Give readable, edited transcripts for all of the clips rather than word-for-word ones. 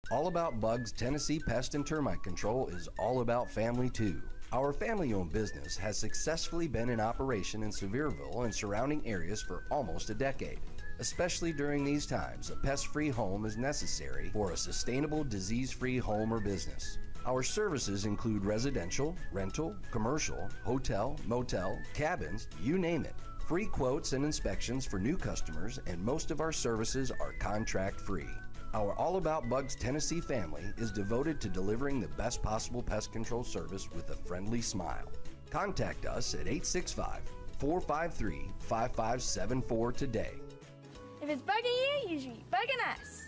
All About Bugs Tennessee Pest and Termite Control is all about family too. Our family owned business has successfully been in operation in Sevierville and surrounding areas for almost a decade. Especially during these times, a pest free home is necessary for a sustainable, disease free home or business. Our services include residential, rental, commercial, hotel, motel, cabins, you name it. Free quotes and inspections for new customers, and most of our services are contract free. Our All About Bugs Tennessee family is devoted to delivering the best possible pest control service with a friendly smile. Contact us at 865 453 5574 today. If it's bugging you, you should be bugging us.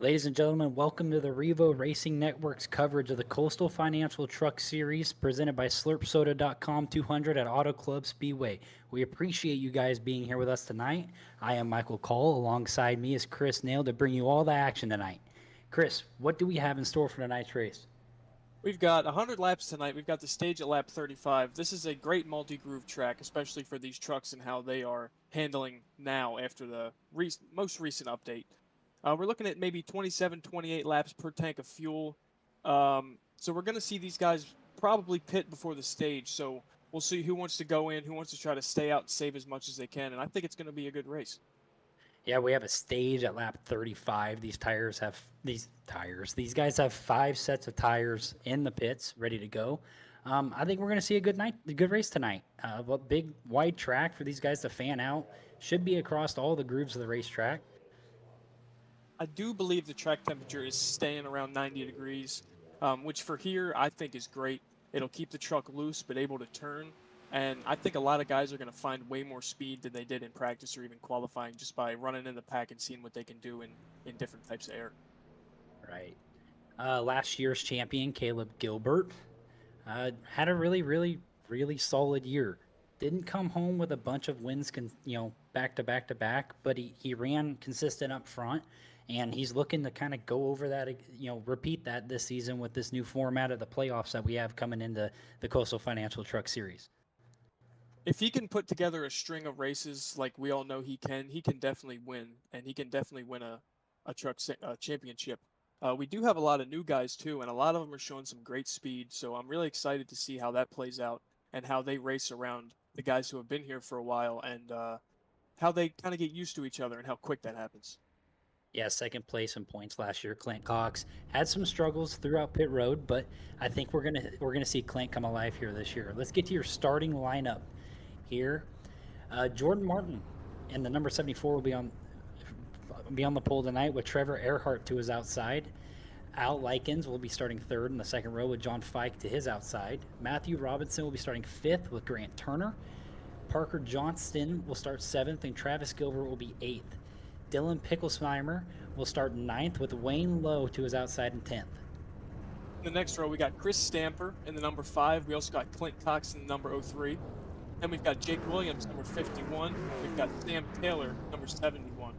Ladies and gentlemen, welcome to the Revo Racing Network's coverage of the Coastal Financial Truck Series presented by SlurpSoda.com 200 at Auto Club Speedway. We appreciate you guys being here with us tonight. I am Michael Cole. Alongside me is Chris Nail to bring you all the action tonight. Chris, what do we have in store for tonight's race? We've got 100 laps tonight. We've got the stage at lap 35. This is a great multi-groove track, especially for these trucks and how they are handling now after the most recent update. We're looking at maybe 27, 28 laps per tank of fuel. So we're going to see these guys probably pit before the stage. So we'll see who wants to go in, who wants to try to stay out and save as much as they can. And I think it's going to be a good race. Yeah, we have a stage at lap 35. These guys have 5 sets of tires in the pits ready to go. I think we're going to see a good race tonight. A big wide track for these guys to fan out. Should be across all the grooves of the racetrack. I do believe the track temperature is staying around 90 degrees, which for here I think is great. It'll keep the truck loose but able to turn. And I think a lot of guys are going to find way more speed than they did in practice or even qualifying just by running in the pack and seeing what they can do in different types of air. Right. Last year's champion, Caleb Gilbert, had a really solid year. Didn't come home with a bunch of wins, back to back to back, but he ran consistent up front, and he's looking to kind of go over that, repeat that this season with this new format of the playoffs that we have coming into the Coastal Financial Truck Series. If he can put together a string of races like we all know he can definitely win, and he can definitely win a truck championship. We do have a lot of new guys too, and a lot of them are showing some great speed. So I'm really excited to see how that plays out and how they race around the guys who have been here for a while and how they kind of get used to each other and how quick that happens. Yeah, second place in points last year. Clint Cox had some struggles throughout pit road, but I think we're gonna see Clint come alive here this year. Let's get to your starting lineup here. Jordan Martin and the number 74 will be on the pole tonight with Trevor Earhart to his outside. Al Likens will be starting third in the second row with John Fike to his outside. Matthew Robinson will be starting fifth with Grant Turner. Parker Johnston will start seventh, and Travis Gilbert will be eighth. Dylan Picklesheimer will start ninth with Wayne Lowe to his outside in 10th. In the next row, we got Chris Stamper in the number 5. We also got Clint Cox in the number 03. Then we've got Jake Williams, number 51. We've got Sam Taylor, number 71.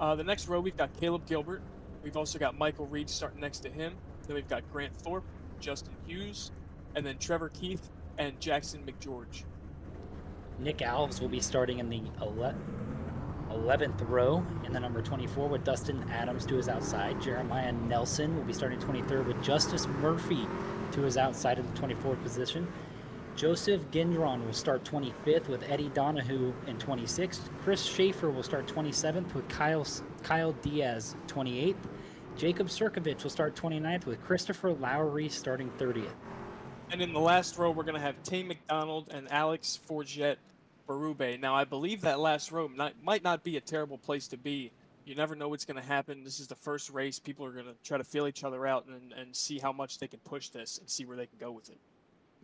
The next row, we've got Caleb Gilbert. We've also got Michael Reed starting next to him. Then we've got Grant Thorpe, Justin Hughes, and then Trevor Keith and Jackson McGeorge. Nick Alves will be starting in the 11th row in the number 24 with Dustin Adams to his outside. Jeremiah Nelson will be starting 23rd with Justice Murphy to his outside in the 24th position. Joseph Gendron will start 25th with Eddie Donahue in 26th. Chris Schaefer will start 27th with Kyle Diaz 28th. Jacob Sirkovich will start 29th with Christopher Lowry starting 30th. And in the last row, we're going to have Tay McDonald and Alex Forget Berube. Now, I believe that last row might not be a terrible place to be. You never know what's going to happen. This is the first race. People are going to try to feel each other out and see how much they can push this and see where they can go with it.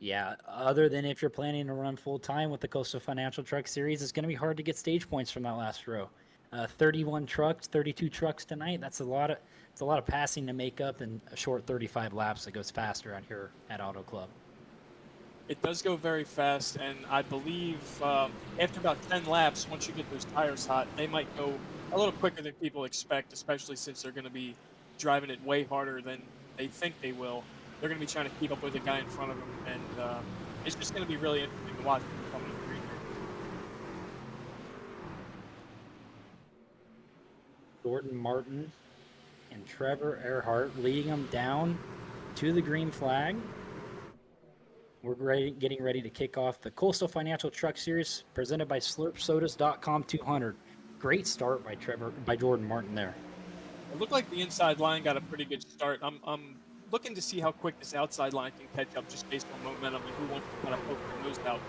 Yeah, other than if you're planning to run full time with the Coastal Financial Truck Series, it's going to be hard to get stage points from that last row. 31 trucks, 32 trucks tonight. That's a lot of it's a lot of passing to make up in a short 35 laps. That goes faster out here at Auto Club. It does go very fast, and I believe after about 10 laps, once you get those tires hot, they might go a little quicker than people expect, especially since they're going to be driving it way harder than they think they will. They're going to be trying to keep up with the guy in front of them, and it's just going to be really interesting to watch them coming to the green. Jordan Martin and Trevor Earhart leading them down to the green flag. We're getting ready to kick off the Coastal Financial Truck Series presented by SlurpSodas.com 200. Great start by Jordan Martin there. It looked like the inside line got a pretty good start. I'm looking to see how quick this outside line can catch up just based on momentum and who wants to kind of poke their nose out.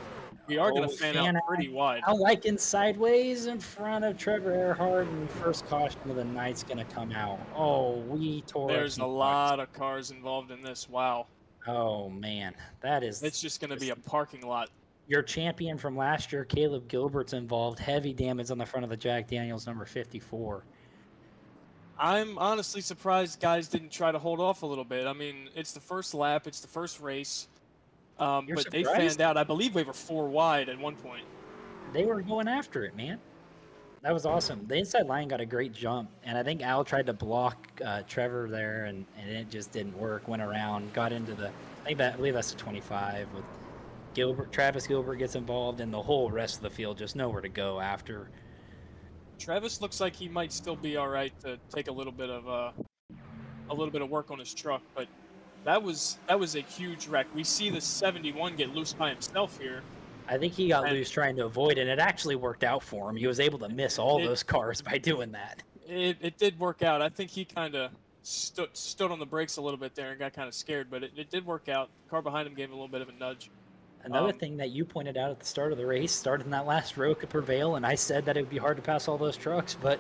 We are going to fan out pretty wide. I like sideways in front of Trevor Earhart, and first caution of the night's going to come out. Oh, we tore. There's a lot of cars involved in this. Wow. Oh man, It's just going to be a parking lot. Your champion from last year, Caleb Gilbert's involved. Heavy damage on the front of the Jack Daniels number 54. I'm honestly surprised guys didn't try to hold off a little bit. I mean, it's the first lap, it's the first race, but they fanned out. I believe we were 4 wide at one point. They were going after it, man. That was awesome. The inside line got a great jump, and I think Al tried to block Trevor there, and it just didn't work. Went around, got into the I believe that's the 25 with Gilbert. Travis Gilbert gets involved, and the whole rest of the field just nowhere to go after. Travis looks like he might still be all right to take a little bit of work on his truck, but that was a huge wreck. We see the 71 get loose by himself here. I think he got loose trying to avoid it, and it actually worked out for him. He was able to miss all those cars by doing that. It did work out. I think he kind of stood on the brakes a little bit there and got kind of scared, but it did work out. The car behind him gave him a little bit of a nudge. Another thing that you pointed out at the start of the race, starting that last row could prevail, and I said that it would be hard to pass all those trucks, but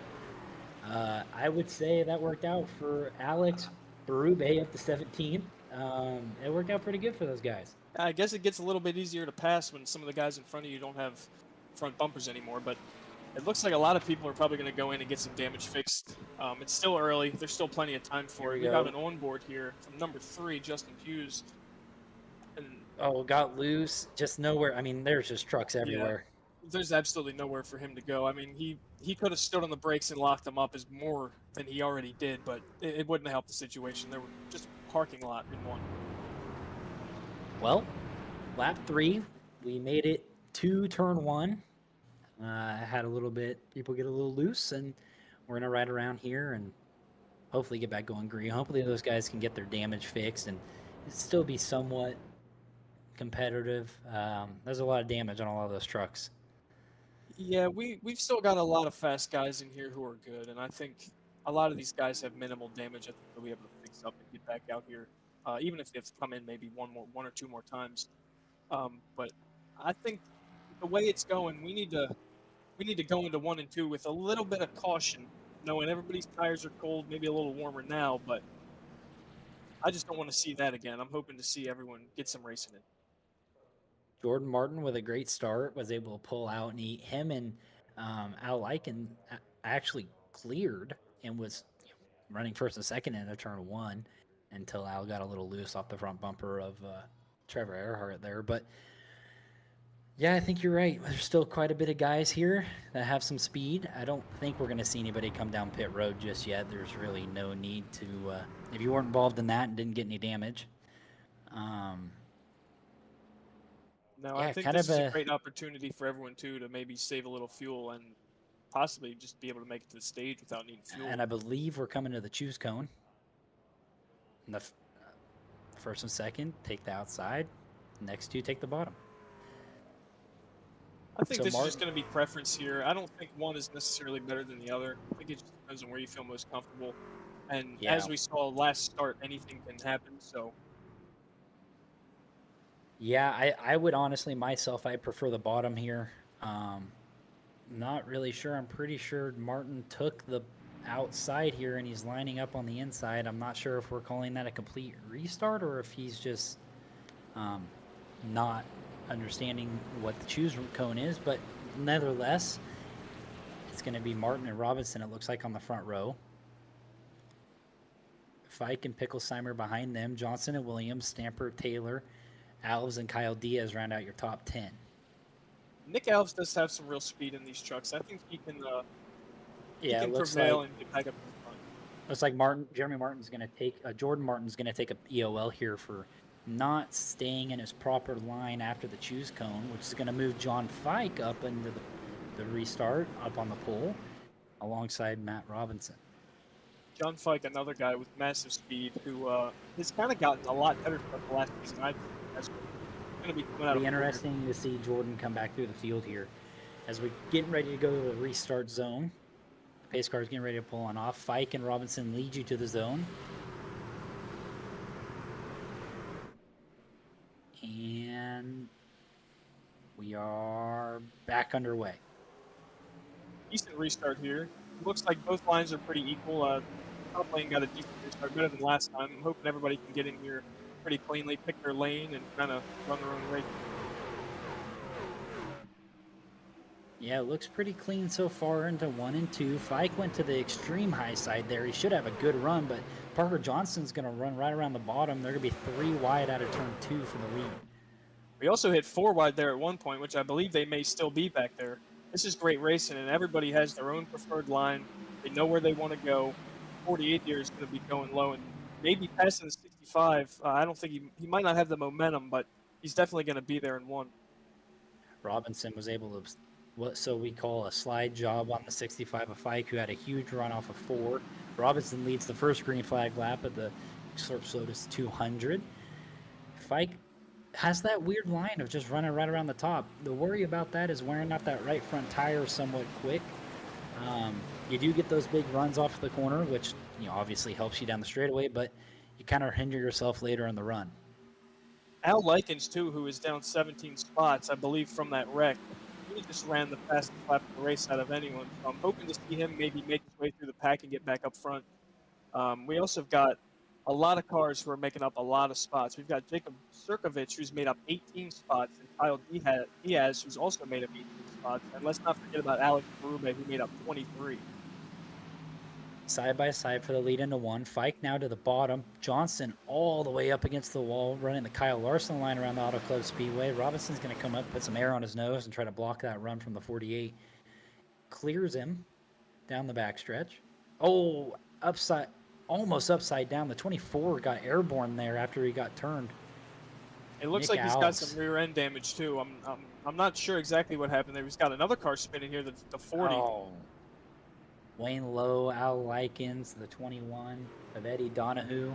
I would say that worked out for Alex Berube up to 17. It worked out pretty good for those guys. I guess it gets a little bit easier to pass when some of the guys in front of you don't have front bumpers anymore, but it looks like a lot of people are probably going to go in and get some damage fixed. It's still early. There's still plenty of time for it. We got an onboard here from number 3, Justin Hughes. Got loose, just nowhere. I mean, there's just trucks everywhere. Yeah, there's absolutely nowhere for him to go. I mean, he could have stood on the brakes and locked them up as more than he already did, but it wouldn't have helped the situation. There were just a parking lot in one. Well, lap 3, we made it to turn 1. Had a little bit, people get a little loose, and we're going to ride around here and hopefully get back going green. Hopefully those guys can get their damage fixed and still be somewhat competitive. There's a lot of damage on all of those trucks. Yeah, we've still got a lot of fast guys in here who are good, and I think a lot of these guys have minimal damage. I think they'll be able to fix up and get back out here, even if they have to come in maybe one or two more times. But I think the way it's going, we need to go into 1 and 2 with a little bit of caution, knowing everybody's tires are cold, maybe a little warmer now, but I just don't want to see that again. I'm hoping to see everyone get some racing in. Jordan Martin with a great start was able to pull out, and him and Al Lycan actually cleared and was running first and second into turn 1 until Al got a little loose off the front bumper of Trevor Earhart there. But yeah, I think you're right. There's still quite a bit of guys here that have some speed. I don't think we're going to see anybody come down pit road just yet. There's really no need to, if you weren't involved in that and didn't get any damage. No, I think this is a great opportunity for everyone, too, to maybe save a little fuel and possibly just be able to make it to the stage without needing fuel. And I believe we're coming to the choose cone. And the first and second, take the outside. Next two, take the bottom. I think this is just going to be preference here. I don't think one is necessarily better than the other. I think it just depends on where you feel most comfortable. And as we saw last start, anything can happen, so... Yeah, I would honestly myself, I prefer the bottom here. Not really sure. I'm pretty sure Martin took the outside here and he's lining up on the inside. I'm not sure if we're calling that a complete restart or if he's just not understanding what the choose cone is, but nevertheless, it's going to be Martin and Robinson, it looks like, on the front row. Fike and Picklesheimer behind them. Johnson and Williams, Stamper, Taylor, Alves, and Kyle Diaz round out your top 10. Nick Alves does have some real speed in these trucks. I think he can Yeah, it looks prevail like and get back up to the front. looks like Jeremy Martin's going to take Jordan Martin's going to take a EOL here for not staying in his proper line after the choose cone, which is going to move John Fike up into the restart up on the pole alongside Matt Robinson. John Fike, another guy with massive speed, who has kind of gotten a lot better from the last season. I think that's going to be coming out. It'll be interesting to see Jordan come back through the field here as we're getting ready to go to the restart zone. The pace car is getting ready to pull on off. Fike and Robinson lead you to the zone. And we are back underway. Decent restart here. Looks like both lines are pretty equal. Top lane got a decent restart, better than last time. I'm hoping everybody can get in here pretty cleanly, pick their lane, and kind of run their own race. Yeah, it looks pretty clean so far into 1 and 2. Fike went to the extreme high side there. He should have a good run, but Parker Johnson's going to run right around the bottom. They're going to be 3 wide out of turn 2 for the lead. We also hit 4 wide there at one point, which I believe they may still be back there. This is great racing, and everybody has their own preferred line. They know where they want to go. 48 here is going to be going low, and maybe passing the 65. I don't think he might not have the momentum, but he's definitely going to be there in 1. Robinson was able to what so we call a slide job on the 65 of Fike, who had a huge run off of 4. Robinson leads the first green flag lap at the Slurp Lotus 200. Fike has that weird line of just running right around the top. The worry about that is wearing out that right front tire somewhat quick. You do get those big runs off the corner, which obviously helps you down the straightaway, but you kind of hinder yourself later in the run. Al Likens, too, who is down 17 spots, I believe, from that wreck. He just ran the fastest lap of the race out of anyone. So I'm hoping to see him maybe make his way through the pack and get back up front. We also have got a lot of cars who are making up a lot of spots. We've got Jacob Sirkovich, who's made up 18 spots, and Kyle Diaz, who's also made up 18 spots. And let's not forget about Alex Berube, who made up 23. Side by side for the lead into 1. Fike now to the bottom. Johnson all the way up against the wall, running the Kyle Larson line around the Auto Club Speedway. Robinson's going to come up, put some air on his nose, and try to block that run from the 48. Clears him down the backstretch. Oh, almost upside down. The 24 got airborne there after he got turned. It looks Nick like he's got Alves. some rear end damage too. I'm not sure exactly what happened there. He's got another car spinning here, the 40. Oh. Wayne Lowe, Al Likens, the 21 of Eddie Donahue.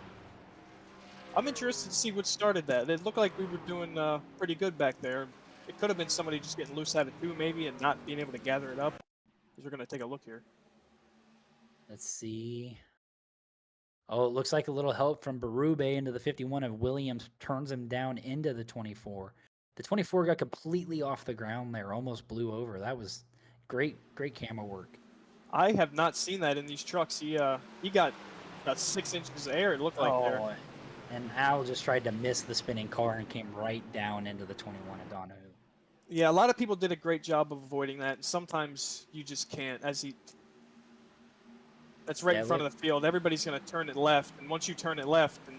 I'm interested to see what started that. It looked like we were doing pretty good back there. It could have been somebody just getting loose out of 2 maybe and not being able to gather it up. We're going to take a look here. Let's see. Oh, it looks like a little help from Berube into the 51 of Williams turns him down into the 24. The 24 got completely off the ground there, almost blew over. That was great camera work. I have not seen that in these trucks. He got about 6 inches of air, it looked like there. And Al just tried to miss the spinning car and came right down into the 21 of Donahue. Yeah, a lot of people did a great job of avoiding that, and sometimes you just can't. That's right in front of the field. Everybody's going to turn it left, and once you turn it left, and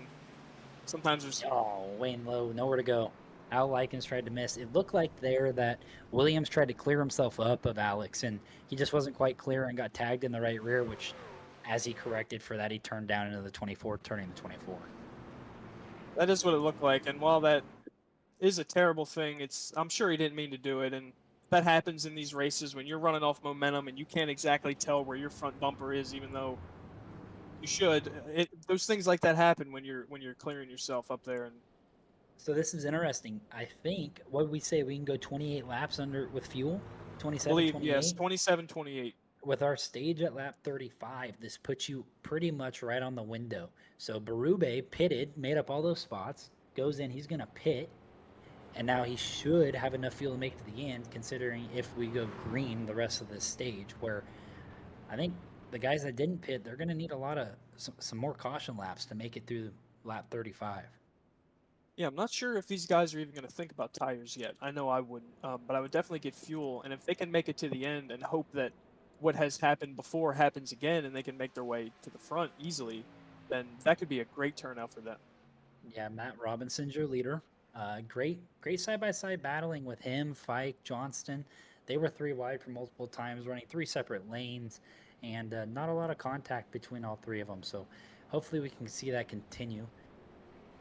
sometimes there's... Oh, Wayne Lowe, nowhere to go. Al Likens tried to miss. It looked like there that Williams tried to clear himself up of Alex, and he just wasn't quite clear and got tagged in the right rear, which, as he corrected for that, he turned down into the 24, turning the 24. That is what it looked like, and while that is a terrible thing, I'm sure he didn't mean to do it, and that happens in these races when you're running off momentum and you can't exactly tell where your front bumper is, even though you should. Those things like that happen when you're clearing yourself up there. And so this is interesting. I think, what did we say? We can go 28 laps with fuel? 27, 28? Yes, 27, 28. With our stage at lap 35, this puts you pretty much right on the window. So Berube pitted, made up all those spots, goes in, he's going to pit, and now he should have enough fuel to make it to the end, considering if we go green the rest of this stage, where I think the guys that didn't pit, they're going to need some more caution laps to make it through lap 35. Yeah, I'm not sure if these guys are even going to think about tires yet. I know I wouldn't, but I would definitely get fuel. And if they can make it to the end and hope that what has happened before happens again and they can make their way to the front easily, then that could be a great turnout for them. Yeah, Matt Robinson's your leader. Great side by side battling with him, Fike, Johnston. They were three wide for multiple times, running three separate lanes, and not a lot of contact between all three of them. So hopefully we can see that continue.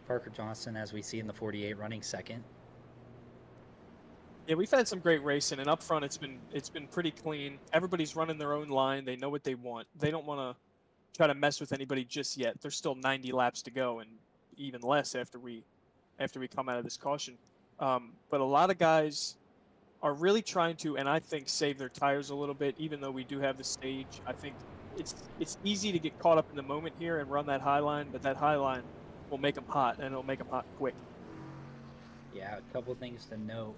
Parker Johnston, as we see in the 48, running second. Yeah, we've had some great racing, and up front it's been pretty clean. Everybody's running their own line. They know what they want. They don't want to try to mess with anybody just yet. There's still 90 laps to go, and even less after we come out of this caution. But a lot of guys are really trying to, and I think, save their tires a little bit. Even though we do have the stage, I think it's easy to get caught up in the moment here and run that high line, but that high line will make them hot, and it'll make them hot quick. Yeah, a couple things to note.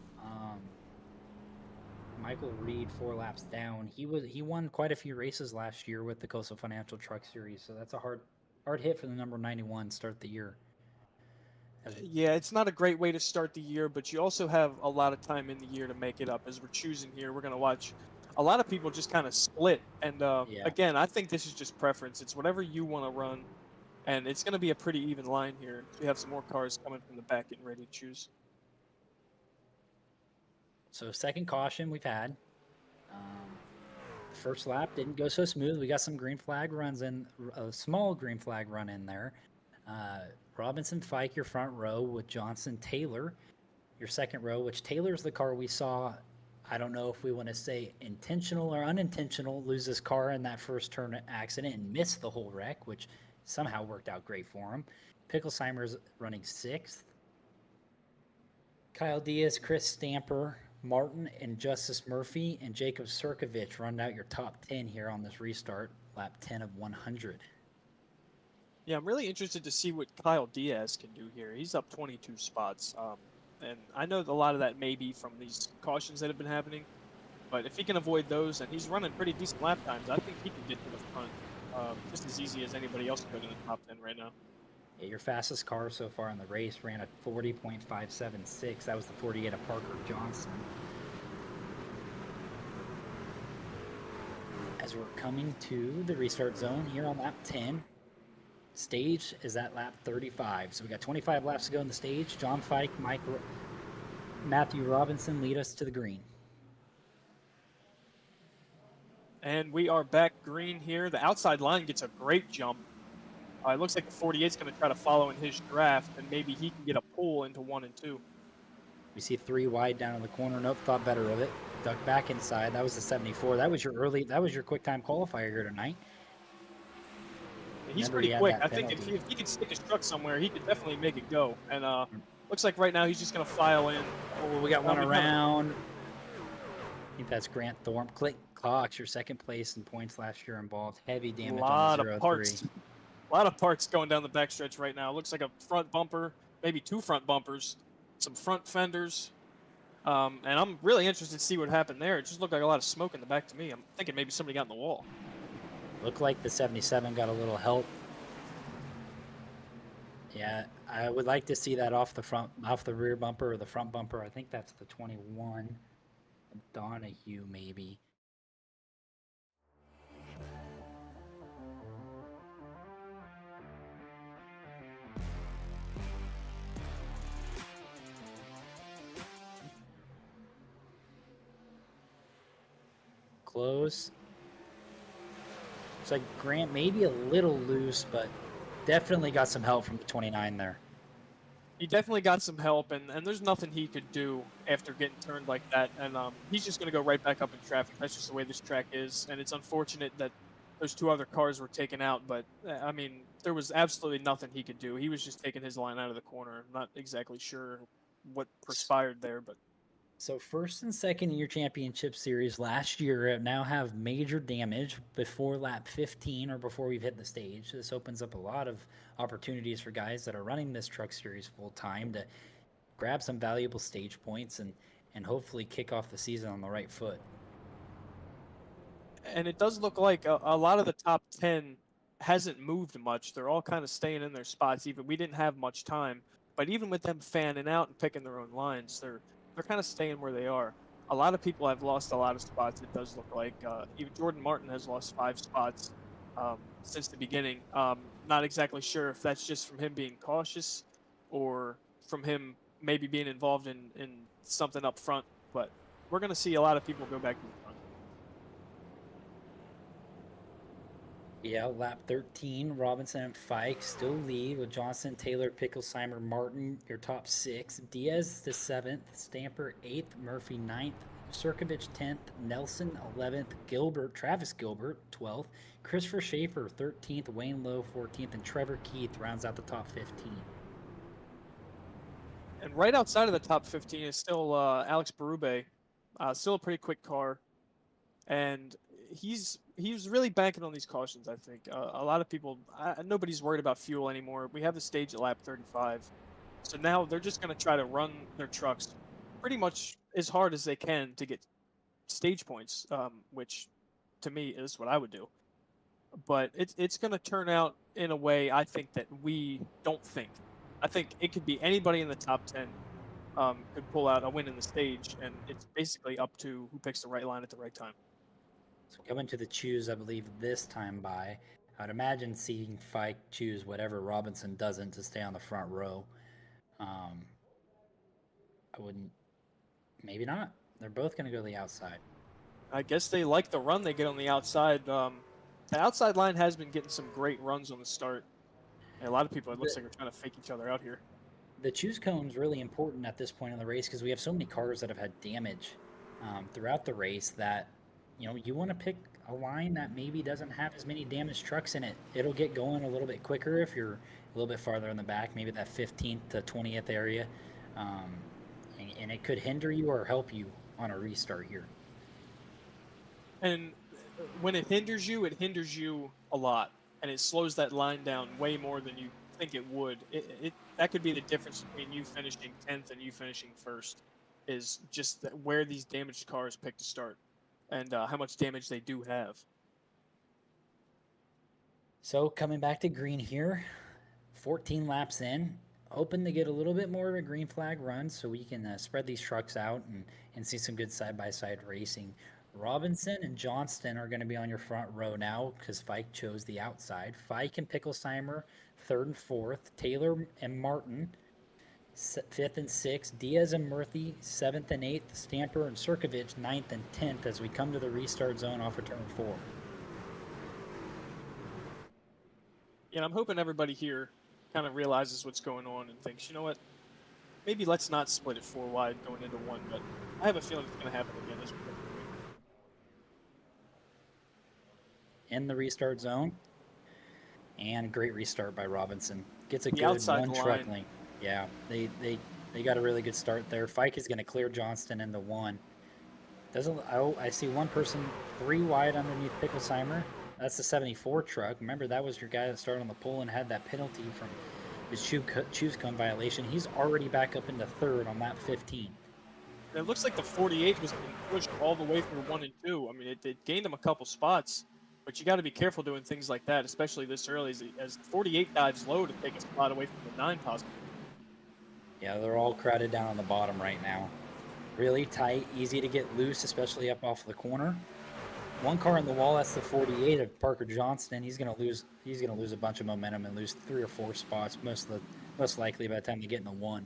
Michael Reed, 4 laps down. He won quite a few races last year with the Coastal Financial Truck Series, so that's a hard hit for the number 91 start the year. Yeah, it's not a great way to start the year, but you also have a lot of time in the year to make it up. As we're choosing here, we're going to watch a lot of people just kind of split. And Yeah. again, I think this is just preference. It's whatever you want to run, and it's going to be a pretty even line here. We have some more cars coming from the back getting ready to choose. So second caution we've had. First lap didn't go so smooth. We got some green flag runs in, a small green flag run in there. Robinson, Fike, your front row with Johnson, Taylor, your second row, which Taylor's the car we saw. I don't know if we want to say intentional or unintentional, lose his car in that first turn accident and miss the whole wreck, which somehow worked out great for him. Picklesheimer's running 6th. Kyle Diaz, Chris Stamper, Martin, and Justice Murphy, and Jacob Sirkovich run out your top 10 here on this restart, lap 10 of 100. Yeah, I'm really interested to see what Kyle Diaz can do here. He's up 22 spots. And I know a lot of that may be from these cautions that have been happening, but if he can avoid those, and he's running pretty decent lap times, I think he can get to the front just as easy as anybody else could in the top 10 right now. Yeah, your fastest car so far in the race ran a 40.576. That was the 48 of Parker Johnson. As we're coming to the restart zone here on lap 10, stage is at lap 35. So we got 25 laps to go in the stage. John Fike, Matthew Robinson lead us to the green. And we are back green here. The outside line gets a great jump. It looks like the 48 is going to try to follow in his draft, and maybe he can get a pull into 1 and 2. We see 3 wide down in the corner. Nope, thought better of it. Duck back inside. That was the 74. That was your quick time qualifier here tonight. He's Remember, he pretty had quick. that I think if penalty. he could stick his truck somewhere, he could definitely make it go. And looks like right now he's just going to file in. Oh, we got one Probably around. I think that's Grant Thorpe. Clint Cox, your second place in points last year, involved. Heavy A damage lot on the of 03. parts. A lot of parts going down the backstretch right now. Looks like a front bumper, maybe 2 front bumpers, some front fenders. And I'm really interested to see what happened there. It just looked like a lot of smoke in the back to me. I'm thinking maybe somebody got in the wall. Looked like the 77 got a little help. Yeah, I would like to see that off the rear bumper or the front bumper. I think that's the 21. Donahue, maybe. Close. Looks like Grant maybe a little loose, but definitely got some help from the 29 there. He definitely got some help, and there's nothing he could do after getting turned like that. And he's just going to go right back up in traffic. That's just the way this track is. And it's unfortunate that those 2 other cars were taken out. But, I mean, there was absolutely nothing he could do. He was just taking his line out of the corner. I'm not exactly sure what perspired there, but... So first and second in your championship series last year now have major damage before lap 15 or before we've hit the stage. This opens up a lot of opportunities for guys that are running this truck series full time to grab some valuable stage points and hopefully kick off the season on the right foot. And it does look like a lot of the top 10 hasn't moved much. They're all kind of staying in their spots. Even we didn't have much time. But even with them fanning out and picking their own lines, they're kind of staying where they are. A lot of people have lost a lot of spots. It does look like even Jordan Martin has lost 5 spots since the beginning. Not exactly sure if that's just from him being cautious or from him maybe being involved in something up front. But we're going to see a lot of people go back to the front. Yeah, lap 13, Robinson and Fike still lead with Johnson, Taylor, Picklesheimer, Martin, your top 6. Diaz the 7th, Stamper 8th, Murphy 9th, Cirkovich 10th, Nelson 11th, Travis Gilbert 12th, Christopher Schaefer 13th, Wayne Lowe 14th, and Trevor Keith rounds out the top 15. And right outside of the top 15 is still Alex Berube, still a pretty quick car, and he's really banking on these cautions. I think a lot of people, nobody's worried about fuel anymore. We have the stage at lap 35, so now they're just going to try to run their trucks pretty much as hard as they can to get stage points, which to me is what I would do. But it's going to turn out in a way I think that we don't think. I think it could be anybody in the top 10 could pull out a win in the stage, and it's basically up to who picks the right line at the right time. So coming to the choose, I believe this time by, I'd imagine seeing Fike choose whatever Robinson doesn't to stay on the front row. I wouldn't, maybe not. They're both going to go to the outside. I guess they like the run they get on the outside. The outside line has been getting some great runs on the start. And a lot of people, it looks like, are trying to fake each other out here. The choose cone is really important at this point in the race because we have so many cars that have had damage throughout the race that, you know, you want to pick a line that maybe doesn't have as many damaged trucks in it. It'll get going a little bit quicker if you're a little bit farther in the back, maybe that 15th to 20th area. And it could hinder you or help you on a restart here. And when it hinders you a lot. And it slows that line down way more than you think it would. That could be the difference between you finishing 10th and you finishing 1st, is just where these damaged cars pick to start and how much damage they do have. So coming back to green here, 14 laps in, hoping to get a little bit more of a green flag run so we can spread these trucks out and see some good side-by-side racing. Robinson and Johnston are going to be on your front row now because Fike chose the outside. Fike and Picklesheimer, 3rd and 4th. Taylor and Martin, 5th and 6th. Diaz and Murphy, 7th and 8th. Stamper and Cirkovich, 9th and 10th as we come to the restart zone off of turn 4. And I'm hoping everybody here kind of realizes what's going on and thinks, you know what, maybe let's not split it 4 wide going into 1, but I have a feeling it's going to happen again as we go. In the restart zone, and a great restart by Robinson. Gets a good outside one truck link. Yeah, they got a really good start there. Fike is going to clear Johnston into 1. I see one person 3 wide underneath Picklesheimer. That's the 74 truck. Remember, that was your guy that started on the pole and had that penalty from his choose cone violation. He's already back up into 3rd on lap 15. And it looks like the 48 was being pushed all the way through 1 and 2. I mean, it gained him a couple spots. But you got to be careful doing things like that, especially this early, as 48 dives low to take a spot away from the 9 possibly. Yeah, they're all crowded down on the bottom right now. Really tight, easy to get loose, especially up off the corner. One car on the wall, that's the 48 of Parker Johnston. He's gonna lose a bunch of momentum and lose 3 or 4 spots, most likely by the time they get in the 1.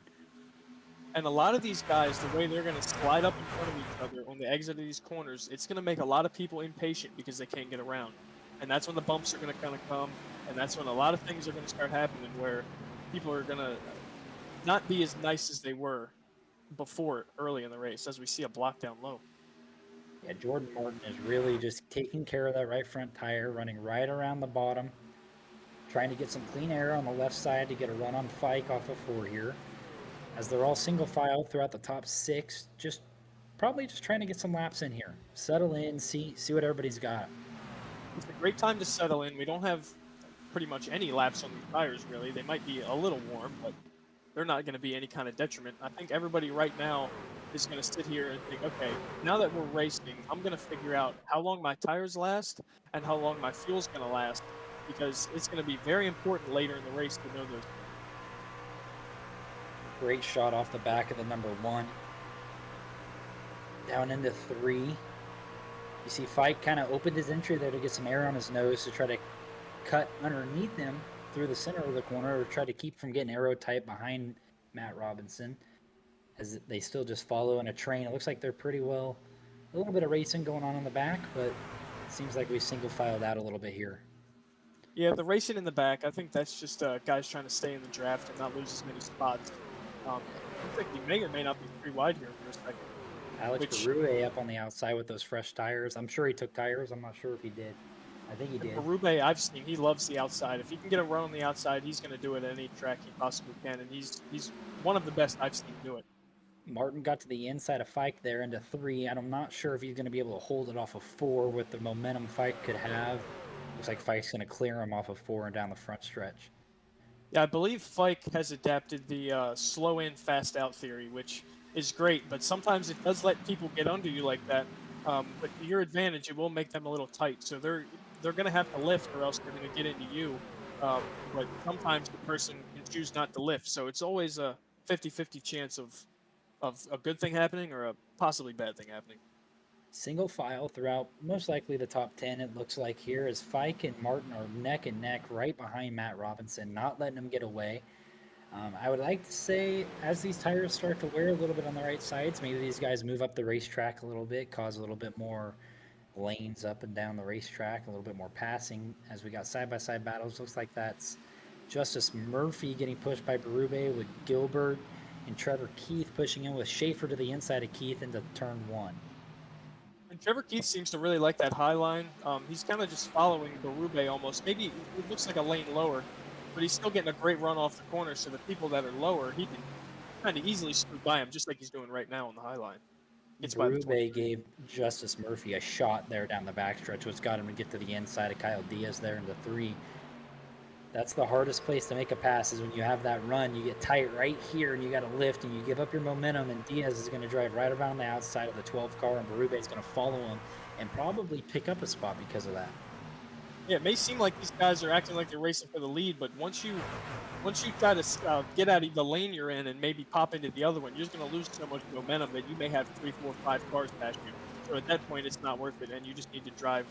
And a lot of these guys, the way they're going to slide up in front of each other on the exit of these corners, it's going to make a lot of people impatient because they can't get around. And that's when the bumps are going to kind of come, and that's when a lot of things are going to start happening where people are going to not be as nice as they were before early in the race, as we see a block down low. Yeah, Jordan Martin is really just taking care of that right front tire, running right around the bottom, trying to get some clean air on the left side to get a run on Fike off of 4 here. As they're all single file throughout the top 6, probably just trying to get some laps in here. Settle in, see what everybody's got. It's a great time to settle in. We don't have pretty much any laps on these tires, really. They might be a little warm, but they're not going to be any kind of detriment. I think everybody right now is going to sit here and think, okay, now that we're racing, I'm going to figure out how long my tires last and how long my fuel's going to last, because it's going to be very important later in the race to know those. Great shot off the back of the number 1. Down into 3. You see Fike kind of opened his entry there to get some air on his nose to try to cut underneath him through the center of the corner, or try to keep from getting arrow tight behind Matt Robinson, as they still just follow in a train. It looks like they're pretty well, a little bit of racing going on in the back, but it seems like we single filed out a little bit here. Yeah, the racing in the back, I think that's just guys trying to stay in the draft and not lose as many spots. Looks like he may or may not be pretty wide here for a second. Alex Berube up on the outside with those fresh tires. I'm sure he took tires. I'm not sure if he did. I think he did. Berube, I've seen, he loves the outside. If he can get a run on the outside, he's going to do it at any track he possibly can, and he's one of the best I've seen do it. Martin got to the inside of Fike there into 3, and I'm not sure if he's going to be able to hold it off of 4 with the momentum Fike could have. Looks like Fike's going to clear him off of 4 and down the front stretch. Yeah, I believe Fike has adapted the slow in, fast out theory, which is great, but sometimes it does let people get under you like that. But to your advantage, it will make them a little tight. So they're going to have to lift, or else they're going to get into you. But sometimes the person can choose not to lift. So it's always a 50-50 chance of a good thing happening or a possibly bad thing happening. Single file throughout most likely the top 10, it looks like here, as Fike and Martin are neck and neck right behind Matt Robinson, not letting him get away. I would like to say, as these tires start to wear a little bit on the right sides, maybe these guys move up the racetrack a little bit, cause a little bit more lanes up and down the racetrack, a little bit more passing as we got side-by-side battles. Looks like that's Justice Murphy getting pushed by Berube, with Gilbert and Trevor Keith pushing in with Schaefer to the inside of Keith into turn 1. And Trevor Keith seems to really like that high line. He's kind of just following Berube almost. Maybe it looks like a lane lower, but he's still getting a great run off the corner, so the people that are lower, he can kind of easily scoot by him, just like he's doing right now on the high line. Berube gave Justice Murphy a shot there down the backstretch, which got him to get to the inside of Kyle Diaz there into 3. That's the hardest place to make a pass, is when you have that run, you get tight right here and you got to lift and you give up your momentum, and Diaz is going to drive right around the outside of the 12 car, and Berube is going to follow him and probably pick up a spot because of that. Yeah, it may seem like these guys are acting like they're racing for the lead, but once you try to get out of the lane you're in and maybe pop into the other one, you're just going to lose so much momentum that you may have 3, 4, 5 cars past you. So at that point, it's not worth it, and you just need to drive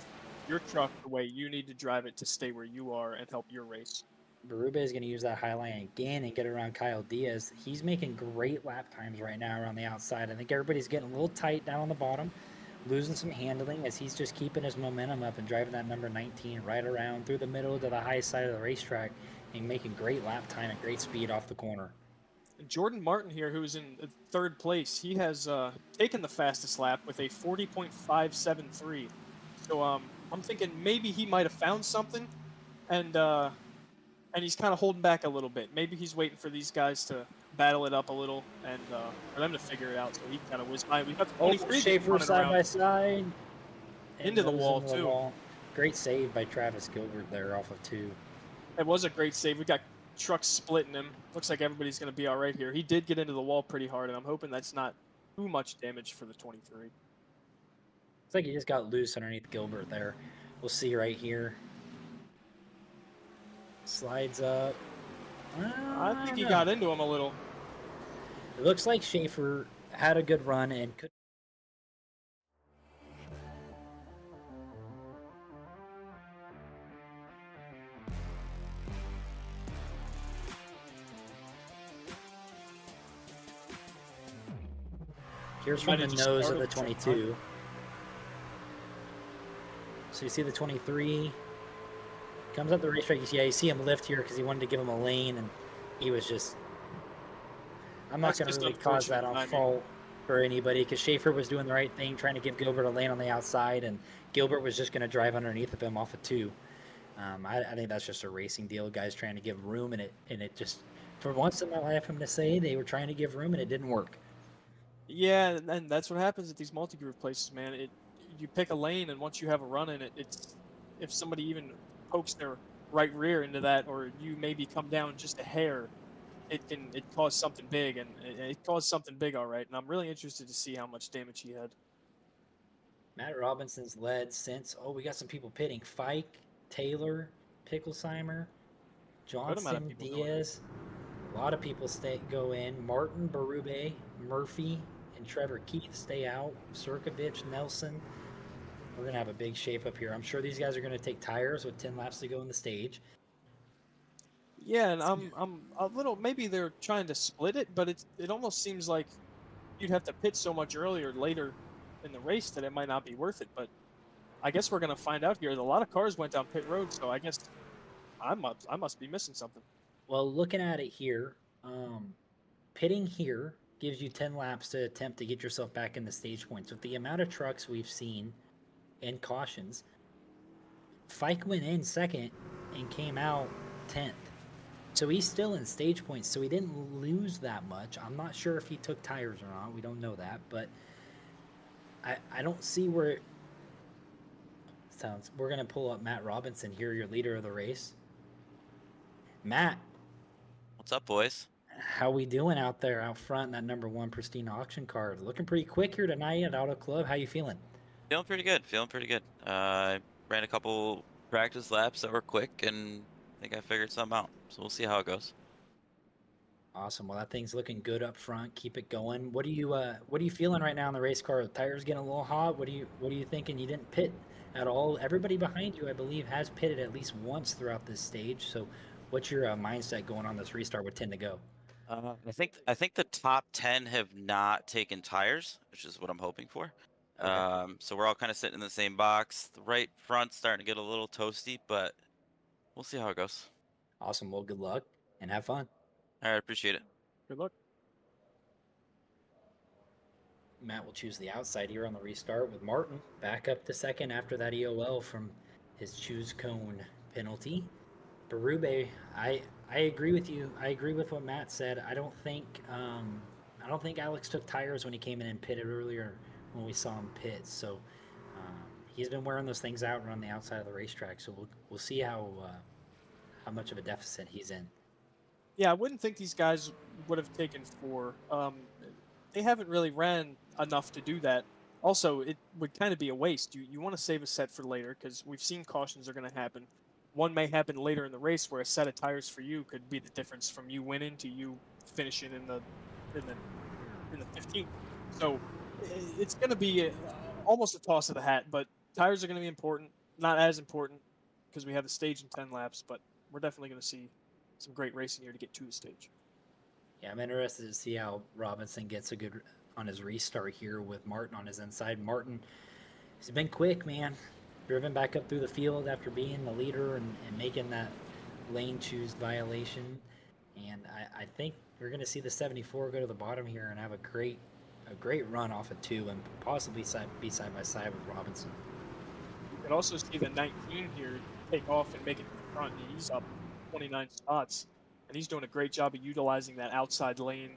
your truck the way you need to drive it to stay where you are and help your race. Berube is going to use that high line again and get around Kyle Diaz. He's making great lap times right now around the outside. I think everybody's getting a little tight down on the bottom, losing some handling as he's just keeping his momentum up and driving that number 19 right around through the middle to the high side of the racetrack and making great lap time and great speed off the corner. Jordan Martin here, who's in 3rd place, he has taken the fastest lap with a 40.573. So I'm thinking maybe he might have found something, and he's kind of holding back a little bit. Maybe he's waiting for these guys to battle it up a little and for them to figure it out, so he kind of whizzed by. We've got the 23 Schaefer side by side. Into the wall, too. Wall. Great save by Travis Gilbert there off of 2. It was a great save. We got trucks splitting him. Looks like everybody's going to be all right here. He did get into the wall pretty hard, and I'm hoping that's not too much damage for the 23. It's like he just got loose underneath Gilbert there. We'll see right here. Slides up. I think he got into him a little. It looks like Schaefer had a good run and could. Here's from the nose of the 22. So you see the 23 comes up the racetrack. You see him lift here because he wanted to give him a lane, and he was just. I'm not going to really cause that on fault for anybody, because Schaefer was doing the right thing, trying to give Gilbert a lane on the outside, and Gilbert was just going to drive underneath of him off of 2. I think that's just a racing deal. Guys trying to give room, and it just, for once in my life, I'm going to say they were trying to give room, and it didn't work. Yeah, and that's what happens at these multi-groove places, man. You pick a lane, and once you have a run in it, it's, if somebody even pokes their right rear into that, or you maybe come down just a hair, it caused something big, and it caused something big, all right. And I'm really interested to see how much damage he had. Matt Robinson's led since. Oh, we got some people pitting. Fike, Taylor, Picklesheimer, Johnson, Diaz. A lot of people go in. Martin, Berube, Murphy, and Trevor Keith stay out. Surkovich, Nelson. We're going to have a big shape up here. I'm sure these guys are going to take tires with 10 laps to go in the stage. Yeah, and I'm a little. Maybe they're trying to split it, but it almost seems like you'd have to pit so much earlier, later in the race that it might not be worth it. But I guess we're gonna find out here. A lot of cars went down pit road, so I guess I must be missing something. Well, looking at it here, pitting here gives you 10 laps to attempt to get yourself back in the stage points. With the amount of trucks we've seen and cautions, Fike went in second and came out 10th. So he's still in stage points, so he didn't lose that much. I'm not sure if he took tires or not. We don't know that, but I don't see where it sounds. We're going to pull up Matt Robinson here, your leader of the race. Matt. What's up, boys? How we doing out there out front in that number 1 pristine auction card? Looking pretty quick here tonight at Auto Club. How you feeling? Feeling pretty good. I ran a couple practice laps that were quick, and I think I figured something out. So we'll see how it goes. Awesome. Well, that thing's looking good up front. Keep it going. What are you feeling right now in the race car? The tires getting a little hot. What are you thinking? You didn't pit at all. Everybody behind you, I believe, has pitted at least once throughout this stage. So, what's your mindset going on this restart with 10 to go? I think the top 10 have not taken tires, which is what I'm hoping for. Okay. So we're all kind of sitting in the same box. The right front's starting to get a little toasty, but we'll see how it goes. Awesome. Well, good luck and have fun. All right, appreciate it. Good luck. Matt will choose the outside here on the restart with Martin back up to second after that EOL from his choose cone penalty. Berube, I agree with you. I agree with what Matt said. I don't think Alex took tires when he came in and pitted earlier when we saw him pit. So he's been wearing those things out around the outside of the racetrack. So we'll see how much of a deficit he's in. Yeah, I wouldn't think these guys would have taken 4. They haven't really ran enough to do that. Also, it would kind of be a waste. You want to save a set for later because we've seen cautions are going to happen. One may happen later in the race where a set of tires for you could be the difference from you winning to you finishing in the 15th. So it's going to be almost a toss of the hat. But tires are going to be important. Not as important because we have the stage in 10 laps, but we're definitely going to see some great racing here to get to the stage. Yeah, I'm interested to see how Robinson gets a good on his restart here with Martin on his inside. Martin, he's been quick, man. Driven back up through the field after being the leader and making that lane choose violation. And I think we're going to see the 74 go to the bottom here and have a great run off of 2 and possibly be side by side with Robinson. You could also see the 19 here take off and make it to the front. He's up 29 spots, and he's doing a great job of utilizing that outside lane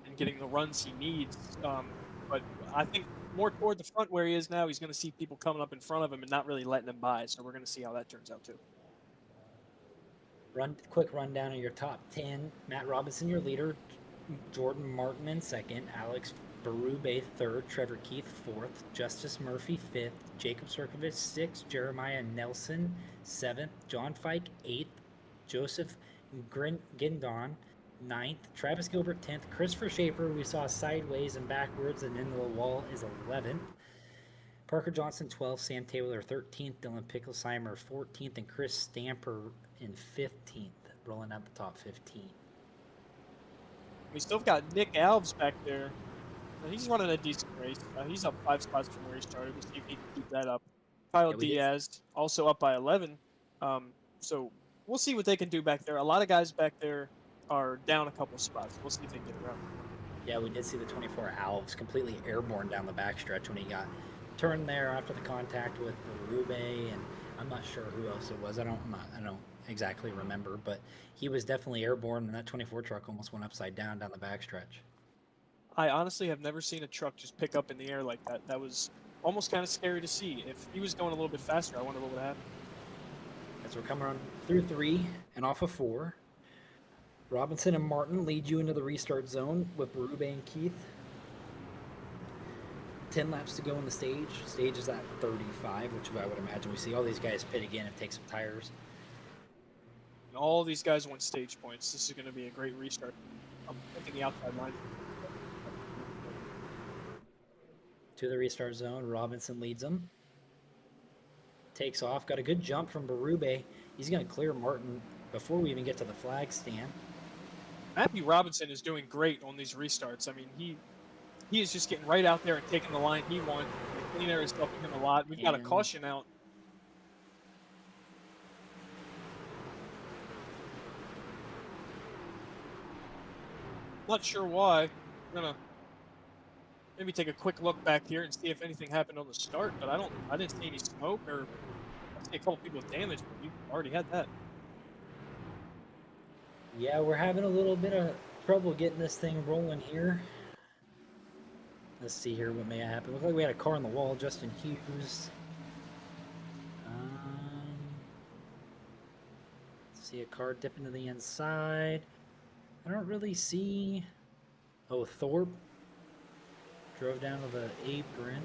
and getting the runs he needs. But I think more toward the front where he is now, he's going to see people coming up in front of him and not really letting them by. So we're going to see how that turns out too. Quick rundown of your top 10. Matt Robinson, your leader. Jordan Martin in second. Alex Berube third. Trevor Keith fourth. Justice Murphy fifth. Jacob Surkovich sixth. Jeremiah Nelson seventh. John Fike eighth. Joseph Gindon 9th, Travis Gilbert 10th, Christopher Shaper we saw sideways and backwards and into the wall is 11th, Parker Johnson 12th, Sam Taylor 13th, Dylan Picklesheimer 14th, and Chris Stamper in 15th, rolling out the top 15. We still got Nick Alves back there. He's running a decent race. He's up 5 spots from where he started. We'll see if he can keep that up. Kyle Diaz also up by 11. So we'll see what they can do back there. A lot of guys back there are down a couple spots. We'll see if they get around. Yeah, we did see the 24 Alves completely airborne down the backstretch when he got turned there after the contact with Berube, and I'm not sure who else it was. I don't exactly remember, but he was definitely airborne, and that 24 truck almost went upside down the backstretch. I honestly have never seen a truck just pick up in the air like that. That was almost kind of scary to see. If he was going a little bit faster, I wonder what would happen. As we're coming on through 3 and off of 4, Robinson and Martin lead you into the restart zone with Berube and Keith. 10 laps to go in the stage. Stage is at 35, which I would imagine we see all these guys pit again and take some tires. And all these guys want stage points. This is going to be a great restart. I'm thinking the outside line. To the restart zone, Robinson leads them. Takes off. Got a good jump from Berube. He's going to clear Martin before we even get to the flag stand. Matthew Robinson is doing great on these restarts. I mean, he is just getting right out there and taking the line he wants. The clean air is helping him a lot. We've got a And- caution out. Not sure why. I'm gonna maybe take a quick look back here and see if anything happened on the start, but I didn't see any smoke or I see a couple people with damage, but we already had that. Yeah, we're having a little bit of trouble getting this thing rolling here. Let's see here what may have happened. Looks like we had a car on the wall, Justin Hughes. See a car dipping to the inside. I don't really see. Oh, Thorpe drove down to the apron.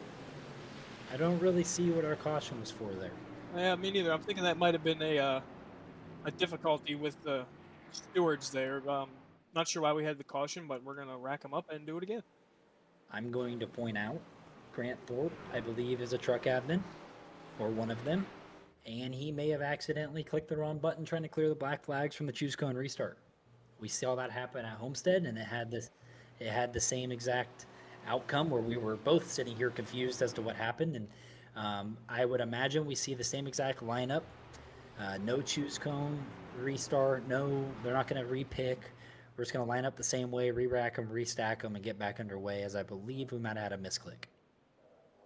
I don't really see what our caution was for there. Yeah, me neither. I'm thinking that might have been a difficulty with the stewards there. Not sure why we had the caution, but we're gonna rack them up and do it again. I'm going to point out Grant Thorpe, I believe, is a truck admin, or one of them, and he may have accidentally clicked the wrong button trying to clear the black flags from the choose cone restart. We saw that happen at Homestead, and it had the same exact outcome where we were both sitting here confused as to what happened. And I would imagine we see the same exact lineup. No choose cone restart. No, they're not going to repick. We're just going to line up the same way, re-rack them, restack them, and get back underway, as I believe we might have had a misclick.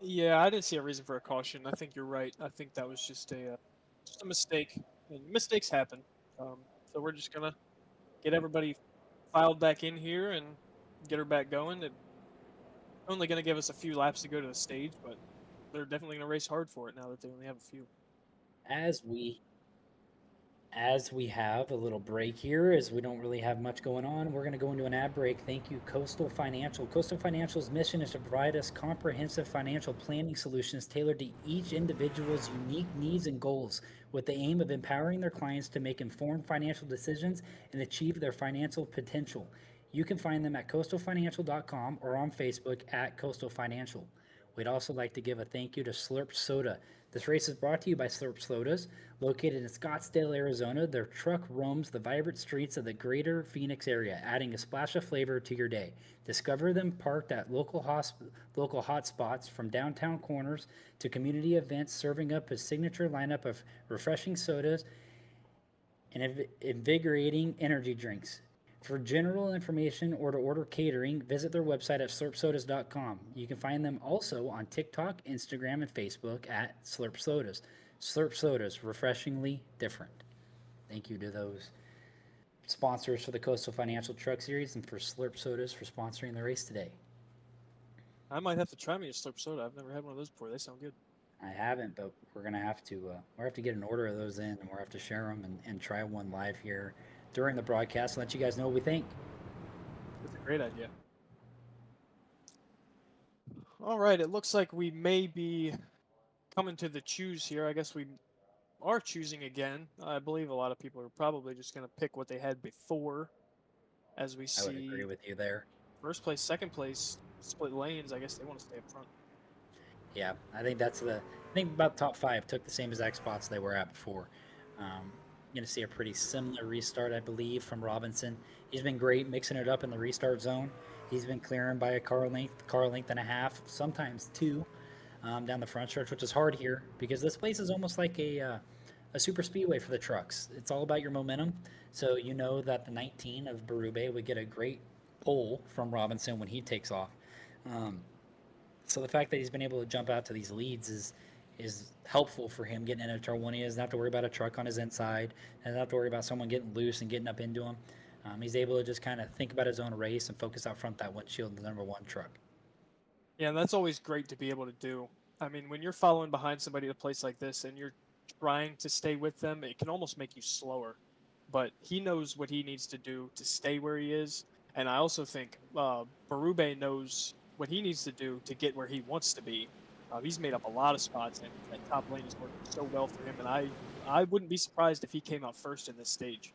Yeah, I didn't see a reason for a caution. I think you're right. I think that was just a mistake. And mistakes happen. So we're just gonna get everybody filed back in here and get her back going. It's only gonna give us a few laps to go to the stage, but they're definitely gonna race hard for it now that they only have a few. As we have a little break here, as we don't really have much going on, we're going to go into an ad break. Thank you, Coastal Financial. Coastal Financial's mission is to provide us comprehensive financial planning solutions tailored to each individual's unique needs and goals, with the aim of empowering their clients to make informed financial decisions and achieve their financial potential. You can find them at coastalfinancial.com or on Facebook at Coastal Financial. We'd also like to give a thank you to Slurp Soda. This race is brought to you by Slurp Sodas. Located in Scottsdale, Arizona, their truck roams the vibrant streets of the greater Phoenix area, adding a splash of flavor to your day. Discover them parked at local hotspots, from downtown corners to community events, serving up a signature lineup of refreshing sodas and invigorating energy drinks. For general information or to order catering, visit their website at slurpsodas.com. You can find them also on TikTok, Instagram, and Facebook at Slurp Sodas. Slurp Sodas, refreshingly different. Thank you to those sponsors for the Coastal Financial Truck Series and for Slurp Sodas for sponsoring the race today. I might have to try me a Slurp Soda. I've never had one of those before. They sound good. I haven't, but we're gonna have to get an order of those in, and we'll have to share them and try one live here during the broadcast and let you guys know what we think. That's a great idea. All right, it looks like we may be coming to the choose here. I guess we are choosing again. I believe a lot of people are probably just going to pick what they had before, as we I would see agree with you there. first place, second place, split lanes. I guess they want to stay up front. Yeah, I think I think about top 5 took the same exact spots they were at before. Going to see a pretty similar restart, I believe, from Robinson. He's been great mixing it up in the restart zone. He's been clearing by a car length and a half, sometimes 2, down the front stretch, which is hard here because this place is almost like a super speedway for the trucks. It's all about your momentum. So you know that the 19 of Berube would get a great pull from Robinson when he takes off. So the fact that he's been able to jump out to these leads is helpful for him getting into turn 1. He doesn't have to worry about a truck on his inside. Doesn't have to worry about someone getting loose and getting up into him. He's able to just kind of think about his own race and focus out front that windshield, the number 1 truck. Yeah, and that's always great to be able to do. I mean, when you're following behind somebody at a place like this and you're trying to stay with them, it can almost make you slower. But he knows what he needs to do to stay where he is. And I also think Berube knows what he needs to do to get where he wants to be. He's made up a lot of spots, and that top lane is working so well for him. And I wouldn't be surprised if he came out first in this stage.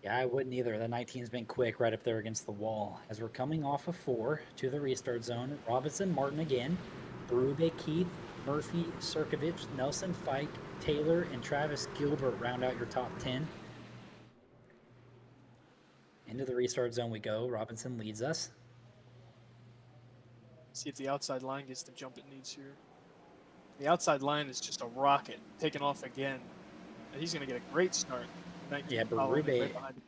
Yeah, I wouldn't either. The 19's been quick right up there against the wall. As we're coming off of 4 to the restart zone, Robinson, Martin again, Berube, Keith, Murphy, Sirkovich, Nelson, Fike, Taylor, and Travis Gilbert round out your top 10. Into the restart zone we go. Robinson leads us. See if the outside line gets the jump it needs here. The outside line is just a rocket, taking off again. And he's going to get a great start. 19 Yeah, following Berube, right behind him.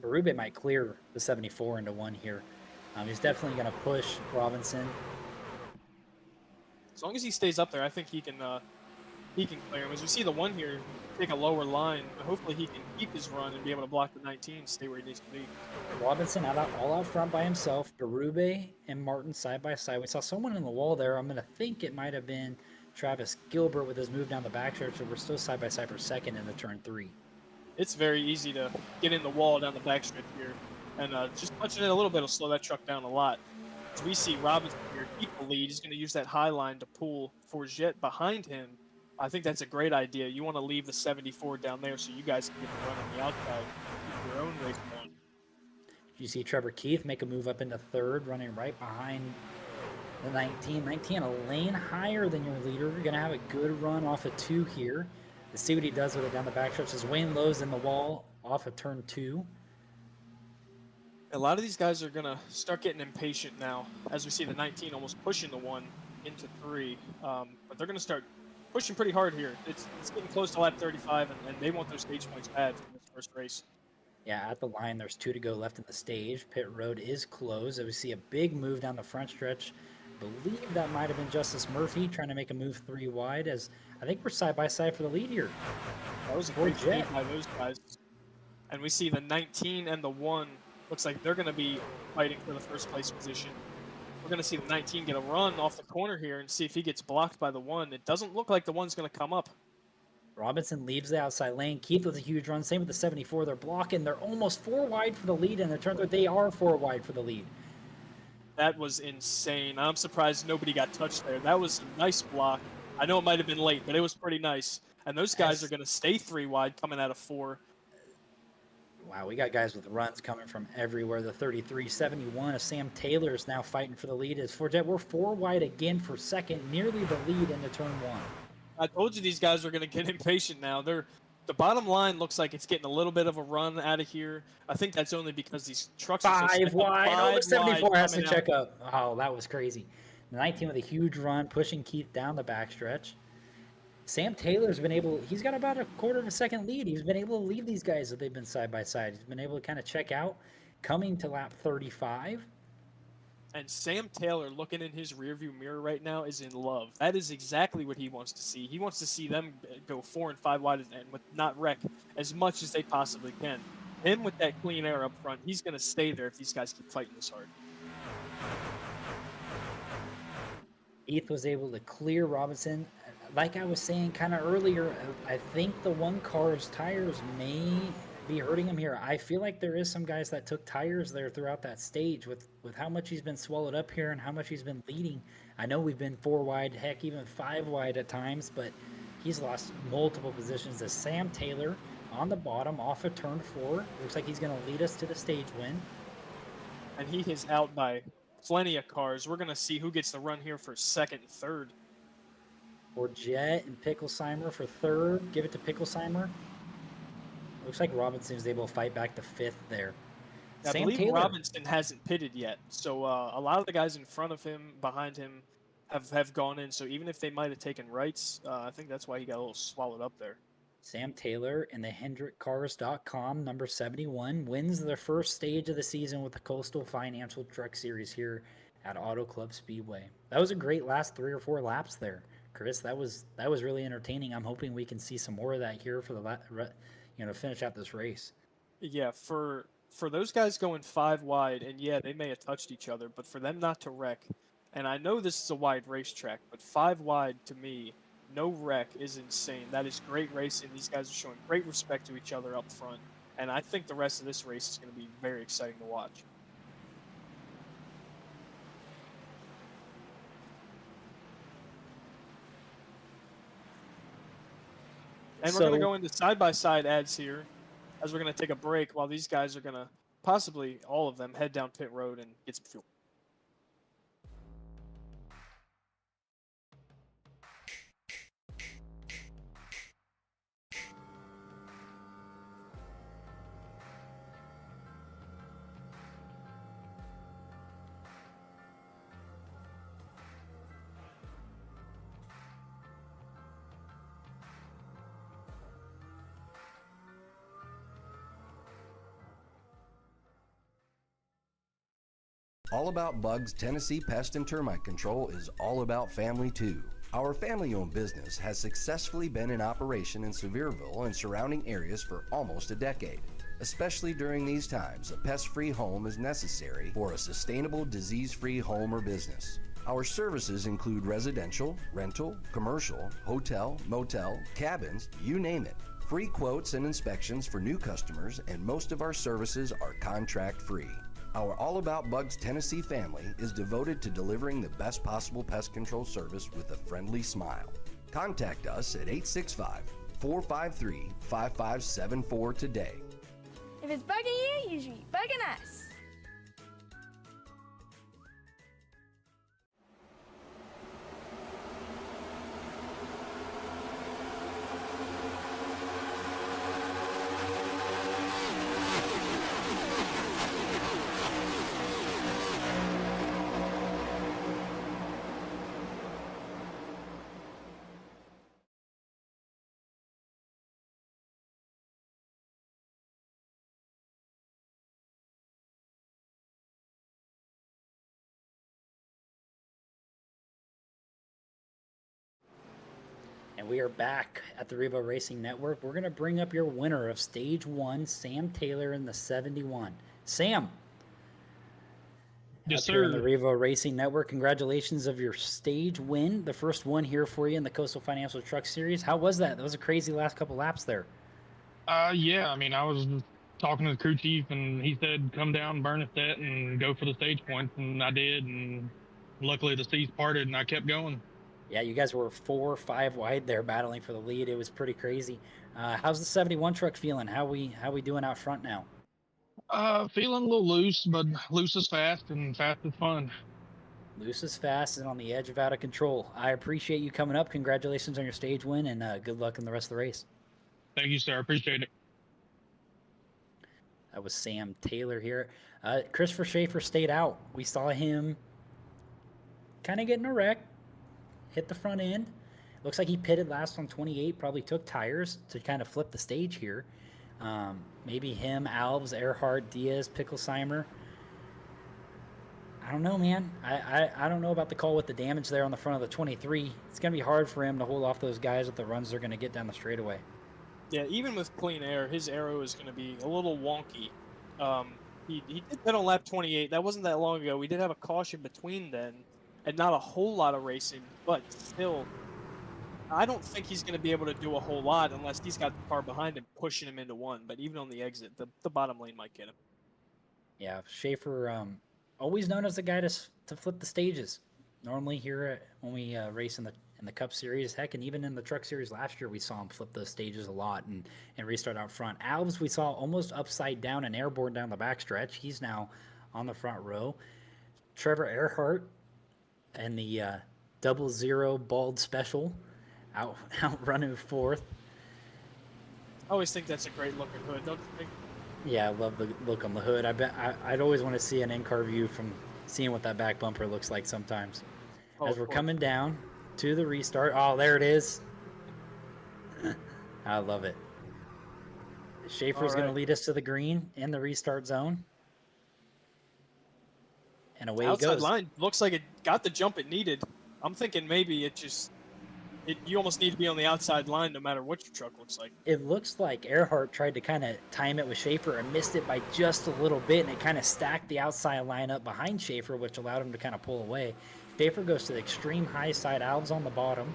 Berube might clear the 74 into 1 here. He's definitely going to push Robinson. As long as he stays up there, I think he can clear him. As we see the 1 here take a lower line, but hopefully he can keep his run and be able to block the 19, stay where he needs to be. Robinson all out front by himself. Berube and Martin side by side. We saw someone in the wall there. I'm going to think it might have been Travis Gilbert with his move down the backstretch, and we're still side by side for second in the turn 3. It's very easy to get in the wall down the backstretch here, and just punching it a little bit will slow that truck down a lot. As we see Robinson here keep the lead, he's going to use that high line to pull Forget behind him. I think that's a great idea. You want to leave the 74 down there so you guys can get the run on the outside, keep your own race going. You see Trevor Keith make a move up into 3rd, running right behind the 19. 19 a lane higher than your leader. You're going to have a good run off of 2 here. Let's see what he does with it down the backstretch. As Wayne Lowe's in the wall off of turn 2. A lot of these guys are going to start getting impatient now, as we see the 19 almost pushing the 1 into 3. But they're going to start pushing pretty hard here. It's getting close to lap 35, and they want their stage points bad from this first race. Yeah, at the line, there's 2 to go left in the stage. Pit road is closed. As we see a big move down the front stretch. I believe that might have been Justice Murphy trying to make a move 3 wide, as I think we're side by side for the lead here. That was a great speed by those guys. And we see the 19 and the 1. Looks like they're going to be fighting for the first place position. We're going to see the 19 get a run off the corner here and see if he gets blocked by the 1. It doesn't look like the 1's going to come up. Robinson leaves the outside lane. Keith with a huge run. Same with the 74. They're blocking. They're almost 4 wide for the lead in the turn. They are 4 wide for the lead. That was insane. I'm surprised nobody got touched there. That was a nice block. I know it might have been late, but it was pretty nice. And those guys are going to stay 3 wide coming out of 4. Wow, we got guys with runs coming from everywhere. The 33-71 of Sam Taylor is now fighting for the lead. As Forget, we're 4 wide again for second, nearly the lead into turn 1. I told you these guys are going to get impatient now. The bottom line looks like it's getting a little bit of a run out of here. I think that's only because these trucks are so 5 wide. Oh, the 74 has to coming check out. up. Oh, that was crazy. The 19 with a huge run, pushing Keith down the backstretch. Sam Taylor's been able, he's got about a quarter of a second lead. He's been able to lead these guys that they've been side by side. He's been able to kind of check out, coming to lap 35. And Sam Taylor, looking in his rearview mirror right now, is in love. That is exactly what he wants to see. He wants to see them go 4 and 5 wide and with not wreck as much as they possibly can. Him with that clean air up front, he's going to stay there if these guys keep fighting this hard. Keith was able to clear Robinson. Like I was saying kind of earlier, I think the 1 car's tires may be hurting him here. I feel like there is some guys that took tires there throughout that stage with how much he's been swallowed up here and how much he's been leading. I know we've been 4 wide, heck, even 5 wide at times, but he's lost multiple positions. As Sam Taylor on the bottom off of turn 4. Looks like he's going to lead us to the stage win. And he is out by plenty of cars. We're going to see who gets the run here for second and third. Or Jet and Picklesheimer for 3rd. Give it to Picklesheimer. Looks like Robinson was able to fight back to 5th there. I Sam believe Taylor. Robinson hasn't pitted yet, so a lot of the guys in front of him, behind him, have gone in. So even if they might have taken rights, I think that's why he got a little swallowed up there. Sam Taylor in the HendrickCars.com number 71 wins their first stage of the season with the Coastal Financial Truck Series here at Auto Club Speedway. That was a great last 3 or 4 laps there, Chris. That was really entertaining. I'm hoping we can see some more of that here for the finish out this race. Yeah, for those guys going 5 wide, and yeah, they may have touched each other, but for them not to wreck, and I know this is a wide racetrack, but 5 wide to me, no wreck is insane. That is great racing. These guys are showing great respect to each other up front, and I think the rest of this race is going to be very exciting to watch. And we're So- going to go into side-by-side ads here as we're going to take a break while these guys are going to possibly, all of them, head down pit road and get some fuel. All About Bugs Tennessee Pest and Termite Control is all about family too. Our family-owned business has successfully been in operation in Sevierville and surrounding areas for almost a decade. Especially during these times, a pest-free home is necessary for a sustainable, disease-free home or business. Our services include residential, rental, commercial, hotel, motel, cabins, you name it. Free quotes and inspections for new customers, and most of our services are contract-free. Our All About Bugs Tennessee family is devoted to delivering the best possible pest control service with a friendly smile. Contact us at 865-453-5574 today. If it's bugging you, you should be bugging us. And we are back at the Revo Racing Network. We're going to bring up your winner of Stage 1, Sam Taylor in the 71. Sam. Yes, up here in sir. the Revo Racing Network, congratulations of your stage win, the first one here for you in the Coastal Financial Truck Series. How was that? That was a crazy last couple laps there. Yeah, I mean, I was talking to the crew chief, and he said, come down, burn a set, and go for the stage points, and I did, and luckily the seas parted, and I kept going. Yeah, you guys were 4 or 5 wide there battling for the lead. It was pretty crazy. How's the 71 truck feeling? How we doing out front now? Feeling a little loose, but loose is fast, and fast is fun. Loose is fast and on the edge of out of control. I appreciate you coming up. Congratulations on your stage win, and good luck in the rest of the race. Thank you, sir. I appreciate it. That was Sam Taylor here. Christopher Schaefer stayed out. We saw him kind of getting a wreck, hit the front end. Looks like he pitted last on 28, probably took tires to kind of flip the stage here. Maybe him, Alves, Earhart, Diaz, Picklesheimer. I don't know, man. I don't know about the call with the damage there on the front of the 23. It's going to be hard for him to hold off those guys with the runs they're going to get down the straightaway. Yeah, even with clean air, his arrow is going to be a little wonky. He did that on lap 28. That wasn't that long ago. We did have a caution between then, and not a whole lot of racing, but still, I don't think he's going to be able to do a whole lot unless he's got the car behind him pushing him into one. But even on the exit, the bottom lane might get him. Yeah, Schaefer, always known as the guy to flip the stages. Normally here when we race in the Cup Series, heck, and even in the Truck Series last year, we saw him flip those stages a lot and restart out front. Alves, we saw almost upside down and airborne down the backstretch. He's now on the front row. Trevor Earhart and the 00 bald special out running fourth. I always think that's a great looking hood, don't you think? Yeah, I love the look on the hood. I'd always want to see an in-car view from seeing what that back bumper looks like sometimes. Oh, As of we're course. coming down to the restart. Oh, there it is. I love it. Schaefer's going to right. lead us to the green in the restart zone. And away he Outside goes. line looks like it got the jump it needed. I'm thinking maybe you almost need to be on the outside line no matter what your truck looks like. It looks like Earhart tried to kind of time it with Schaefer and missed it by just a little bit, and it kind of stacked the outside line up behind Schaefer, which allowed him to kind of pull away. Schaefer goes to the extreme high side, Alves on the bottom.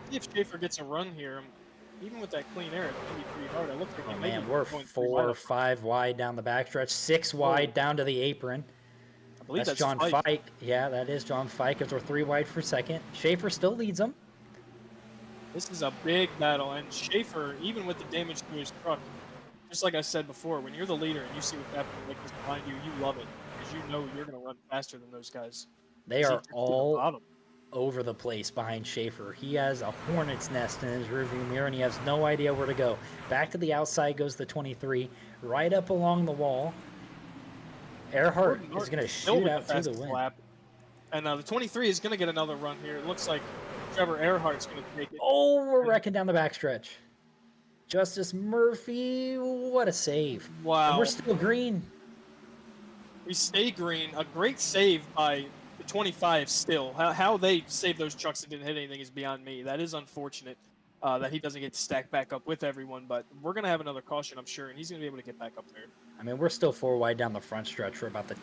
See if Schaefer gets a run here. Even with that clean air, it's going to be pretty hard. It looks like Oh he may man, be we're going 3 4 wide or up. 5 wide down the backstretch, 6 wide down to the apron. I believe that's John Fike. Fike. Yeah, that is John Fike as we're 3 wide for second. Schaefer still leads him. This is a big battle, and Schaefer, even with the damage to his truck, just like I said before, when you're the leader and you see what's happening like this behind you, you love it because you know you're going to run faster than those guys. They 'Cause he are took you to the all bottom. over the place behind Schaefer. He has a hornet's nest in his rearview mirror, and he has no idea where to go. Back to the outside goes the 23, right up along the wall. Earhart Gordon is Norton going to still shoot with out the to the fastest win. lap. And the 23 is going to get another run here. It looks like Trevor Earhart's going to take it. Oh, we're wrecking down the backstretch. Justice Murphy, what a save. And Wow. we're still green. We stay green. A great save by the 25 still. How they saved those trucks and didn't hit anything is beyond me. That is unfortunate that he doesn't get stacked back up with everyone, but we're going to have another caution, I'm sure, and he's going to be able to get back up there. I mean, we're still 4 wide down the front stretch. We're about the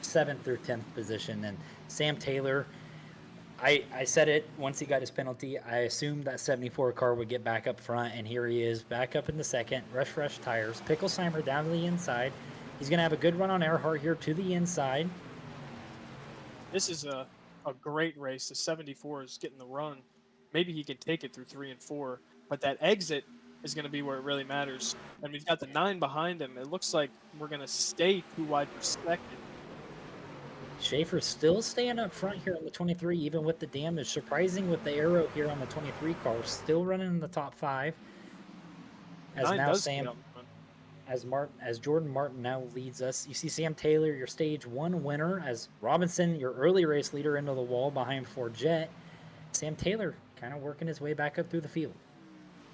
7th through 10th position. And Sam Taylor, I said it once he got his penalty. I assumed that 74 car would get back up front, and here he is back up in the second. Fresh tires. Picklesheimer down to the inside. He's going to have a good run on Earhart here to the inside. This is a great race. The 74 is getting the run. Maybe he can take it through 3 and 4, but that exit is going to be where it really matters. And we've got the 9 behind him. It looks like we're going to stay 2 wide for second. Schaefer's still staying up front here on the 23, even with the damage. Surprising with the arrow here on the 23 car. Still running in the top 5. As 9 now does Sam, get up front. as Jordan Martin now leads us. You see Sam Taylor, your stage 1 winner, as Robinson, your early race leader, into the wall behind Forget. Sam Taylor kind of working his way back up through the field.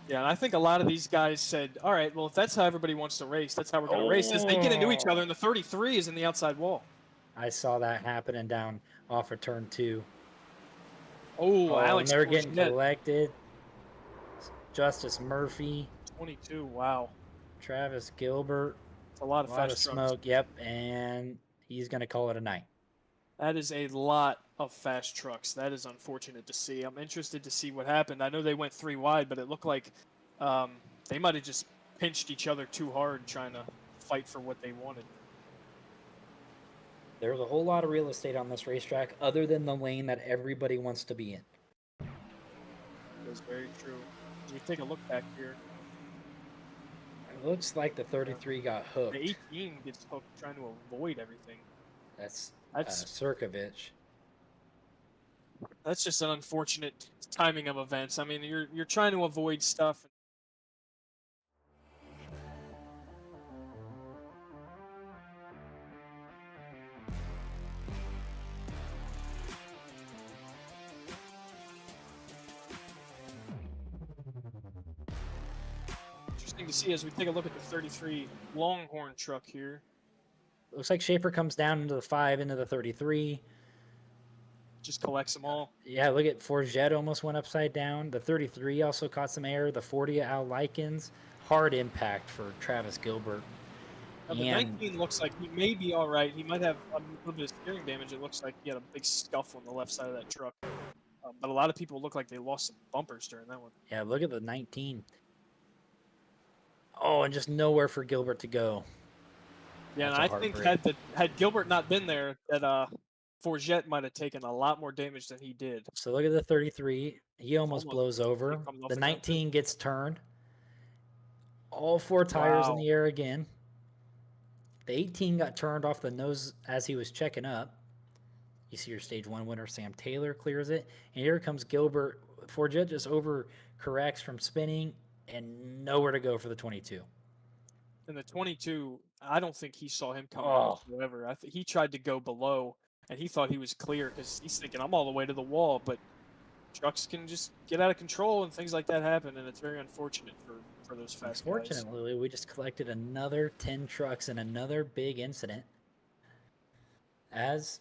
Yeah, and I think a lot of these guys said, all right, well, if that's how everybody wants to race, that's how we're going to race. As they get into each other, and the 33 is in the outside wall. I saw that happening down off of turn 2. Oh, And Alex they're getting Bourget, collected. Justice Murphy, 22. Wow. Travis Gilbert, It's a lot a of lot of fast trucks. smoke. Yep, and he's going to call it a night. That is a lot of fast trucks. That is unfortunate to see. I'm interested to see what happened. I know they went 3 wide, but it looked like they might have just pinched each other too hard trying to fight for what they wanted. There's a whole lot of real estate on this racetrack other than the lane that everybody wants to be in. That's very true. As we take a look back here, It looks like the 33 got hooked. the 18 gets hooked trying to avoid everything. That's That's Sirkovich. that's just an unfortunate timing of events. I mean, you're trying to avoid stuff. Interesting to see as we take a look at the 33 Longhorn truck here. Looks like Schaefer comes down into the 5, into the 33. Just collects them all. Yeah, look at Forget almost went upside down. The 33 also caught some air. The 40 Al Likens. Hard impact for Travis Gilbert. Now, the And 19 looks like he may be all right. He might have a little bit of steering damage. It looks like he had a big scuff on the left side of that truck. But a lot of people look like they lost some bumpers during that one. yeah, look at the 19. Oh, and just nowhere for Gilbert to go. Yeah, That's and a I think heartbreak. had Gilbert not been there, that Forget might have taken a lot more damage than he did. So look at the 33. He almost Almost- blows over. comes off The the ground, too. 19 gets turned. All 4 tires in Wow. the air again. The 18 got turned off the nose as he was checking up. You see your stage 1 winner, Sam Taylor, clears it. And here comes Gilbert. Forget just overcorrects from spinning and nowhere to go for the 22. And the 22, I don't think he saw him coming Oh. whatsoever. I think he tried to go below, and he thought he was clear because he's thinking, I'm all the way to the wall. But trucks can just get out of control, and things like that happen, and it's very unfortunate for those fast guys. Unfortunately, we just collected another 10 trucks in another big incident. As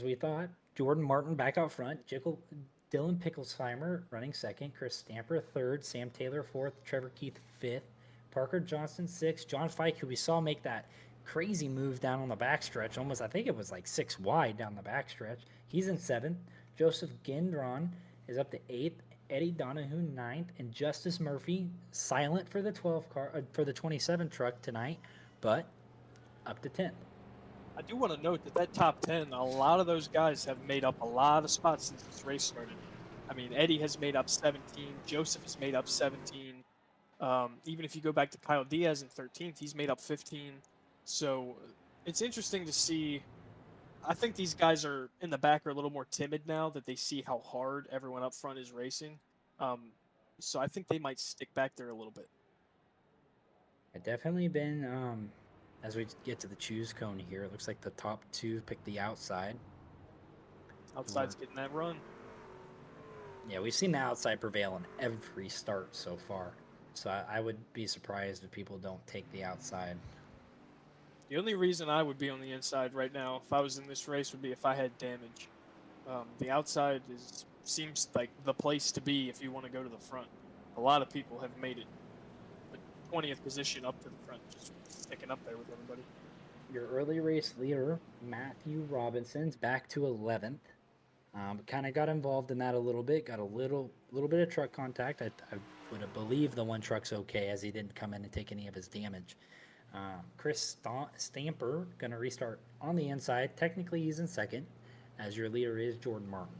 we thought, Jordan Martin back out front, Dylan Picklesheimer running second, Chris Stamper third, Sam Taylor fourth, Trevor Keith fifth, Parker Johnson sixth, John Fike, who we saw make that crazy move down on the backstretch, almost, I think it was like 6 wide down the backstretch. He's in 7th. Joseph Gendron is up to 8th. Eddie Donahue 9th, and Justice Murphy silent for the for the 27 truck tonight, but up to 10th. I do want to note that top 10, a lot of those guys have made up a lot of spots since this race started. I mean, Eddie has made up 17. Joseph has made up 17. Even if you go back to Kyle Diaz in 13th, he's made up 15. So it's interesting to see. I think these guys are in the back are a little more timid now that they see how hard everyone up front is racing. So I think they might stick back there a little bit. It definitely been, as we get to the choose cone here, it looks like the top two pick the outside. Outside's getting that run. Yeah, we've seen the outside prevail in every start so far. So I would be surprised if people don't take the outside. The only reason I would be on the inside right now, if I was in this race, would be if I had damage. The outside seems like the place to be if you want to go to the front. A lot of people have made it the 20th position up to the front, just sticking up there with everybody. Your early race leader, Matthew Robinson's back to 11th. Kind of got involved in that a little bit. Got a little bit of truck contact. I would believe the one truck's okay, as he didn't come in and take any of his damage. Chris Stamper going to restart on the inside. Technically, he's in second, as your leader is Jordan Martin.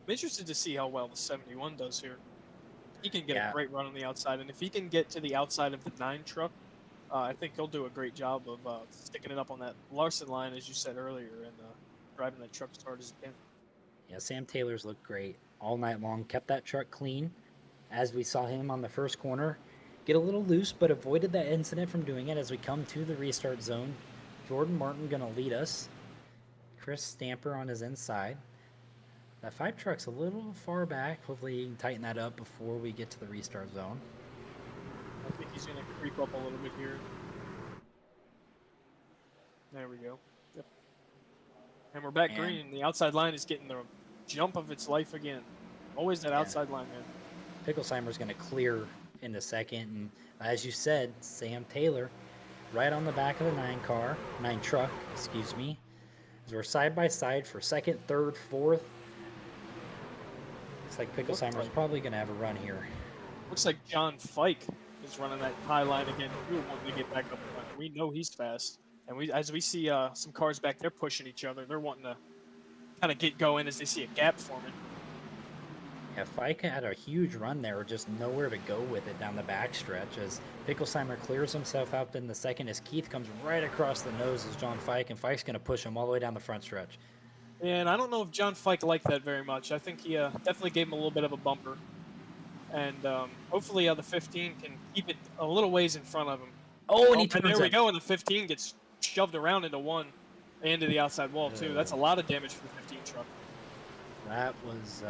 I'm interested to see how well the 71 does here. He can get Yeah. a great run on the outside, and if he can get to the outside of the 9 truck, I think he'll do a great job of sticking it up on that Larson line, as you said earlier, and driving that truck as hard as he can. Yeah, Sam Taylor's looked great all night long. Kept that truck clean, as we saw him on the first corner get a little loose, but avoided that incident from doing it as we come to the restart zone. Jordan Martin going to lead us. Chris Stamper on his inside. That 5 truck's a little far back. Hopefully he can tighten that up before we get to the restart zone. I think he's going to creep up a little bit here. There we go. Yep. And we're back And- green. The outside line is getting the jump of its life again. Always that Yeah. outside line, man. Picklesheimer's going to clear in the second, and as you said, Sam Taylor right on the back of the 9 truck, excuse me, as we're side by side for second, third, fourth. Looks like Picklesheimer's like- probably going to have a run here. Looks like John Fike is running that high line again. We want to get back up front. We know he's fast, and as we see some cars back there pushing each other, they're wanting to kind of get going as they see a gap forming. Yeah, Fike had a huge run there, just nowhere to go with it down the backstretch as Picklesheimer clears himself out in the second as Keith comes right across the nose as John Fike, and Fike's going to push him all the way down the front stretch. And I don't know if John Fike liked that very much. I think he definitely gave him a little bit of a bumper. And hopefully the 15 can keep it a little ways in front of him. Oh, and he And turns there we it. go, and the 15 gets shoved around into 1 and to the outside wall, too. That's a lot of damage for the 15 truck. That was,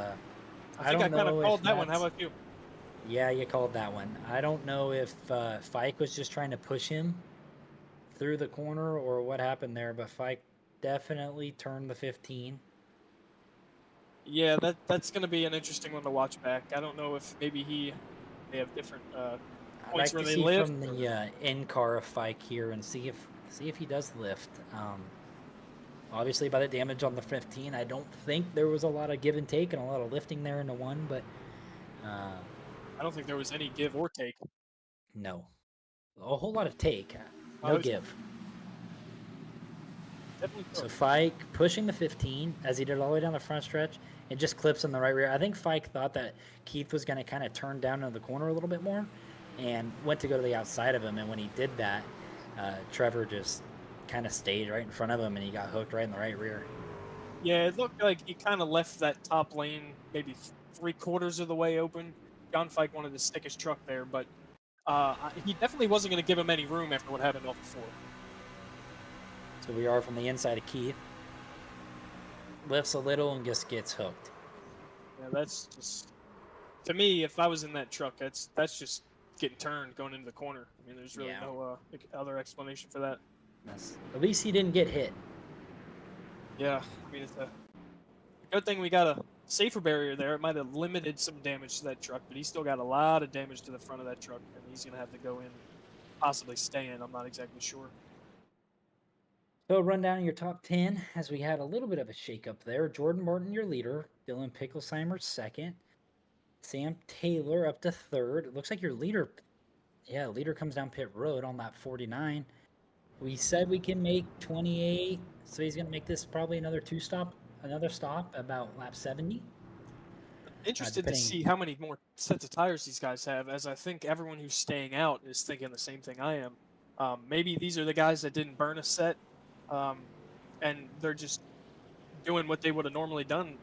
I think I don't kind of know called if that one. How that's- about you? Yeah, you called that one. I don't know if Fike was just trying to push him through the corner or what happened there, but Fike definitely turned the 15. Yeah, that's going to be an interesting one to watch back. I don't know if maybe they have different I'd points like where to they see live. from the end car of Fike here and see if he does lift. Obviously, by the damage on the 15, I don't think there was a lot of give and take and a lot of lifting there into 1, but I don't think there was any give or take. no, a whole lot of take, Oh, no there's- give. Definitely So could. Fike pushing the 15 as he did all the way down the front stretch and just clips in the right rear. I think Fike thought that Keith was going to kind of turn down into the corner a little bit more and went to go to the outside of him. And when he did that, Trevor just kind of stayed right in front of him and he got hooked right in the right rear. Yeah, it looked like he kind of left that top lane maybe 3/4 of the way open. John Fike wanted to stick his truck there, but he definitely wasn't going to give him any room after what happened off before. So we are from the inside of Keith. Lifts a little and just gets hooked. Yeah, that's just to me. If I was in that truck, that's just getting turned going into the corner. I mean, there's really Yeah. no other explanation for that. At least he didn't get hit. Yeah, I mean, it's a good thing we got a safer barrier there. It might have limited some damage to that truck, but he's still got a lot of damage to the front of that truck, and he's going to have to go in, possibly stay in. I'm not exactly sure. So run down your top 10 as we had a little bit of a shakeup there. Jordan Martin, your leader. Dylan Picklesheimer, second. Sam Taylor up to third. It looks like your leader, leader comes down pit road on that 49. We said we can make 28, so he's going to make this probably another stop about lap 70. Interested to depending- see how many more sets of tires these guys have, as I think everyone who's staying out is thinking the same thing I am. Maybe these are the guys that didn't burn a set, and they're just doing what they would have normally done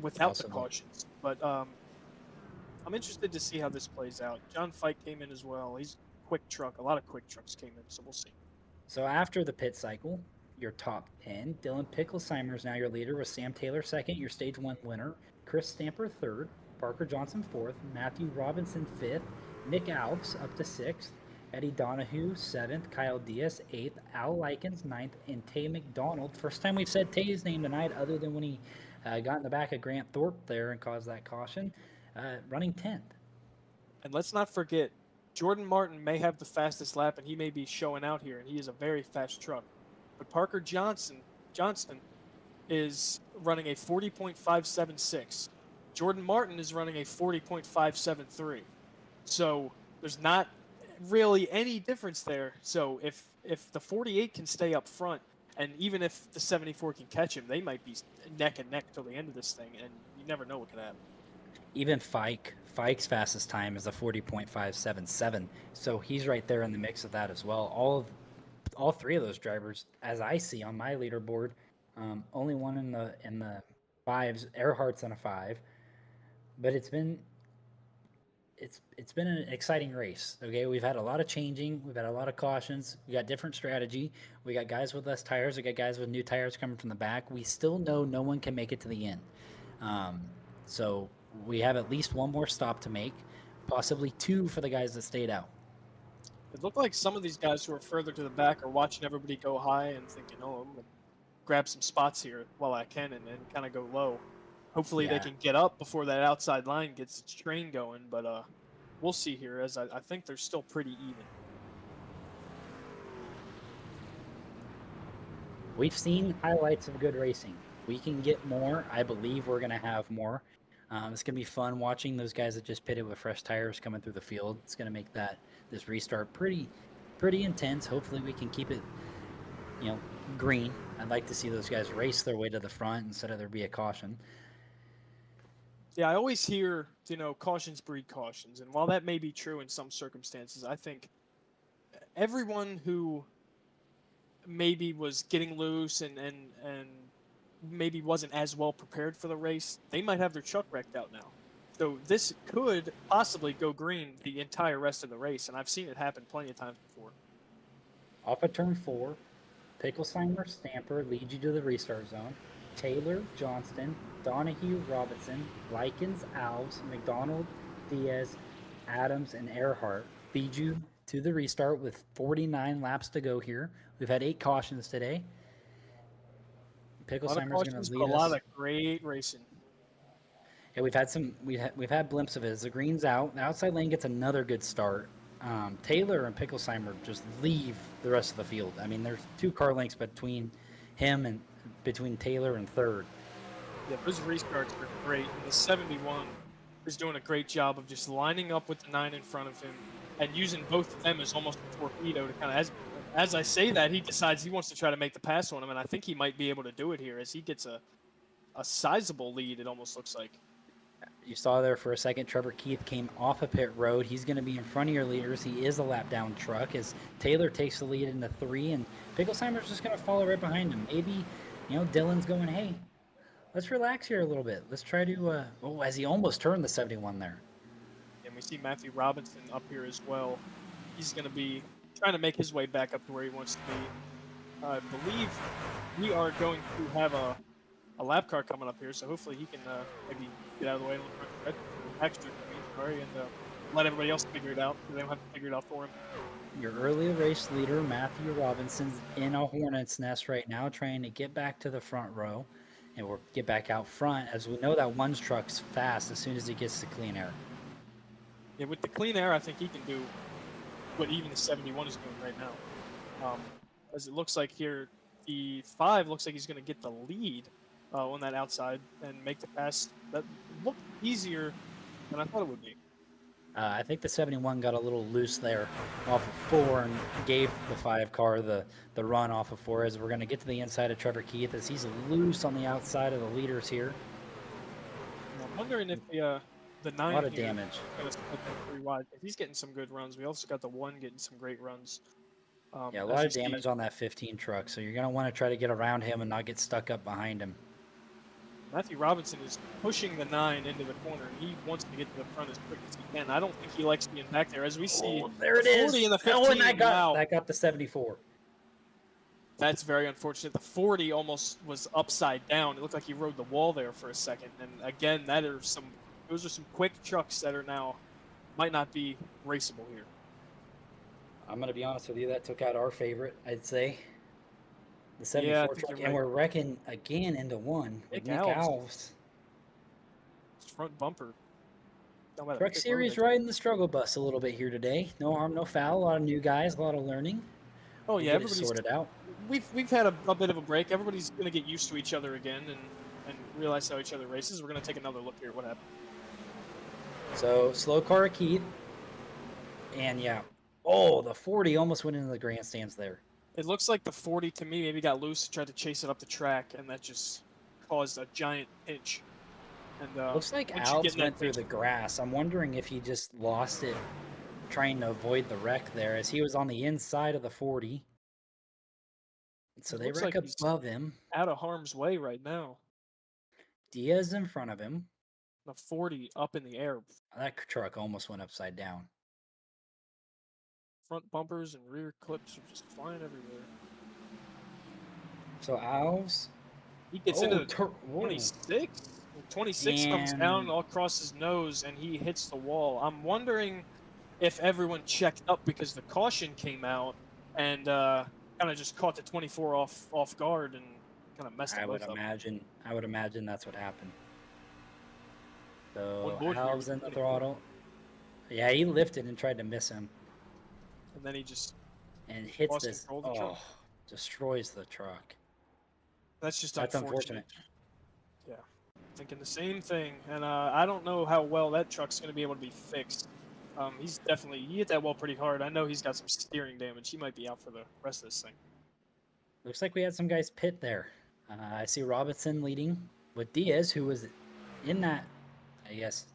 without the Possible. cautions. But I'm interested to see how this plays out. John Fike came in as well. He's quick truck. A lot of quick trucks came in, so we'll see. So after the pit cycle, your top 10, Dylan Picklesheimer is now your leader with Sam Taylor second, your stage 1 winner, Chris Stamper third, Parker Johnson fourth, Matthew Robinson fifth, Nick Alves up to sixth, Eddie Donahue seventh, Kyle Diaz eighth, Al Likens ninth, and Tay McDonald. First time we've said Tay's name tonight, other than when he got in the back of Grant Thorpe there and caused that caution, running 10th. And let's not forget, Jordan Martin may have the fastest lap, and he may be showing out here, and he is a very fast truck. But Parker Johnston is running a 40.576. Jordan Martin is running a 40.573. So there's not really any difference there. So if the 48 can stay up front, and even if the 74 can catch him, they might be neck and neck till the end of this thing, and you never know what could happen. Even Fike's fastest time is a 40.577, so he's right there in the mix of that as well. All three of those drivers, as I see on my leaderboard, only one in the fives. Earhart's on a 5, but it's been an exciting race. Okay, we've had a lot of changing, we've had a lot of cautions, we got different strategy, we got guys with less tires, we got guys with new tires coming from the back. We still know no one can make it to the end, so we have at least one more stop to make, possibly 2 for the guys that stayed out. It looked like some of these guys who are further to the back are watching everybody go high and thinking, oh, I'm going to grab some spots here while I can and kind of go low. Hopefully they Yeah. can get up before that outside line gets its train going, but we'll see here, as I think they're still pretty even. We've seen highlights of good racing. We can get more. I believe we're going to have more. It's going to be fun watching those guys that just pitted with fresh tires coming through the field. It's going to make this restart pretty intense. Hopefully we can keep it, green. I'd like to see those guys race their way to the front instead of there be a caution. Yeah, I always hear, cautions breed cautions. And while that may be true in some circumstances, I think everyone who maybe was getting loose and maybe wasn't as well prepared for the race, they might have their truck wrecked out now. So this could possibly go green the entire rest of the race, and I've seen it happen plenty of times before. Off of turn 4, Picklesheimer, Stamper lead you to the restart zone. Taylor, Johnston, Donahue, Robinson, Likens, Alves, McDonald, Diaz, Adams, and Earhart feed you to the restart with 49 laps to go here. We've had 8 cautions today. A lot of Picklesheimer's going cautions, to but lead a lot us. of great racing. Yeah, we've had blimps of it. As the green's out, the outside lane gets another good start. Taylor and Picklesheimer just leave the rest of the field. I mean, there's 2 car lengths between him and between Taylor and third. Yeah, those restarts are great. And the 71 is doing a great job of just lining up with the 9 in front of him and using both of them as almost a torpedo to kind of, as I say that, he decides he wants to try to make the pass on him, and I think he might be able to do it here as he gets a sizable lead, it almost looks like. You saw there for a second, Trevor Keith came off of pit road. He's going to be in front of your leaders. He is a lap down truck as Taylor takes the lead into 3, and Picklesheimer's just going to follow right behind him. Maybe, Dylan's going, hey, let's relax here a little bit. Let's try to, as he almost turned the 71 there. And we see Matthew Robinson up here as well. He's going to be trying to make his way back up to where he wants to be. I believe we are going to have a lap car coming up here, so hopefully he can maybe get out of the way and let everybody else figure it out, so they don't have to figure it out for him. Your early race leader, Matthew Robinson's in a hornet's nest right now, trying to get back to the front row, and we'll get back out front, as we know that one's truck's fast as soon as he gets to clean air. Yeah, with the clean air, I think he can do what even the 71 is doing right now. As it looks like here, the 5 looks like he's going to get the lead on that outside and make the pass. That looked easier than I thought it would be. I think the 71 got a little loose there off of 4 and gave the 5 car the run off of 4, as we're going to get to the inside of Trevor Keith as he's loose on the outside of the leaders here. Wondering if the A 9 lot of here damage. gonna split that 3 wide. If he's getting some good runs, we also got the 1 getting some great runs. Yeah, a As lot you of damage see, on that 15 truck, so you're going to want to try to get around him and not get stuck up behind him. Matthew Robinson is pushing the 9 into the corner. He wants to get to the front as quick as he can. I don't think he likes being back there. As we see, There it the is. 40 and the 15. Oh, and Wow. that got the 74. That's very unfortunate. The 40 almost was upside down. It looked like he rode the wall there for a second. And again, those are some quick trucks that are now might not be raceable here. I'm going to be honest with you, that took out our favorite, I'd say. The 74 Yeah, I think truck, you're and right. we're wrecking again into one with Nick Nick Alves. Alves. His front bumper. Talking about a Truck quick Series road. riding the struggle bus a little bit here today. No harm, no foul. A lot of new guys, a lot of learning. Oh We'll yeah, get it everybody's sorted out. we've had a bit of a break. Everybody's gonna get used to each other again and realize how each other races. We're gonna take another look here at what happened. So slow car Keith, and yeah, oh, the 40 almost went into the grandstands there. It looks like the 40 to me maybe got loose, tried to chase it up the track, and that just caused a giant pinch. And Looks like once you get Alves in that went through pinch- the grass. I'm wondering if he just lost it trying to avoid the wreck there, as he was on the inside of the 40. So It they looks wreck like he's above him. out of harm's way right now. Diaz in front of him. The 40 up in the air. That truck almost went upside down. Front bumpers and rear clips are just flying everywhere. So Alves. He gets into the whoa. 26. 26 comes down And- all across his nose, and he hits the wall. I'm wondering if everyone checked up because the caution came out and kind of just caught the 24 off guard and kind of messed I it would both up. imagine that's what happened. So On board here Alves with in the 24. throttle. Yeah, he lifted and tried to miss him And then he just and hits Lost this. control of the truck. Destroys the truck. that's just That's unfortunate. unfortunate. Yeah, thinking the same thing, and I don't know how well that truck's going to be able to be fixed. He hit that wall pretty hard. I know he's got some steering damage. He might be out for the rest of this thing. Looks like we had some guys pit there. I see Robinson leading with Diaz, who was in that, I guess,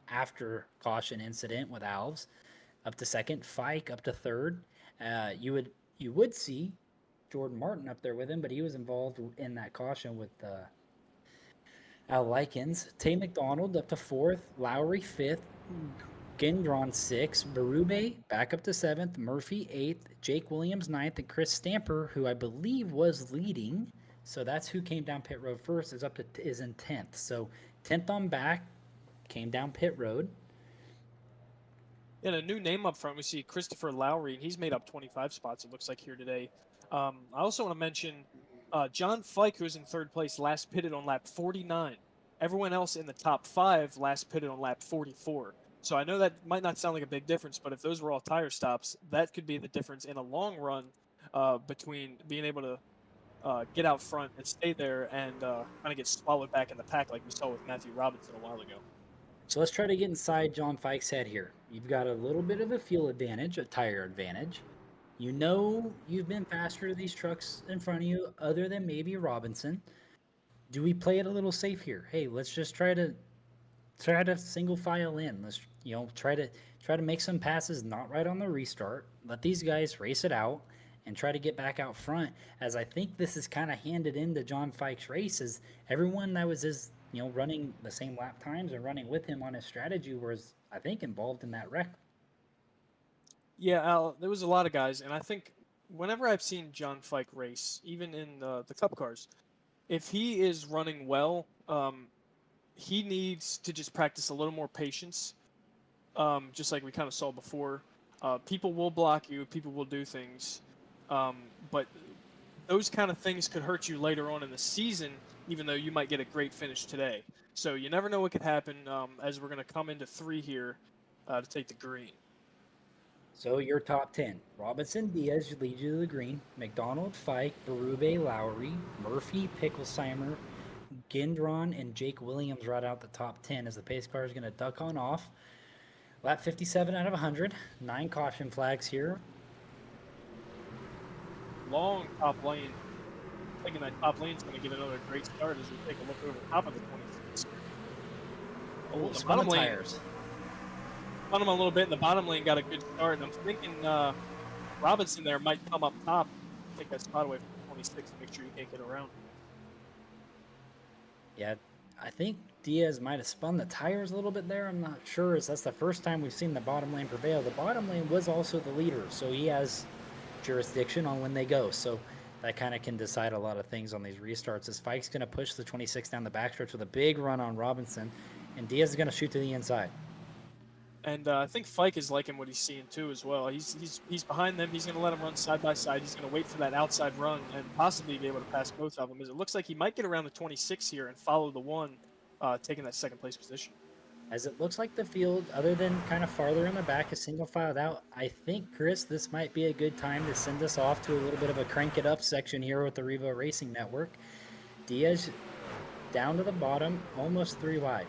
after caution incident with Alves, up to second. Fike up to third. You would see Jordan Martin up there with him, but he was involved in that caution with Al Likens. Tay McDonald up to fourth. Lowry fifth. Gendron sixth. Berube back up to seventh. Murphy eighth. Jake Williams ninth. And Chris Stamper, who I believe was leading, so that's who came down pit road first, is in 10th. So 10th on back, came down pit road. And a new name up front, we see Christopher Lowry, and he's made up 25 spots, it looks like, here today. I also want to mention John Fike, who's in third place, last pitted on lap 49. Everyone else in the top 5 last pitted on lap 44. So I know that might not sound like a big difference, but if those were all tire stops, that could be the difference in a long run between being able to get out front and stay there and kind of get swallowed back in the pack like we saw with Matthew Robinson a while ago. So let's try to get inside John Fike's head here. You've got a little bit of a fuel advantage, a tire advantage. You know you've been faster to these trucks in front of you, other than maybe Robinson. Do we play it a little safe here? Hey, let's just try to single file in. Let's try to make some passes not right on the restart. Let these guys race it out and try to get back out front. As I think this is kind of handed into John Fike's races. Everyone that was his running the same lap times and running with him on his strategy was, I think, involved in that wreck. Yeah, Al, there was a lot of guys, and I think whenever I've seen John Fike race, even in the Cup cars, if he is running well, he needs to just practice a little more patience, just like we kind of saw before. People will block you, people will do things, but those kind of things could hurt you later on in the season, even though you might get a great finish today. So you never know what could happen as we're going to come into 3 here to take the green. So your top 10. Robinson, Diaz lead you to the green. McDonald, Fike, Berube, Lowry, Murphy, Picklesheimer, Gendron, and Jake Williams right out the top 10 as the pace car is going to duck on off. Lap 57 out of 100. 9 caution flags here. Long top lane. Thinking that top lane's going to get another great start as we take a look over the top of the 26. Oh, the spun the bottom lane. tires. Spun him a little bit, and the bottom lane got a good start. And I'm thinking Robinson there might come up top, take that spot away from 26 and make sure you can't get around. Yeah, I think Diaz might have spun the tires a little bit there. I'm not sure, as that's the first time we've seen the bottom lane prevail. The bottom lane was also the leader, so he has jurisdiction on when they go. So that kind of can decide a lot of things on these restarts. As Fike's going to push the 26 down the backstretch with a big run on Robinson, and Diaz is going to shoot to the inside. And I think Fike is liking what he's seeing too as well. He's behind them. He's going to let them run side by side. He's going to wait for that outside run and possibly be able to pass both of them. As it looks like he might get around the 26 here and follow the one, taking that second place position. As it looks like the field, other than kind of farther in the back, is single filed out. I think, Chris, this might be a good time to send us off to a little bit of a crank it up section here with the Revo Racing Network. Diaz down to the bottom, almost 3 wide.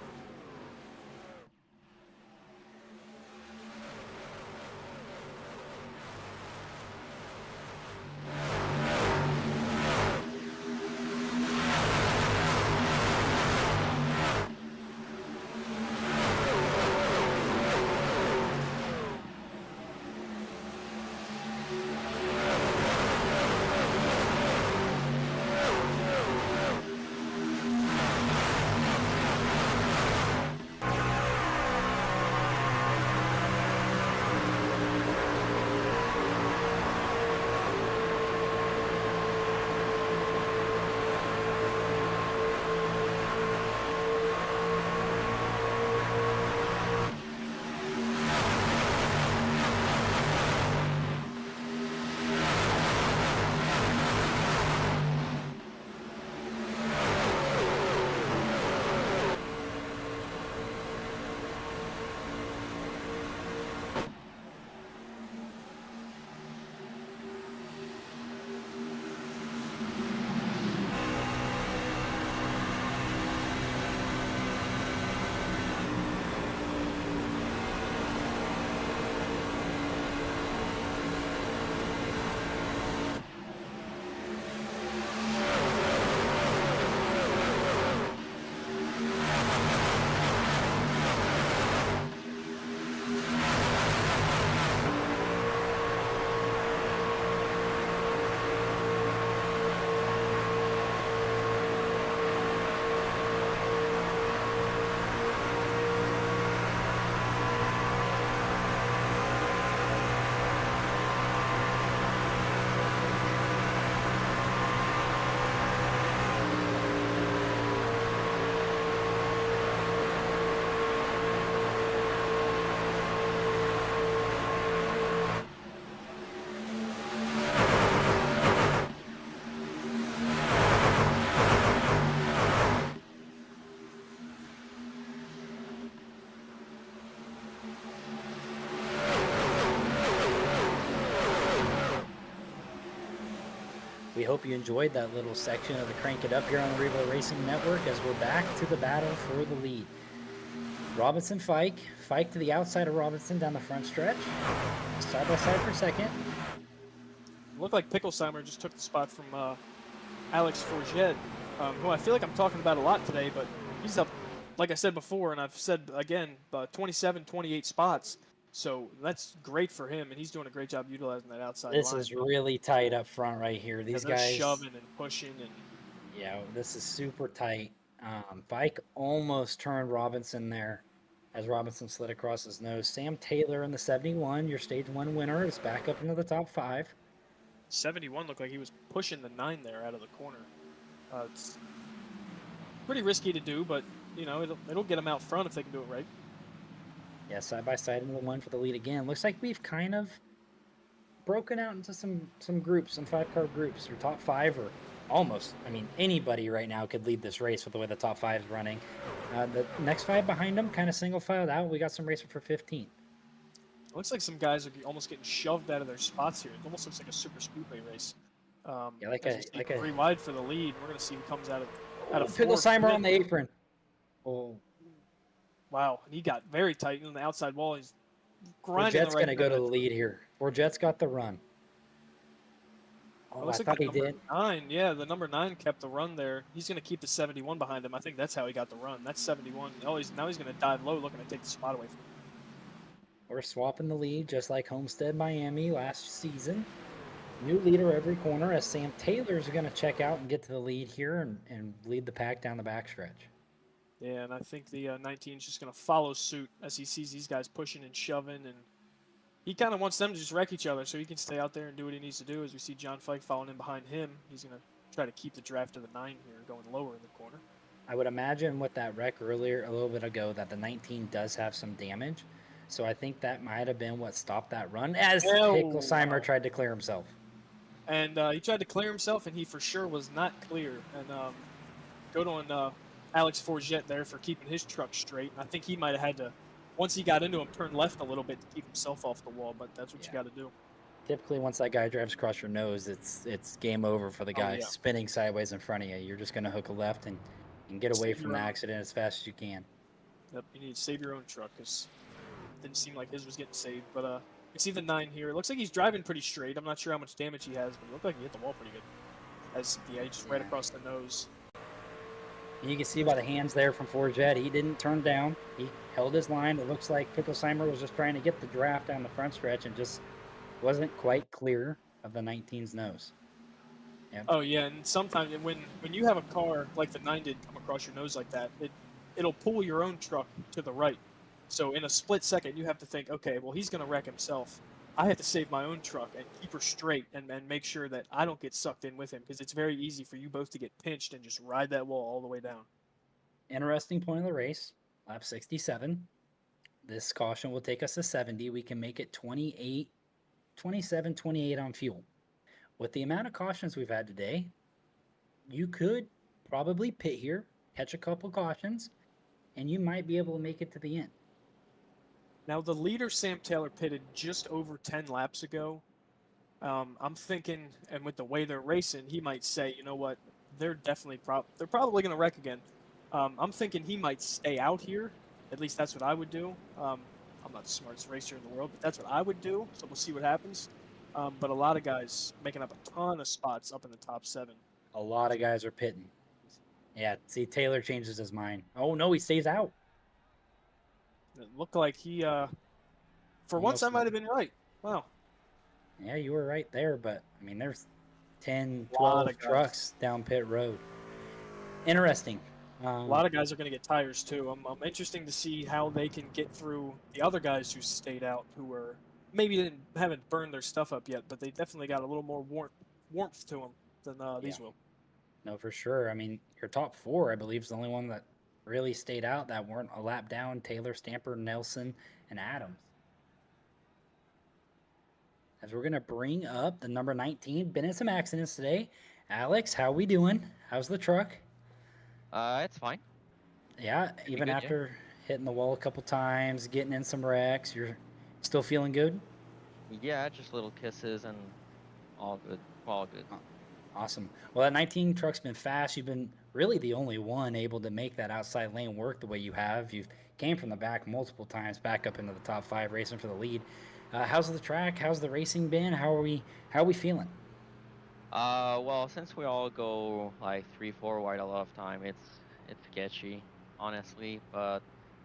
We hope you enjoyed that little section of the Crank It Up here on the Revo Racing Network as we're back to the battle for the lead. Robinson, Fike. Fike to the outside of Robinson down the front stretch. Side by side for second. Looked like Picklesheimer just took the spot from Alex Forget, who I feel like I'm talking about a lot today, but he's up, like I said before, and I've said again, 27, 28 spots. So that's great for him, and he's doing a great job utilizing that outside This line. is really tight up front right here. These they're guys shoving and pushing, and yeah, this is super tight. Fike almost turned Robinson there as Robinson slid across his nose. Sam Taylor in the 71, your stage 1 winner, is back up into the top 5. 71 looked like he was pushing the 9 there out of the corner. It's pretty risky to do, but you know it'll get him out front if they can do it right. Yeah, side by side into the 1 for the lead again. Looks like we've kind of broken out into some groups, some 5-car groups. Your top 5 or almost, I mean, anybody right now could lead this race with the way the top 5 is running. The next 5 behind them kind of single filed out. We got some racing for 15th. It looks like some guys are almost getting shoved out of their spots here. It almost looks like a super speedway race. Yeah, like as we see 3 wide for the lead. We're going to see who comes out of fourth. Picklesheimer on the apron. Oh, wow, and he got very tight on the outside wall. He's grinding. Forget's going to go to the lead here. Forget's got the run. It Oh, I looks like thought the he number did. 9. Yeah, the number 9 kept the run there. He's going to keep the 71 behind him. I think that's how he got the run. That's 71. Oh, now he's going to dive low, looking to take the spot away from him. We're swapping the lead just like Homestead Miami last season. New leader every corner as Sam Taylor's going to check out and get to the lead here and lead the pack down the backstretch. Yeah, and I think the 19 is just going to follow suit as he sees these guys pushing and shoving, and he kind of wants them to just wreck each other so he can stay out there and do what he needs to do. As we see John Fike following in behind him, he's going to try to keep the draft of the 9 here, going lower in the corner. I would imagine with that wreck earlier, a little bit ago, that the 19 does have some damage. So I think that might have been what stopped that run as Hicklesheimer tried to clear himself. And he tried to clear himself, and he for sure was not clear. And good on Alex Forget there for keeping his truck straight. I think he might have had to, once he got into him, turn left a little bit to keep himself off the wall, but that's what you got to do. Typically, once that guy drives across your nose, it's game over for the guy spinning sideways in front of you. You're just going to hook a left and get away from the accident as fast as you can. Yep, you need to save your own truck because it didn't seem like his was getting saved. But you see the 9 here. It looks like he's driving pretty straight. I'm not sure how much damage he has, but it looked like he hit the wall pretty good. As just right across the nose. And you can see by the hands there from Forget, he didn't turn down. He held his line. It looks like Hicklesheimer was just trying to get the draft down the front stretch and just wasn't quite clear of the 19's nose. Yep. Oh yeah, and sometimes when you have a car like the 9 did come across your nose like that, it'll pull your own truck to the right. So in a split second, you have to think, okay, well he's going to wreck himself. I have to save my own truck and keep her straight and make sure that I don't get sucked in with him because it's very easy for you both to get pinched and just ride that wall all the way down. Interesting point of the race, lap 67. This caution will take us to 70. We can make it 27, 28 on fuel. With the amount of cautions we've had today, you could probably pit here, catch a couple cautions, and you might be able to make it to the end. Now, the leader, Sam Taylor, pitted just over 10 laps ago. I'm thinking, and with the way they're racing, he might say, you know what, they're definitely they're probably going to wreck again. I'm thinking he might stay out here. At least that's what I would do. I'm not the smartest racer in the world, but that's what I would do. So we'll see what happens. But a lot of guys making up a ton of spots up in the top 7. A lot of guys are pitting. Yeah, see, Taylor changes his mind. Oh, no, he stays out. It looked like he, for once, I might have been right. Wow. Yeah, you were right there, but, I mean, there's 10, 12 trucks down pit road. Interesting. A lot of guys are going to get tires, too. I'm interesting to see how they can get through the other guys who stayed out, who were maybe haven't burned their stuff up yet, but they definitely got a little more warmth to them than these will. No, for sure. I mean, your top 4, I believe, is the only one that really stayed out that weren't a lap down. Taylor, Stamper, Nelson, and Adams. As we're going to bring up the number 19. Been in some accidents today. Alex, how we doing? How's the truck? It's fine. Yeah, even good, after hitting the wall a couple times, getting in some wrecks, you're still feeling good? Yeah, just little kisses and all good. All good. Awesome. Well, that 19 truck's been fast. You've been really the only one able to make that outside lane work the way you have. You've came from the back multiple times, back up into the top 5, racing for the lead. How's the track? How's the racing been? How are we feeling? Well, since we all go like 3-4 wide a lot of time, it's sketchy, honestly. But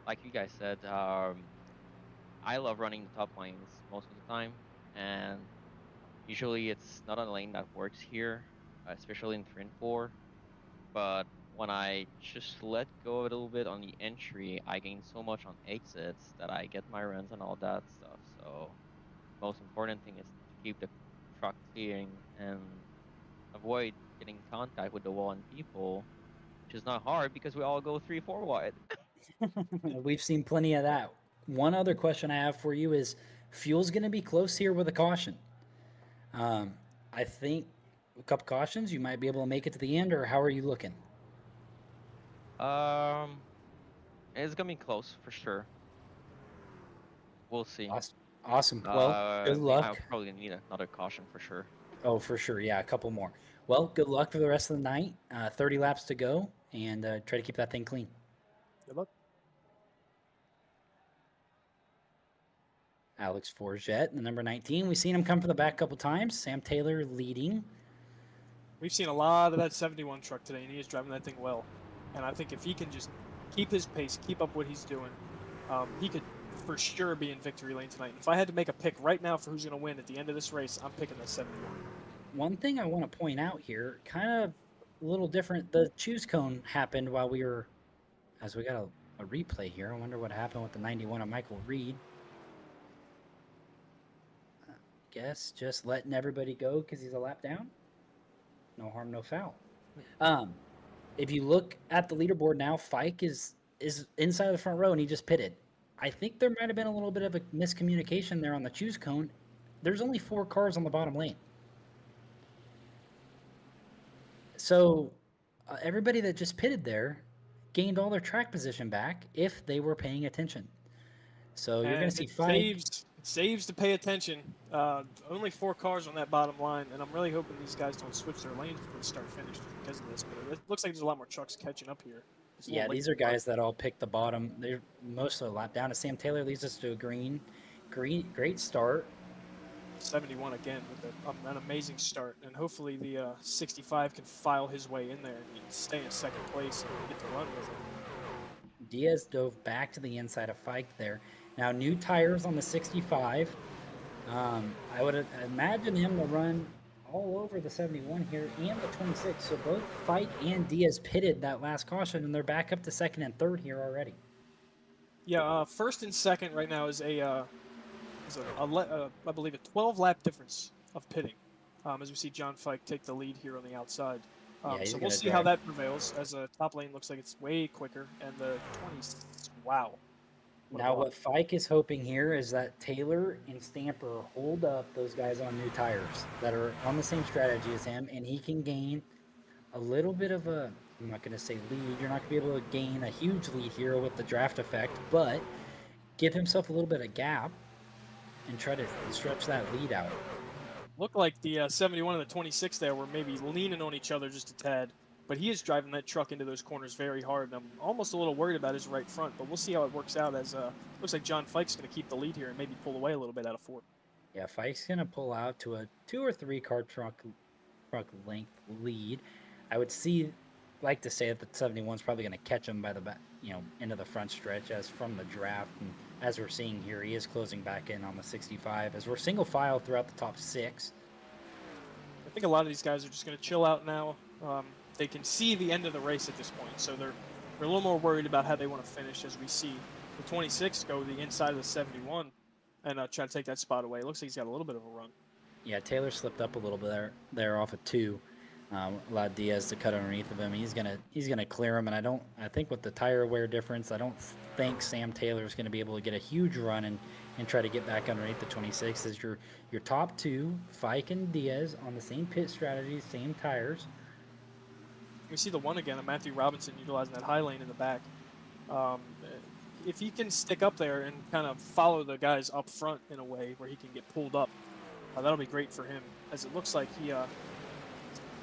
like you guys said, I love running the top lanes most of the time, and usually it's not a lane that works here, especially in 3 and 4. But when I just let go a little bit on the entry, I gain so much on exits that I get my runs and all that stuff. So most important thing is to keep the truck clearing and avoid getting in contact with the wall and people, which is not hard because we all go 3-4 wide. We've seen plenty of that. One other question I have for you is, fuel's going to be close here with a caution. I think a couple cautions, you might be able to make it to the end, or how are you looking? It's gonna be close for sure. We'll see. Awesome. Well, good luck. I'll probably need another caution for sure. Oh, for sure. Yeah, a couple more. Well, good luck for the rest of the night. 30 laps to go, and try to keep that thing clean. Good luck. Alex Forget, the number 19. We've seen him come from the back a couple times. Sam Taylor leading. We've seen a lot of that 71 truck today, and he is driving that thing well. And I think if he can just keep his pace, keep up what he's doing, he could for sure be in victory lane tonight. And if I had to make a pick right now for who's going to win at the end of this race, I'm picking the 71. One thing I want to point out here, kind of a little different. The choose cone happened while we were, as we got a replay here. I wonder what happened with the 91 of Michael Reed. Guess just letting everybody go because he's a lap down. No harm, no foul. If you look at the leaderboard now, Fike is inside the front row and he just pitted. I think there might have been a little bit of a miscommunication there on the choose cone. There's only 4 cars on the bottom lane. So everybody that just pitted there gained all their track position back if they were paying attention. So you're going to see Fike. It saves to pay attention. Only 4 cars on that bottom line, and I'm really hoping these guys don't switch their lanes before start finish because of this. But it looks like there's a lot more trucks catching up here. Yeah, these are guys that all picked the bottom. They're most of the lap down. Sam Taylor leads us to a great start. 71 again with an amazing start, and hopefully the 65 can file his way in there and stay in second place and get to run with it. Diaz dove back to the inside of Fike there. Now new tires on the 65. I would imagine him to run all over the 71 here and the 26. So both Fike and Diaz pitted that last caution, and they're back up to second and third here already. Yeah, first and second right now is I believe a 12 lap difference of pitting. As we see John Fike take the lead here on the outside. So we'll see how that prevails, as the top lane looks like it's way quicker, and the 20s, wow. Now what Fike is hoping here is that Taylor and Stamper hold up those guys on new tires that are on the same strategy as him, and he can gain a little bit of a, I'm not going to say lead, you're not going to be able to gain a huge lead here with the draft effect, but give himself a little bit of gap and try to stretch that lead out. Looked like the 71 and the 26 there were maybe leaning on each other just a tad, but he is driving that truck into those corners very hard, and I'm almost a little worried about his right front, but we'll see how it works out, as looks like John Fike's going to keep the lead here and maybe pull away a little bit out of 4th. Yeah, Fike's going to pull out to a 2 or 3 car truck length lead. I would like to say that the 71's probably going to catch him by the back, into the front stretch as from the draft. And as we're seeing here, he is closing back in on the 65 as we're single file throughout the top 6. I think a lot of these guys are just going to chill out now. They can see the end of the race at this point, so they're a little more worried about how they want to finish, as we see the 26 go the inside of the 71 and try to take that spot away. It looks like he's got a little bit of a run. Yeah, Taylor slipped up a little bit there off of 2. Allowed Diaz to cut underneath of him. He's gonna clear him, and I think with the tire wear difference, I don't think Sam Taylor is gonna be able to get a huge run and try to get back underneath the 26. As your top 2, Fike and Diaz, on the same pit strategy, same tires. We see the one again of Matthew Robinson utilizing that high lane in the back. If he can stick up there and kind of follow the guys up front in a way where he can get pulled up, that'll be great for him, as it looks like he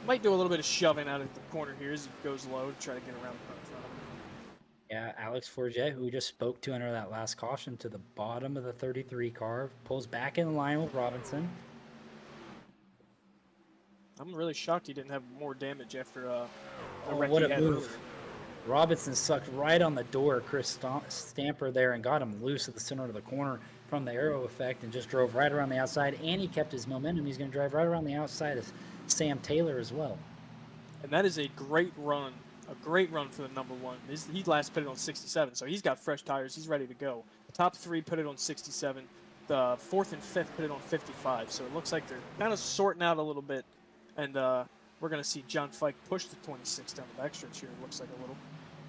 might do a little bit of shoving out of the corner here as he goes low to try to get around the front of him. Yeah, Alex Forget, who we just spoke to under that last caution, to the bottom of the 33 car, pulls back in line with Robinson. I'm really shocked he didn't have more damage after what a move. Robinson sucked right on the door of Chris Stamper there and got him loose at the center of the corner from the aero effect and just drove right around the outside, and he kept his momentum. He's going to drive right around the outside of Sam Taylor as well. And that is a great run for the number 1. He last pitted on 67, so he's got fresh tires. He's ready to go. The top 3 pitted on 67. The 4th and 5th pitted on 55, so it looks like they're kind of sorting out a little bit. And we're going to see John Fike push the 26 down the backstretch here, it looks like a little.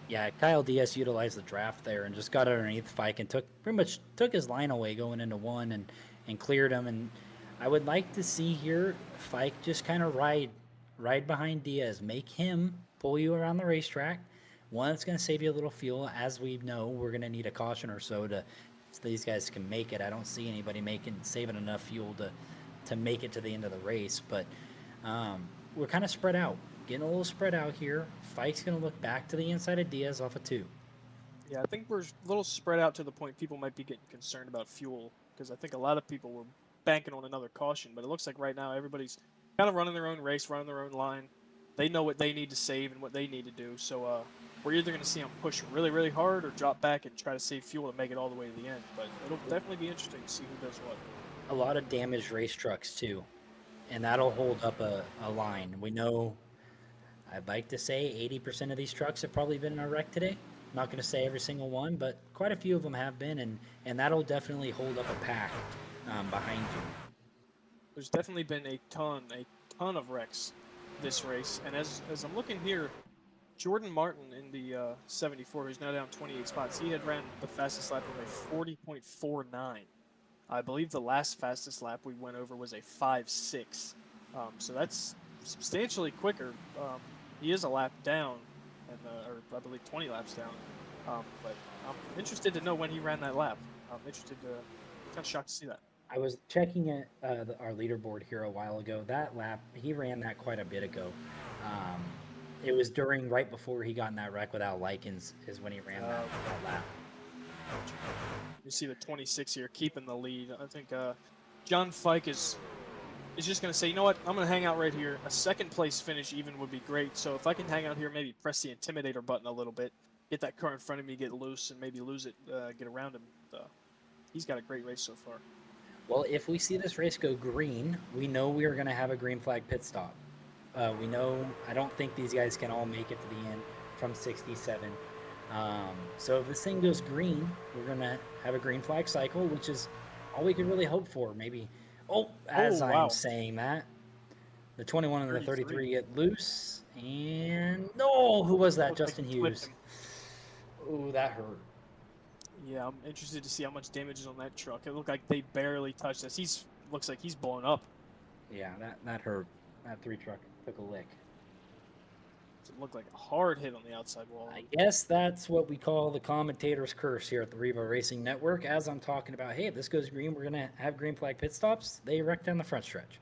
Yeah, Kyle Diaz utilized the draft there and just got underneath Fike and pretty much took his line away going into 1 and cleared him. And I would like to see here Fike just kind of ride behind Diaz, make him pull you around the racetrack. One, it's going to save you a little fuel. As we know, we're going to need a caution or so so these guys can make it. I don't see anybody saving enough fuel to make it to the end of the race, but we're kind of spread out, getting a little spread out here. Fike's going to look back to the inside of Diaz off of 2. Yeah, I think we're a little spread out to the point people might be getting concerned about fuel, because I think a lot of people were banking on another caution, but it looks like right now everybody's kind of running their own race, running their own line. They know what they need to save and what they need to do. So we're either going to see them push really, really hard or drop back and try to save fuel and make it all the way to the end. But it'll definitely be interesting to see who does what. A lot of damaged race trucks too, and that'll hold up a line. We know, I'd like to say 80% of these trucks have probably been in a wreck today. I'm not going to say every single one, but quite a few of them have been, and that'll definitely hold up a pack behind you. There's definitely been a ton of wrecks this race. And as I'm looking here, Jordan Martin in the 74, who's now down 28 spots, he had ran the fastest lap of a 40.49. I believe the last fastest lap we went over was a 5.6. So that's substantially quicker. He is a lap down, and or I believe 20 laps down. But I'm interested to know when he ran that lap. I'm interested to, kind of shocked to see that. I was checking at our leaderboard here a while ago. That lap, he ran that quite a bit ago. It was right before he got in that wreck without Likens is when he ran that lap. You see the 26 here keeping the lead. I think John Fike is just going to say, you know what, I'm going to hang out right here. A second place finish even would be great. So if I can hang out here, maybe press the Intimidator button a little bit, get that car in front of me, get loose, and maybe lose it, get around him. He's got a great race so far. Well, if we see this race go green, we know we are going to have a green flag pit stop. We know, I don't think these guys can all make it to the end from 67. So if this thing goes green, we're going to have a green flag cycle, which is all we could really hope for. Maybe, wow. I'm saying that, the 21 and the 33 get loose. And, no, who was that? Justin Hughes. Oh, that hurt. Yeah, I'm interested to see how much damage is on that truck. It looked like they barely touched this. Looks like he's blown up. Yeah, that hurt. That 3 truck took a lick. It looked like a hard hit on the outside wall. I guess that's what we call the commentator's curse here at the Revo Racing Network. As I'm talking about, hey, if this goes green, we're going to have green flag pit stops. They wreck down the front stretch.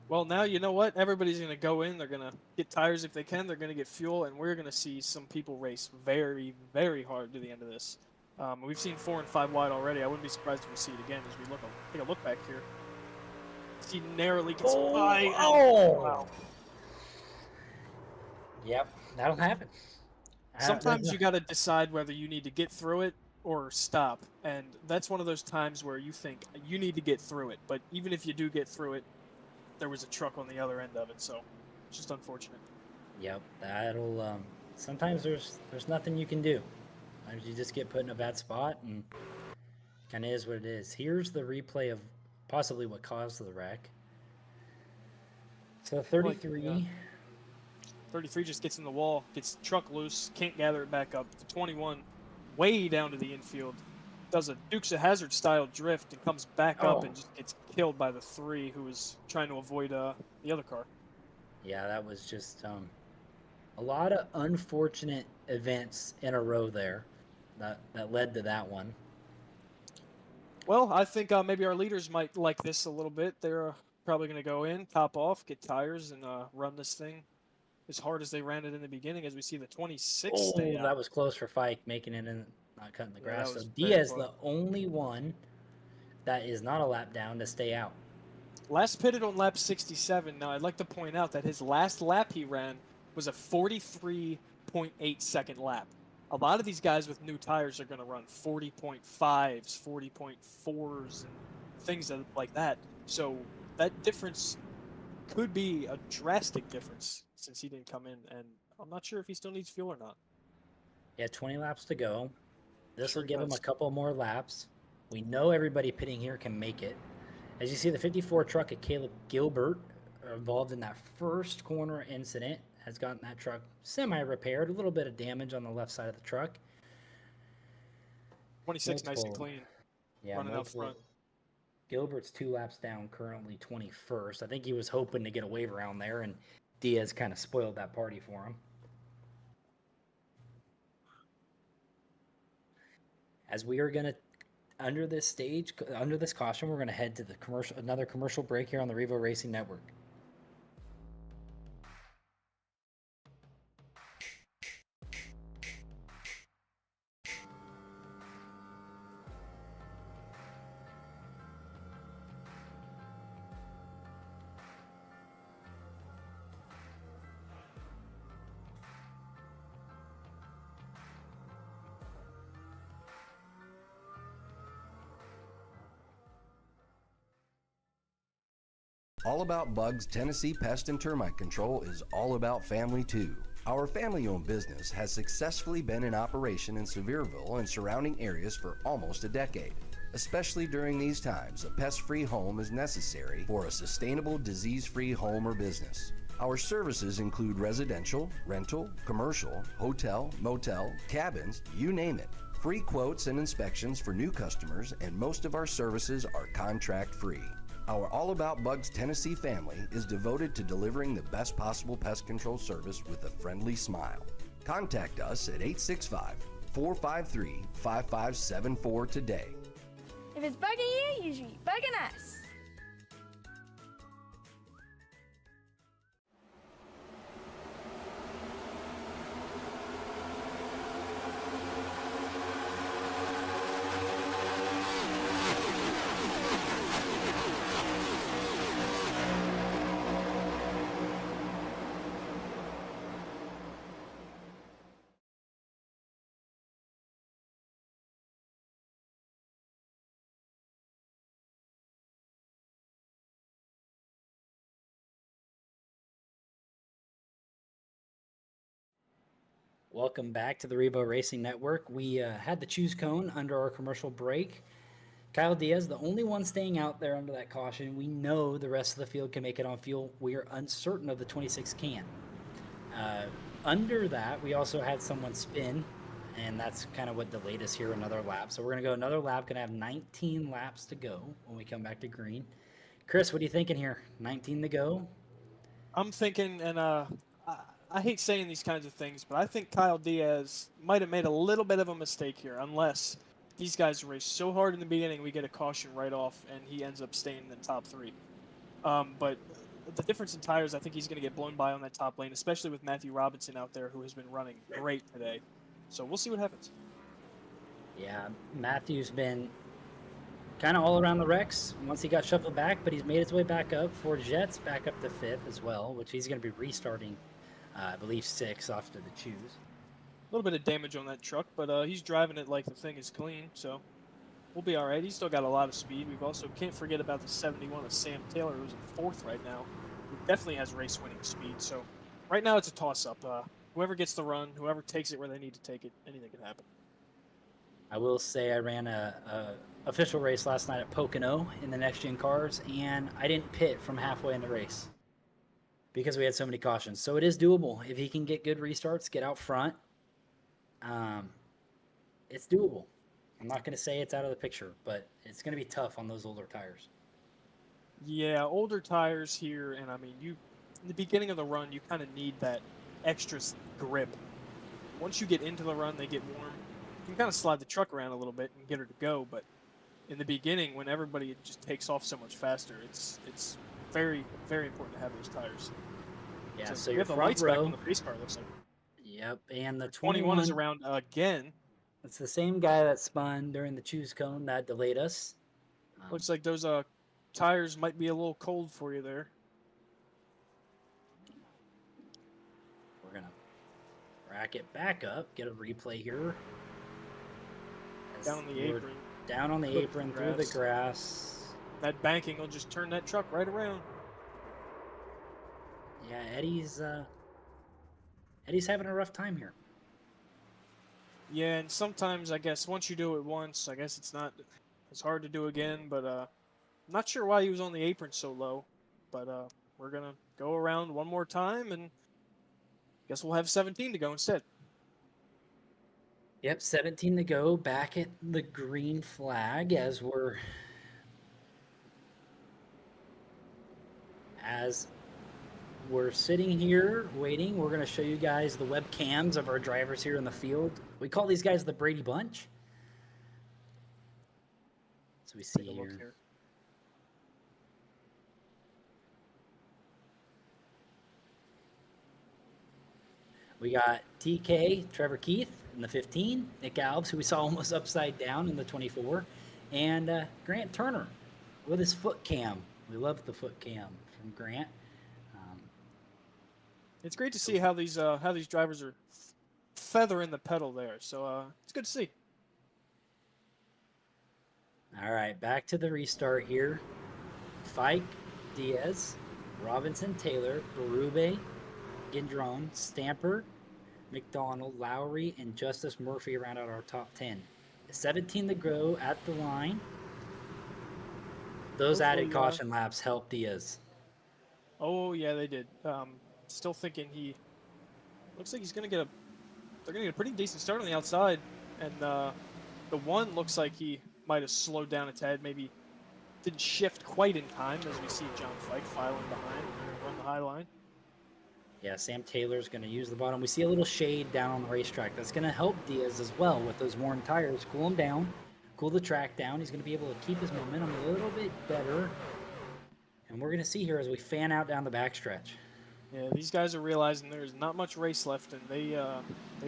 Well, now you know what? Everybody's going to go in. They're going to get tires if they can. They're going to get fuel, and we're going to see some people race very, very hard to the end of this. We've seen 4 and 5 wide already. I wouldn't be surprised if we see it again as we take a look back here. He narrowly gets by. Wow. Yep, that'll happen. Sometimes you got to decide whether you need to get through it or stop, and that's one of those times where you think you need to get through it. But even if you do get through it, there was a truck on the other end of it, so it's just unfortunate. Yep, that'll. Sometimes there's nothing you can do. Sometimes you just get put in a bad spot, and kind of is what it is. Here's the replay of possibly what caused the wreck. So 33. 33 just gets in the wall, gets the truck loose, can't gather it back up. The 21 way down to the infield, does a Dukes of Hazzard style drift and comes back up and just gets killed by the 3 who was trying to avoid the other car. Yeah, that was just a lot of unfortunate events in a row there that led to that one. Well, I think maybe our leaders might like this a little bit. They're probably going to go in, top off, get tires, and run this thing as hard as they ran it in the beginning, as we see the 26 stay out. That was close for Fike, making it in, not cutting the grass. that was So very Diaz, close. the only one that is not a lap down to stay out. Last pitted on lap 67. Now, I'd like to point out that his last lap he ran was a 43.8 second lap. A lot of these guys with new tires are going to run 40.5s, 40.4s, and things like that. So that difference could be a drastic difference since he didn't come in, and I'm not sure if he still needs fuel or not. Yeah, 20 laps to go. This will Sure give him does. a couple more laps. We know everybody pitting here can make it. As you see, the 54 truck of Caleb Gilbert involved in that first corner incident has gotten that truck semi-repaired. A little bit of damage on the left side of the truck. 26 nice and Multiple- clean. Yeah, Running out multiple- front. Gilbert's 2 laps down, currently 21st. I think he was hoping to get a wave around there, and Diaz kind of spoiled that party for him. As we are going to, under this caution, we're going to head to another commercial break here on the Revo Racing Network. All About Bugs Tennessee Pest and Termite Control is all about family too. Our family-owned business has successfully been in operation in Sevierville and surrounding areas for almost a decade. Especially during these times, a pest-free home is necessary for a sustainable, disease-free home or business. Our services include residential, rental, commercial, hotel, motel, cabins, you name it. Free quotes and inspections for new customers, and most of our services are contract-free. Our All About Bugs Tennessee family is devoted to delivering the best possible pest control service with a friendly smile. Contact us at 865-453-5574 today. If it's bugging you, you should be bugging us. Welcome back to the Revo Racing Network. We had the choose cone under our commercial break. Kyle Diaz, the only one staying out there under that caution. We know the rest of the field can make it on fuel. We are uncertain of the 26 can. Under that, we also had someone spin, and that's kind of what delayed us here another lap. So we're going to go another lap. Going to have 19 laps to go when we come back to green. Chris, what are you thinking here? 19 to go? I'm thinking, and I hate saying these kinds of things, but I think Kyle Diaz might have made a little bit of a mistake here, unless these guys race so hard in the beginning, we get a caution right off, and he ends up staying in the top three. But the difference in tires, I think he's going to get blown by on that top lane, especially with Matthew Robinson out there, who has been running great today. So we'll see what happens. Yeah, Matthew's been kind of all around the wrecks once he got shuffled back, but he's made his way back up. Ford Jets back up to 5th as well, which he's going to be restarting, I believe, 6 off to the choose. A little bit of damage on that truck, but he's driving it like the thing is clean, so we'll be all right. He's still got a lot of speed. We've also can't forget about the 71 of Sam Taylor, who's in 4th right now, who definitely has race-winning speed. So right now it's a toss-up. Whoever gets the run, whoever takes it where they need to take it, anything can happen. I will say I ran a official race last night at Pocono in the next-gen cars, and I didn't pit from halfway in the race because we had so many cautions. So it is doable. If he can get good restarts, get out front, it's doable. I'm not going to say it's out of the picture, but it's going to be tough on those older tires. Yeah, older tires here, and I mean, in the beginning of the run, you kind of need that extra grip. Once you get into the run, they get warm. You can kind of slide the truck around a little bit and get her to go, but in the beginning, when everybody just takes off so much faster, it's very, very important to have those tires. Yeah, so we your have the front lights back row. on the race car, looks like. Yep, and the 21 is around again. It's the same guy that spun during the choose cone that delayed us. Looks like those tires might be a little cold for you there. We're going to rack it back up, get a replay here. Down on the apron. Down on the apron, through the grass. That banking will just turn that truck right around. Yeah, Eddie's having a rough time here. Yeah, and sometimes I guess once you do it once, I guess it's not as hard to do again. But I'm not sure why he was on the apron so low. But we're gonna go around one more time, and guess we'll have 17 to go instead. Yep, 17 to go. Back at the green flag as we're sitting here waiting. We're going to show you guys the webcams of our drivers here in the field. We call these guys the Brady Bunch. So we see Take a look here. here. We got TK, Trevor Keith in the 15, Nick Alves, who we saw almost upside down in the 24, and Grant Turner with his foot cam. We love the foot cam from Grant. It's great to see how these drivers are feathering the pedal there. So it's good to see. All right, back to the restart here. Fike Diaz, Robinson, Taylor, Berube, Gendron, Stamper, McDonald, Lowry, and Justice Murphy round out our top 10. 17 to go at the line. Those added Hopefully, caution laps help Diaz. Oh yeah, they did. Still thinking he looks like he's gonna get a. They're gonna get a pretty decent start on the outside, and the one looks like he might have slowed down a tad. Maybe didn't shift quite in time as we see John Fike filing behind and run the high line. Yeah, Sam Taylor's going to use the bottom. We see a little shade down on the racetrack. That's going to help Diaz as well with those worn tires. Cool him down, cool the track down. He's going to be able to keep his momentum a little bit better. And we're going to see here as we fan out down the backstretch. Yeah, these guys are realizing there's not much race left, and they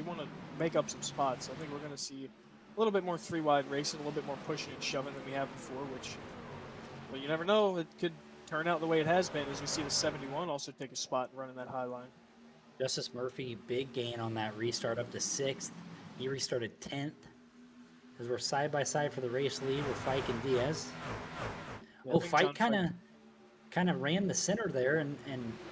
want to make up some spots. I think we're going to see a little bit more three-wide racing, a little bit more pushing and shoving than we have before, which, well, you never know. It could turn out the way it has been as we see the 71 also take a spot and run in that high line. Justice Murphy, big gain on that restart up to 6th. He restarted 10th. As we're side by side for the race lead with Fike and Diaz. Yeah, Oh, Fike kind of ran the center there and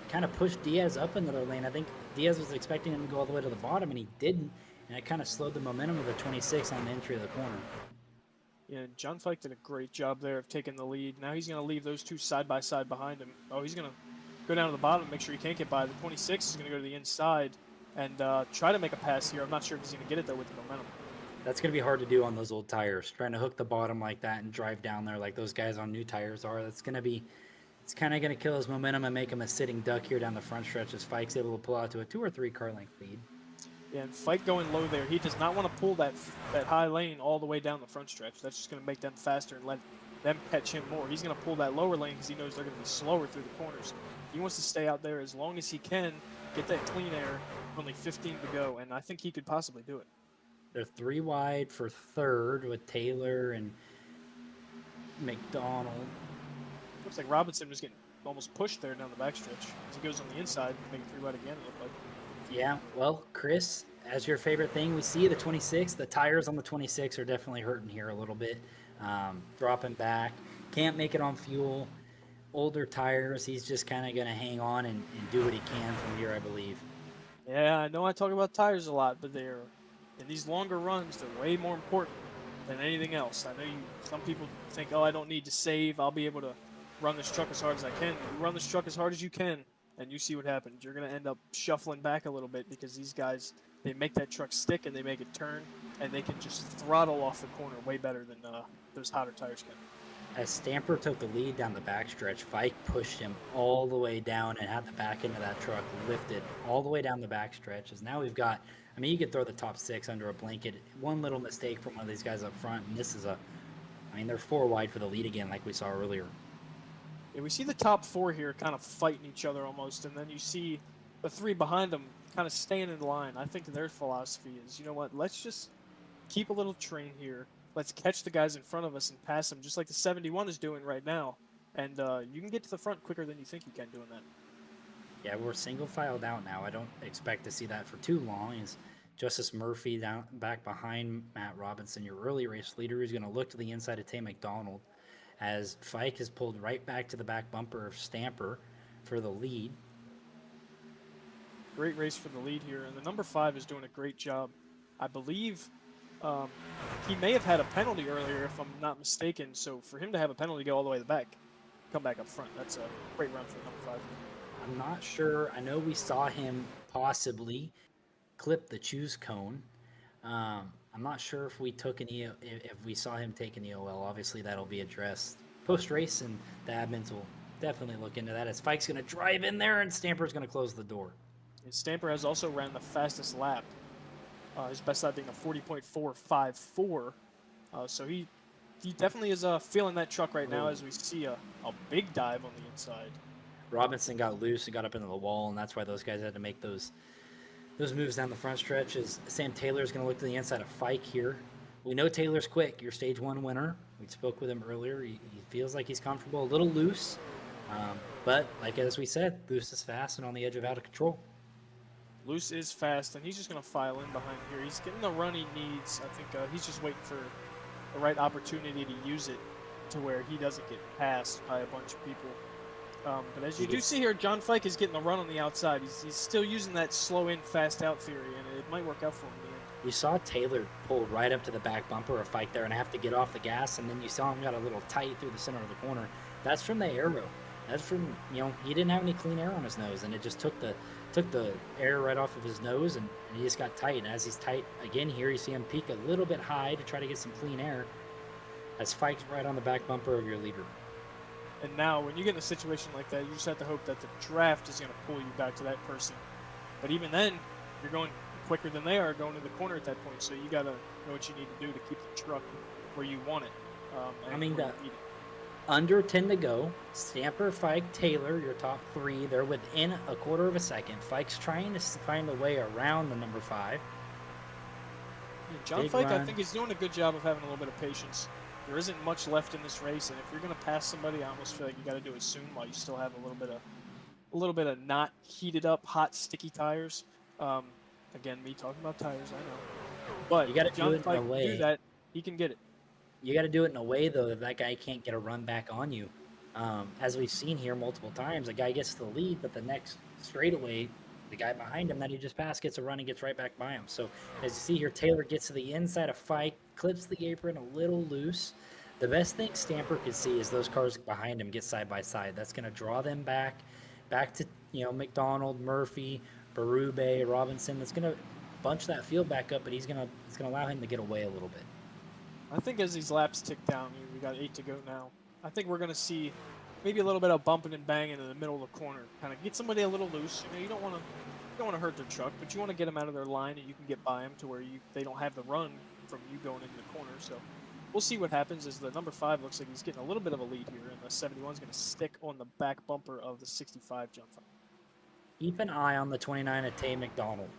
kind of pushed Diaz up into their lane. I think Diaz was expecting him to go all the way to the bottom, and he didn't. And it kind of slowed the momentum of the 26 on the entry of the corner. Yeah, John Fike did a great job there of taking the lead. Now he's going to leave those two side by side behind him. Oh, he's going to go down to the bottom and make sure he can't get by. The 26 is going to go to the inside and try to make a pass here. I'm not sure if he's going to get it, though, with the momentum. That's going to be hard to do on those old tires. Trying to hook the bottom like that and drive down there like those guys on new tires are. That's going to be, it's kind of going to kill his momentum and make him a sitting duck here down the front stretch as Fike's able to pull out to a 2 or 3 car length lead. Yeah, and Fike going low there. He does not want to pull that high lane all the way down the front stretch. That's just going to make them faster and let them catch him more. He's going to pull that lower lane because he knows they're going to be slower through the corners. He wants to stay out there as long as he can, get that clean air, only 15 to go, and I think he could possibly do it. They're 3 wide for 3rd with Taylor and McDonald. Looks like Robinson was getting almost pushed there down the backstretch. As he goes on the inside, make it 3 wide again, it looked like. Yeah, well, Chris, as your favorite thing, we see the 26. The tires on the 26 are definitely hurting here a little bit. Dropping back. Can't make it on fuel. Older tires. He's just kind of going to hang on and do what he can from here, I believe. Yeah, I know I talk about tires a lot, but they're in these longer runs, they're way more important than anything else. I know some people think, oh, I don't need to save. I'll be able to run this truck as hard as I can. You run this truck as hard as you can, and you see what happens. You're going to end up shuffling back a little bit because these guys, they make that truck stick and they make it turn, and they can just throttle off the corner way better than those hotter tires can. As Stamper took the lead down the backstretch, Fike pushed him all the way down and had the back end of that truck lifted all the way down the backstretch. As now we've got, I mean, you could throw the top 6 under a blanket. One little mistake from one of these guys up front, and this is I mean, they're 4 wide for the lead again like we saw earlier. Yeah, we see the top 4 here kind of fighting each other almost, and then you see the 3 behind them kind of staying in line. I think their philosophy is, you know what, let's just keep a little train here. Let's catch the guys in front of us and pass them, just like the 71 is doing right now. And you can get to the front quicker than you think you can doing that. Yeah, we're single filed out now. I don't expect to see that for too long. Is Justice Murphy down back behind Matt Robinson, your early race leader, who's going to look to the inside of Tay McDonald, as Fike is pulled right back to the back bumper of Stamper for the lead. Great race for the lead here, and the number 5 is doing a great job. I believe he may have had a penalty earlier, if I'm not mistaken. So for him to have a penalty go all the way to the back, come back up front, that's a great run for number 5. I'm not sure. I know we saw him possibly clip the choose cone. I'm not sure if we took if we saw him take an EOL. Obviously, that'll be addressed post-race, and the admins will definitely look into that as Fike's going to drive in there and Stamper's going to close the door. And Stamper has also ran the fastest lap. His best lap being a 40.454. So he definitely is feeling that truck right now as we see a big dive on the inside. Robinson got loose and got up into the wall, and that's why those guys had to make those moves down the front stretch. As Sam Taylor's going to look to the inside of Fike here. We know Taylor's quick, your stage 1 winner. We spoke with him earlier. He feels like he's comfortable, a little loose. But like as we said, loose is fast and on the edge of out of control. Loose is fast, and he's just going to file in behind here. He's getting the run he needs. I think he's just waiting for the right opportunity to use it to where he doesn't get passed by a bunch of people. But as you do see here, John Fike is getting a run on the outside. He's still using that slow in, fast out theory, and it might work out for him in the end. You saw Taylor pull right up to the back bumper of Fike there and have to get off the gas, and then you saw him got a little tight through the center of the corner. That's from the aero. That's from, you know, he didn't have any clean air on his nose, and it just took the air right off of his nose, and he just got tight. And as he's tight again here, you see him peak a little bit high to try to get some clean air as Fike's right on the back bumper of your leader. And now, when you get in a situation like that, you just have to hope that the draft is going to pull you back to that person. But even then, you're going quicker than they are going to the corner at that point. So you got to know what you need to do to keep the truck where you want it. I mean, where you need it. under 10 to go. Stamper, Fike, Taylor, your top three. They're within a quarter of a second. Fike's trying to find a way around the number 5. Yeah, John Big Fike, I run. think, is doing a good job of having a little bit of patience. There isn't much left in this race, and if you're going to pass somebody, I almost feel like you got to do it soon while you still have a little bit of not heated up, hot, sticky tires. Again, me talking about tires, I know. But You gotta if John do it in a Fike can way. do that, he can get it. You got to do it in a way, though, that guy can't get a run back on you. As we've seen here multiple times, a guy gets the lead, but the next straightaway, the guy behind him that he just passed gets a run and gets right back by him. So as you see here, Taylor gets to the inside of Fike, clips the apron a little loose. The best thing Stamper could see is those cars behind him get side by side. That's going to draw them back to, you know, McDonald, Murphy, Berube, Robinson. That's going to bunch that field back up, but it's going to allow him to get away a little bit. I think as these laps tick down, we got 8 to go now. I think we're going to see maybe a little bit of bumping and banging in the middle of the corner. Kind of get somebody a little loose. You know, you don't want to hurt their truck, but you want to get them out of their line and you can get by them to where they don't have the run from you going into the corner. So we'll see what happens as the number 5 looks like he's getting a little bit of a lead here, and the 71 is going to stick on the back bumper of the 65 John Fike. Keep an eye on the 29 of Tay McDonald.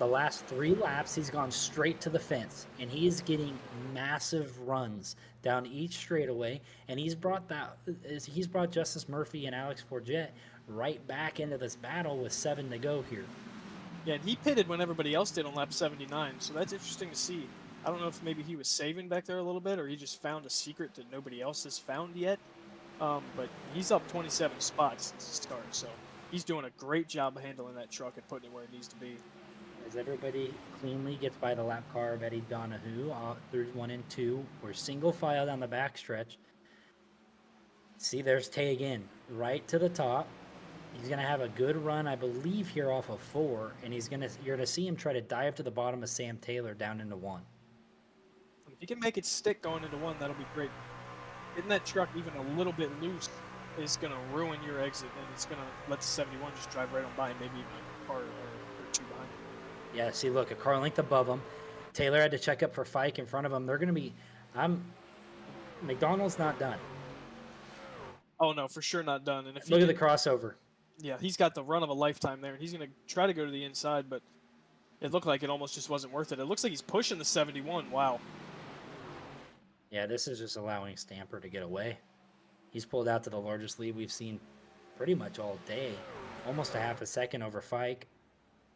The last 3 laps, he's gone straight to the fence, and he is getting massive runs down each straightaway. And he's brought Justice Murphy and Alex Forget right back into this battle with 7 to go here. Yeah, and he pitted when everybody else did on lap 79, so that's interesting to see. I don't know if maybe he was saving back there a little bit, or he just found a secret that nobody else has found yet. But he's up 27 spots since the start, so he's doing a great job of handling that truck and putting it where it needs to be. As everybody cleanly gets by the lap car of Eddie Donahue through 1 and 2. We're single file down the back stretch. See, there's Tay again, right to the top. He's going to have a good run, I believe, here off of 4, and you're going to see him try to dive to the bottom of Sam Taylor down into 1. If you can make it stick going into 1, that'll be great. Getting that truck even a little bit loose is going to ruin your exit, and it's going to let the 71 just drive right on by, maybe even a car or 2 behind him. Yeah, see, look, a car length above him. Taylor had to check up for Fike in front of him. They're going to be... McDonald's not done. Oh, no, for sure not done. And if Look at the crossover. Yeah, he's got the run of a lifetime there, and he's going to try to go to the inside, but it looked like it almost just wasn't worth it. It looks like he's pushing the 71. Wow. Yeah, this is just allowing Stamper to get away. He's pulled out to the largest lead we've seen pretty much all day. Almost a half a second over Fike.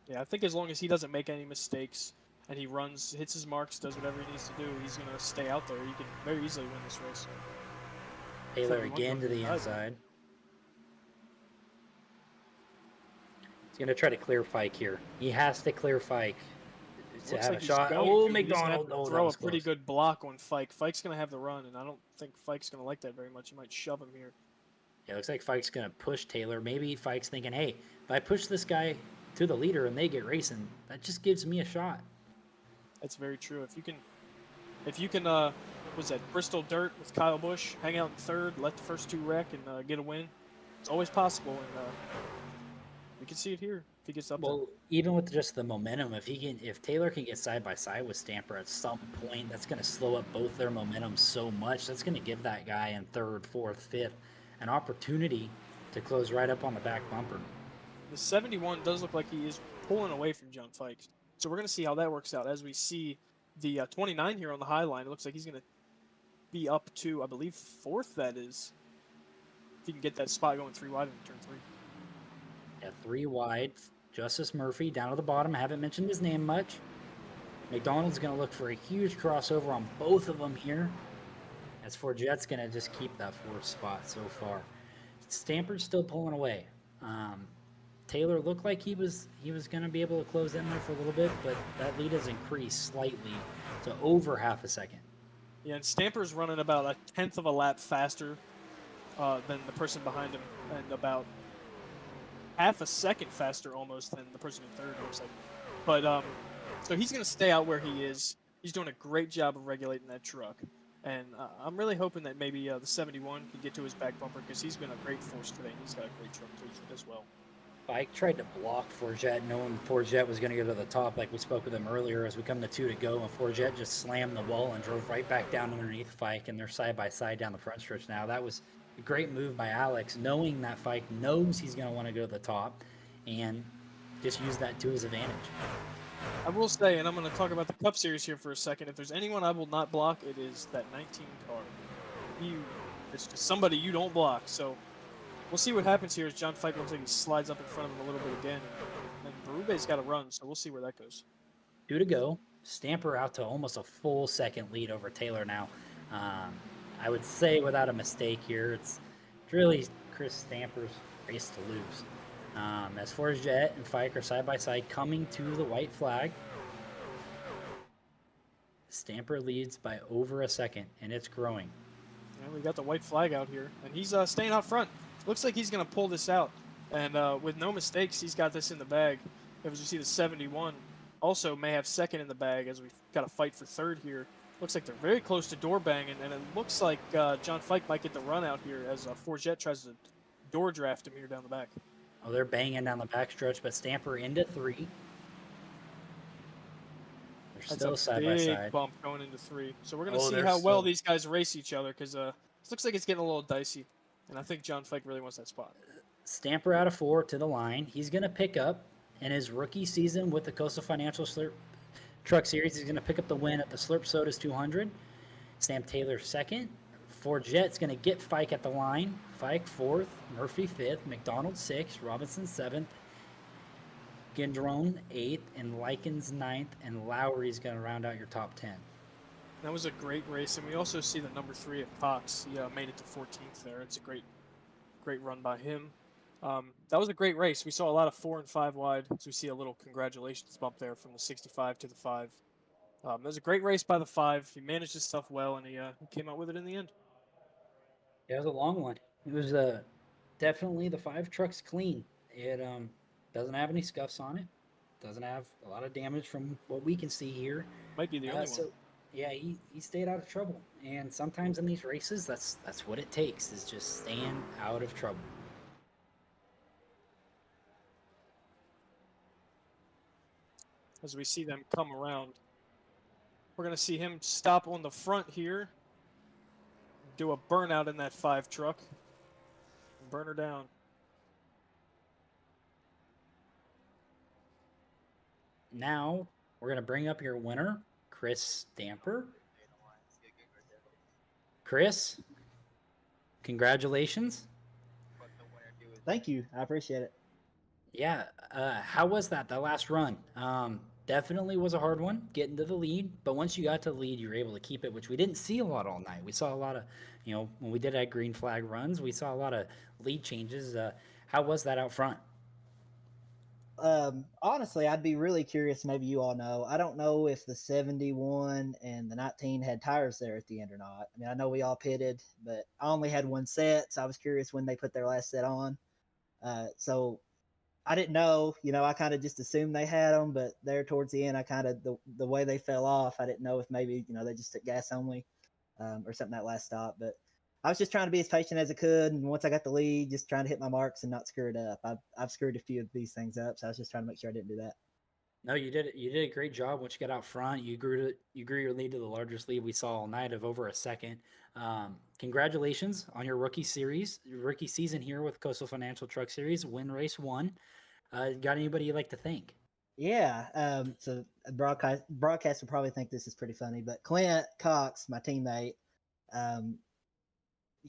Yeah, I think as long as he doesn't make any mistakes and he runs, hits his marks, does whatever he needs to do, he's going to stay out there. He can very easily win this race. Taylor 71 again to the inside. inside. He's going to try to clear Fike here. He has to clear Fike to Looks have like a he's shot. going Oh, to. He's gonna have McDonald. to Oh, that throw was a pretty close. good block on Fike. Fike's going to have the run, and I don't think Fike's going to like that very much. He might shove him here. Yeah, it looks like Fike's going to push Taylor. Maybe Fike's thinking, hey, if I push this guy to the leader and they get racing, that just gives me a shot. That's very true. If you can, what's that, Bristol Dirt with Kyle Busch, hang out in third, let the first 2 wreck, and get a win. It's always possible, and we can see it here if he gets up there. Well, even with just the momentum, if Taylor can get side by side with Stamper at some point, that's going to slow up both their momentum so much. That's going to give that guy in 3rd, 4th, 5th an opportunity to close right up on the back bumper. The 71 does look like he is pulling away from John Fike. So we're going to see how that works out. As we see the 29 here on the high line, it looks like he's going to be up to, I believe, 4th, that is. If he can get that spot going 3 wide in turn 3. Yeah, 3 wide. Justice Murphy down to the bottom. I haven't mentioned his name much. McDonald's going to look for a huge crossover on both of them here. As Forget's going to just keep that 4th spot so far. Stamper's still pulling away. Taylor looked like he was going to be able to close in there for a little bit, but that lead has increased slightly to over half a second. Yeah, and Stamper's running about a tenth of a lap faster than the person behind him, and about half a second faster almost than the person in third, looks like. But so he's going to stay out where he is. He's doing a great job of regulating that truck. And I'm really hoping that maybe the 71 can get to his back bumper, because he's been a great force today, and he's got a great truck too as well. Bike tried to block Forget, knowing Forget was going to go to the top, like we spoke with him earlier as we come to 2 to go, and Forget just slammed the wall and drove right back down underneath Fike, and they're side by side down the front stretch now. That was a great move by Alex, knowing that Fike knows he's going to want to go to the top, and just use that to his advantage. I will say, and I'm going to talk about the Cup Series here for a second, if there's anyone I will not block, it is that 19 car. It's just somebody you don't block, so we'll see what happens here as John Fike looks like he slides up in front of him a little bit again. And Berube's got to run, so we'll see where that goes. 2 to go. Stamper out to almost a full second lead over Taylor now. I would say without a mistake here, it's really Chris Stamper's race to lose. As Forget and Fike are side by side coming to the white flag, Stamper leads by over a second, and it's growing. Yeah, we got the white flag out here, and he's staying out front. Looks like he's going to pull this out, and with no mistakes, he's got this in the bag. As you see, the 71 also may have second in the bag, as we've got to fight for third here. Looks like they're very close to door banging, and it looks like John Fike might get the run out here as Forget tries to door draft him here down the back. Oh, they're banging down the backstretch, but Stamper into 3. They're That's still a side by big side. bump going into 3. So we're going to Oh, see they're how well still- these guys race each other, because it looks like it's getting a little dicey, and I think John Fike really wants that spot. Stamper out of 4 to the line. He's going to pick up in his rookie season with the Coastal Financial Slurp Truck Series. He's going to pick up the win at the Slurp Sodas 200. Sam Taylor second. Forget's going to get Fike at the line. Fike 4th, Murphy 5th, McDonald 6th, Robinson 7th, Gendron 8th, and Likens 9th, and Lowry's going to round out your top 10. That was a great race, and we also see the number 3 at Cox. He made it to 14th there. It's a great run by him. That was a great race. We saw a lot of 4 and 5 wide, so we see a little congratulations bump there from the 65 to the 5. It was a great race by the 5. He managed his stuff well, and he came out with it in the end. It was a long one. It was definitely the 5 truck's clean. It doesn't have any scuffs on it. Doesn't have a lot of damage from what we can see here. Might be the only one. Yeah, he stayed out of trouble. And sometimes in these races, that's what it takes, is just staying out of trouble. As we see them come around, we're going to see him stop on the front here, do a burnout in that 5 truck, and burn her down. Now, we're going to bring up your winner, Chris Stamper. Chris, congratulations. Thank you. I appreciate it. Yeah, how was that last run? Definitely was a hard one, getting to the lead. But once you got to the lead, you were able to keep it, which we didn't see a lot all night. We saw a lot of, when we did our green flag runs, we saw a lot of lead changes. How was that out front? Honestly, I'd be really curious. Maybe you all know. I don't know if the 71 and the 19 had tires there at the end or not. I mean, I know we all pitted, but I only had one set, so I was curious when they put their last set on. So I didn't know. I kind of just assumed they had them, but there towards the end, I kind of the way they fell off, I didn't know if maybe they just took gas only or something that last stop. But I was just trying to be as patient as I could, and once I got the lead, just trying to hit my marks and not screw it up. I've screwed a few of these things up, so I was just trying to make sure I didn't do that. No, you did. You did a great job once you got out front. You grew your lead to the largest lead we saw all night of over a second. Congratulations on your rookie season here with Coastal Financial Truck Series. Win race 1. Got anybody you'd like to thank? Yeah. So a broadcast will probably think this is pretty funny, but Clint Cox, my teammate,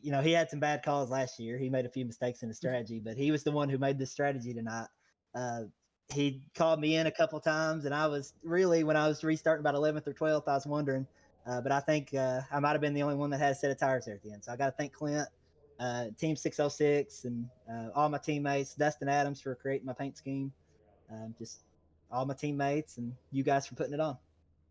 he had some bad calls last year. He made a few mistakes in the strategy, but he was the one who made this strategy tonight. He called me in a couple of times, and I was really, when I was restarting about 11th or 12th, I was wondering, but I think I might have been the only one that had a set of tires there at the end. So I got to thank Clint. Team 606 and all my teammates, Dustin Adams for creating my paint scheme, just all my teammates and you guys for putting it on.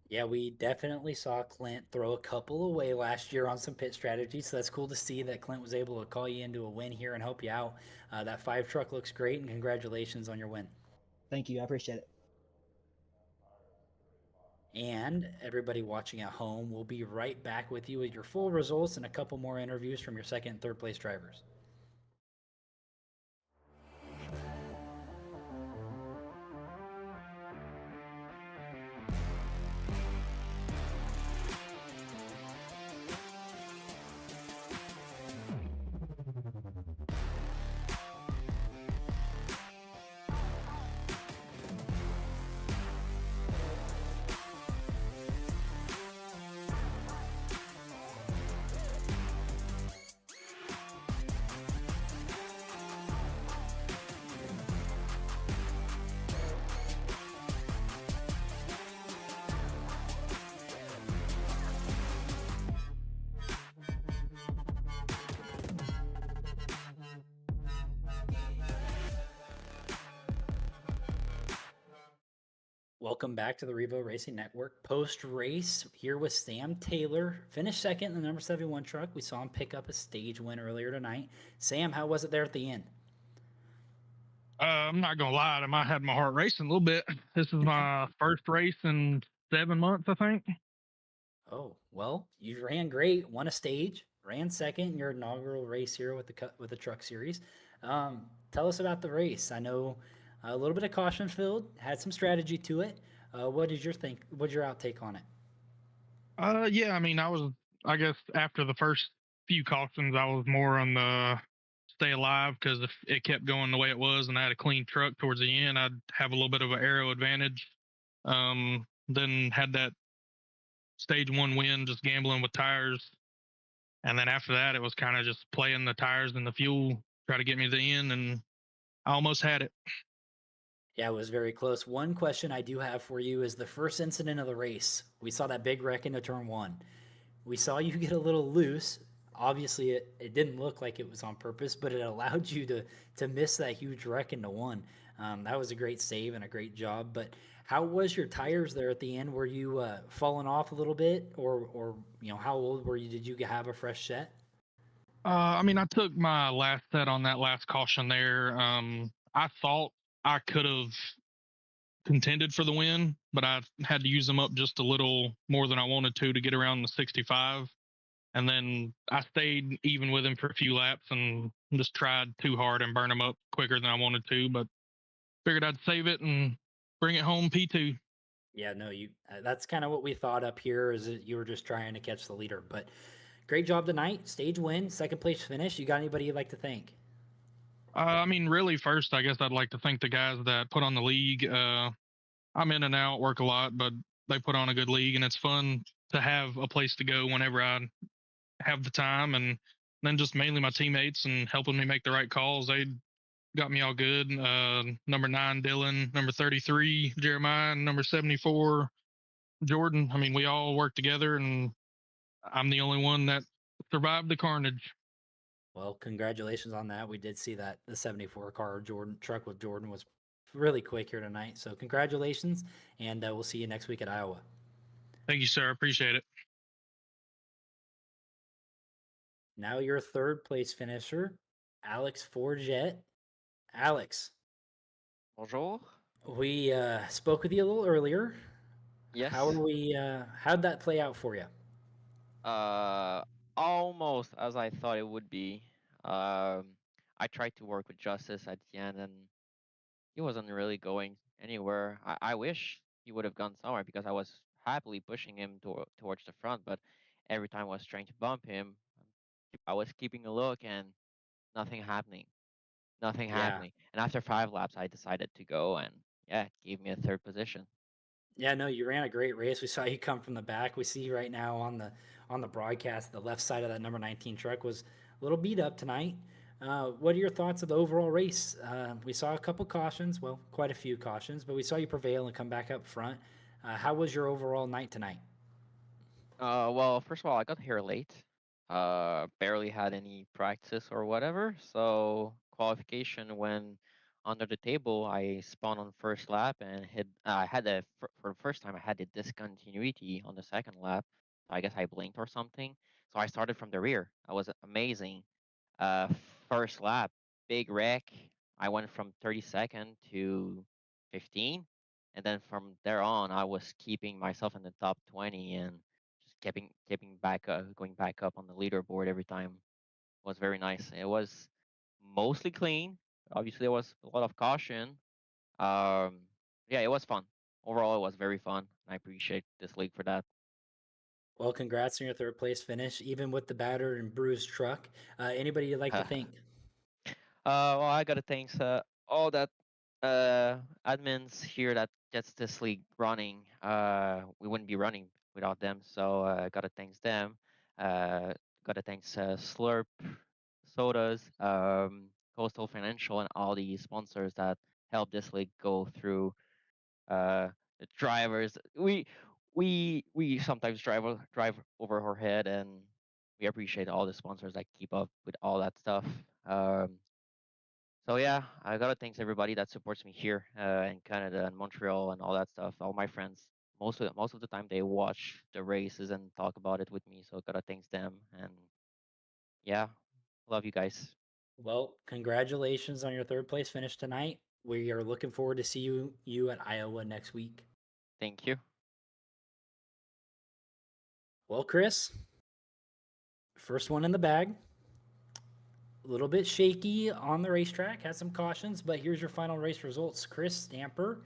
Yeah, we definitely saw Clint throw a couple away last year on some pit strategies, so that's cool to see that Clint was able to call you into a win here and help you out. That 5 truck looks great, and congratulations on your win. Thank you. I appreciate it. And everybody watching at home, we'll be right back with you with your full results and a couple more interviews from your second and third place drivers. Welcome back to the Revo Racing Network. Post-race, here with Sam Taylor. Finished second in the number 71 truck. We saw him pick up a stage win earlier tonight. Sam, how was it there at the end? I'm not gonna lie, I might have my heart racing a little bit. This is my first race in 7 months, I think. Oh, well, you ran great, won a stage, ran second in your inaugural race here with the Truck Series. Tell us about the race. I know a little bit of caution filled, had some strategy to it. What's your outtake on it? Yeah, I mean, I guess after the first few cautions, I was more on the stay alive because if it kept going the way it was and I had a clean truck towards the end, I'd have a little bit of an aero advantage. Then had that stage 1 win, just gambling with tires. And then after that, it was kind of just playing the tires and the fuel, try to get me to the end, and I almost had it. Yeah, it was very close. One question I do have for you is the first incident of the race. We saw that big wreck into turn 1. We saw you get a little loose. Obviously, it didn't look like it was on purpose, but it allowed you to miss that huge wreck into 1. That was a great save and a great job. But how was your tires there at the end? Were you falling off a little bit, or how old were you? Did you have a fresh set? I mean, I took my last set on that last caution there. I thought I could have contended for the win, but I had to use them up just a little more than I wanted to get around the 65. And then I stayed even with him for a few laps and just tried too hard and burn him up quicker than I wanted to, but figured I'd save it and bring it home P2. Yeah, no, that's kind of what we thought up here, is that you were just trying to catch the leader. But great job tonight. Stage win, second place finish. You got anybody you'd like to thank? I mean, really, first, I guess I'd like to thank the guys that put on the league. I'm in and out, work a lot, but they put on a good league, and it's fun to have a place to go whenever I have the time. And then just mainly my teammates and helping me make the right calls. They got me all good. Number 9, Dylan. Number 33, Jeremiah. And number 74, Jordan. I mean, we all work together, and I'm the only one that survived the carnage. Well, congratulations on that. We did see that the 74 car truck with Jordan was really quick here tonight. So congratulations, and we'll see you next week at Iowa. Thank you, sir. Appreciate it. Now your third place finisher, Alex Forget. Alex. Bonjour. We spoke with you a little earlier. Yes. How'd that play out for you? Almost as I thought it would be. I tried to work with Justice at the end, and he wasn't really going anywhere. I wish he would have gone somewhere because I was happily pushing him towards the front, but every time I was trying to bump him, I was keeping a look and nothing happening. Nothing happening. And after 5 laps, I decided to go, and yeah, it gave me a 3rd position. Yeah, no, you ran a great race. We saw you come from the back. We see right now on the broadcast, the left side of that number 19 truck was a little beat up tonight. What are your thoughts of the overall race? We saw a couple cautions, well, quite a few cautions, but we saw you prevail and come back up front. How was your overall night tonight? Well, first of all, I got here late. barely had any practice or whatever. So qualification when under the table, I spun on first lap and hit. I had for the first time I had a discontinuity on the second lap. I guess I blinked or something. So I started from the rear. That was amazing. Uh, First lap, big wreck. I went from 32nd to 15, and then from there on, I was keeping myself in the top 20 and just keeping back, going back up on the leaderboard every time. Was very nice. It was mostly clean. Obviously, there was a lot of caution. Yeah, it was fun. Overall, it was very fun. I appreciate this league for that. Well, congrats on your third place finish, even with the battered and bruised truck. Anybody you'd like to thank? Well, I gotta thanks all that admins here that gets this league running. We wouldn't be running without them, so gotta thanks them. Gotta thanks Slurp Sodas, Coastal Financial, and all the sponsors that help this league go through. The drivers, we sometimes drive over our head, and we appreciate all the sponsors that keep up with all that stuff. So yeah, I gotta thanks everybody that supports me here in Canada and Montreal and all that stuff. All my friends, most of the time they watch the races and talk about it with me. So gotta thanks them, and yeah, love you guys. Well, congratulations on your third place finish tonight. We are looking forward to see you at Iowa next week. Thank you. Well, Chris, first one in the bag. A little bit shaky on the racetrack, had some cautions, but here's your final race results. Chris Stamper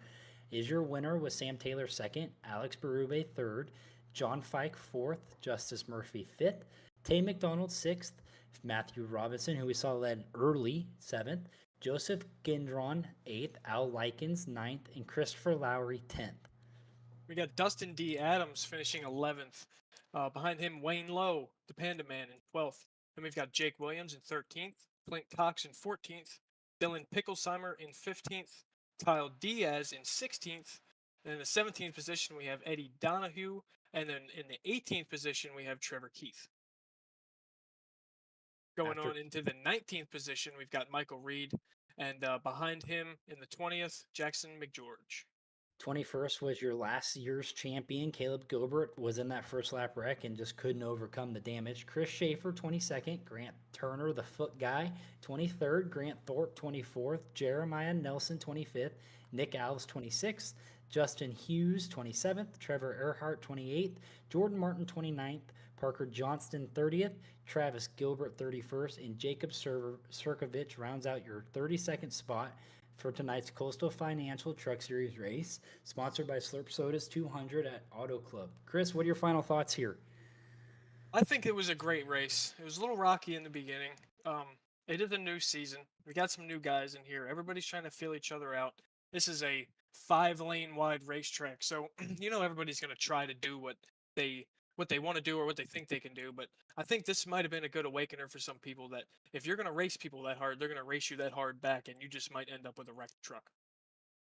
is your winner with Sam Taylor second, Alex Berube third, John Fike fourth, Justice Murphy fifth, Tay McDonald sixth, Matthew Robinson, who we saw led early, seventh, Joseph Gendron eighth, Al Likens ninth, and Christopher Lowry 10th. We got Dustin D. Adams finishing 11th. Behind him, Wayne Lowe, the Panda Man, in 12th. Then we've got Jake Williams in 13th, Clint Cox in 14th, Dylan Picklesheimer in 15th, Kyle Diaz in 16th. And in the 17th position, we have Eddie Donahue. And then in the 18th position, we have Trevor Keith. Going on into the 19th position, we've got Michael Reed. And behind him in the 20th, Jackson McGeorge. 21st was your last year's champion. Caleb Gobert was in that first lap wreck and just couldn't overcome the damage. Chris Schaefer, 22nd. Grant Turner, the foot guy, 23rd. Grant Thorpe, 24th. Jeremiah Nelson, 25th. Nick Alves, 26th. Justin Hughes, 27th. Trevor Earhart, 28th. Jordan Martin, 29th. Parker Johnston, 30th. Travis Gilbert, 31st. And Jacob Sirkovich rounds out your 32nd spot for tonight's Coastal Financial Truck Series race, sponsored by Slurp Sodas 200 at Auto Club. Chris, what are your final thoughts here? I think it was a great race. It was a little rocky in the beginning. It is a new season. We got some new guys in here. Everybody's trying to feel each other out. This is a 5-lane wide racetrack, so everybody's going to try to do what they want to do or what they think they can do. But I think this might have been a good awakener for some people that if you're going to race people that hard, they're going to race you that hard back, and you just might end up with a wrecked truck.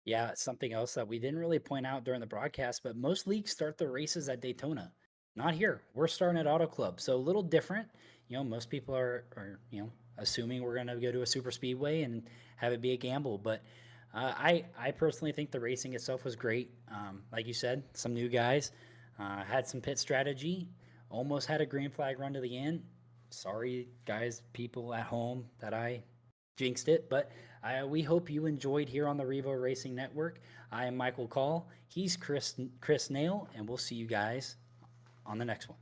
Yeah, something else that we didn't really point out during the broadcast, but most leagues start their races at Daytona. Not here. We're starting at Auto Club, so a little different. Most people are assuming we're going to go to a super speedway and have it be a gamble, but I personally think the racing itself was great. Like you said, some new guys. Had some pit strategy, almost had a green flag run to the end. Sorry, guys, people at home that I jinxed it, but we hope you enjoyed here on the Revo Racing Network. I am Michael Call. He's Chris Nail, and we'll see you guys on the next one.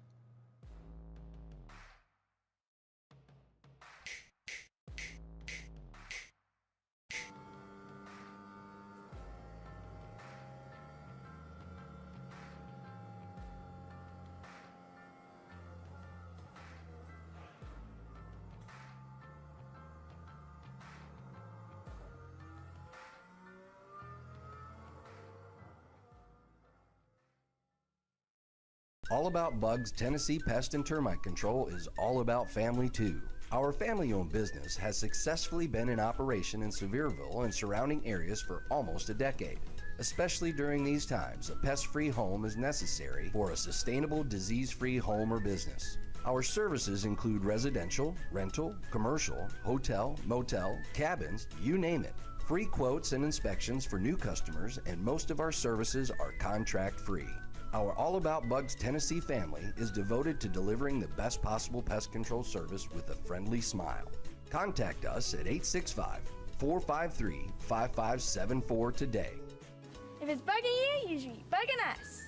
All About Bugs Tennessee Pest and Termite Control is all about family too. Our family-owned business has successfully been in operation in Sevierville and surrounding areas for almost a decade. Especially during these times, a pest-free home is necessary for a sustainable, disease-free home or business. Our services include residential, rental, commercial, hotel, motel, cabins, you name it. Free quotes and inspections for new customers, and most of our services are contract free. Our All About Bugs Tennessee family is devoted to delivering the best possible pest control service with a friendly smile. Contact us at 865-453-5574 today. If it's bugging you, you should be bugging us.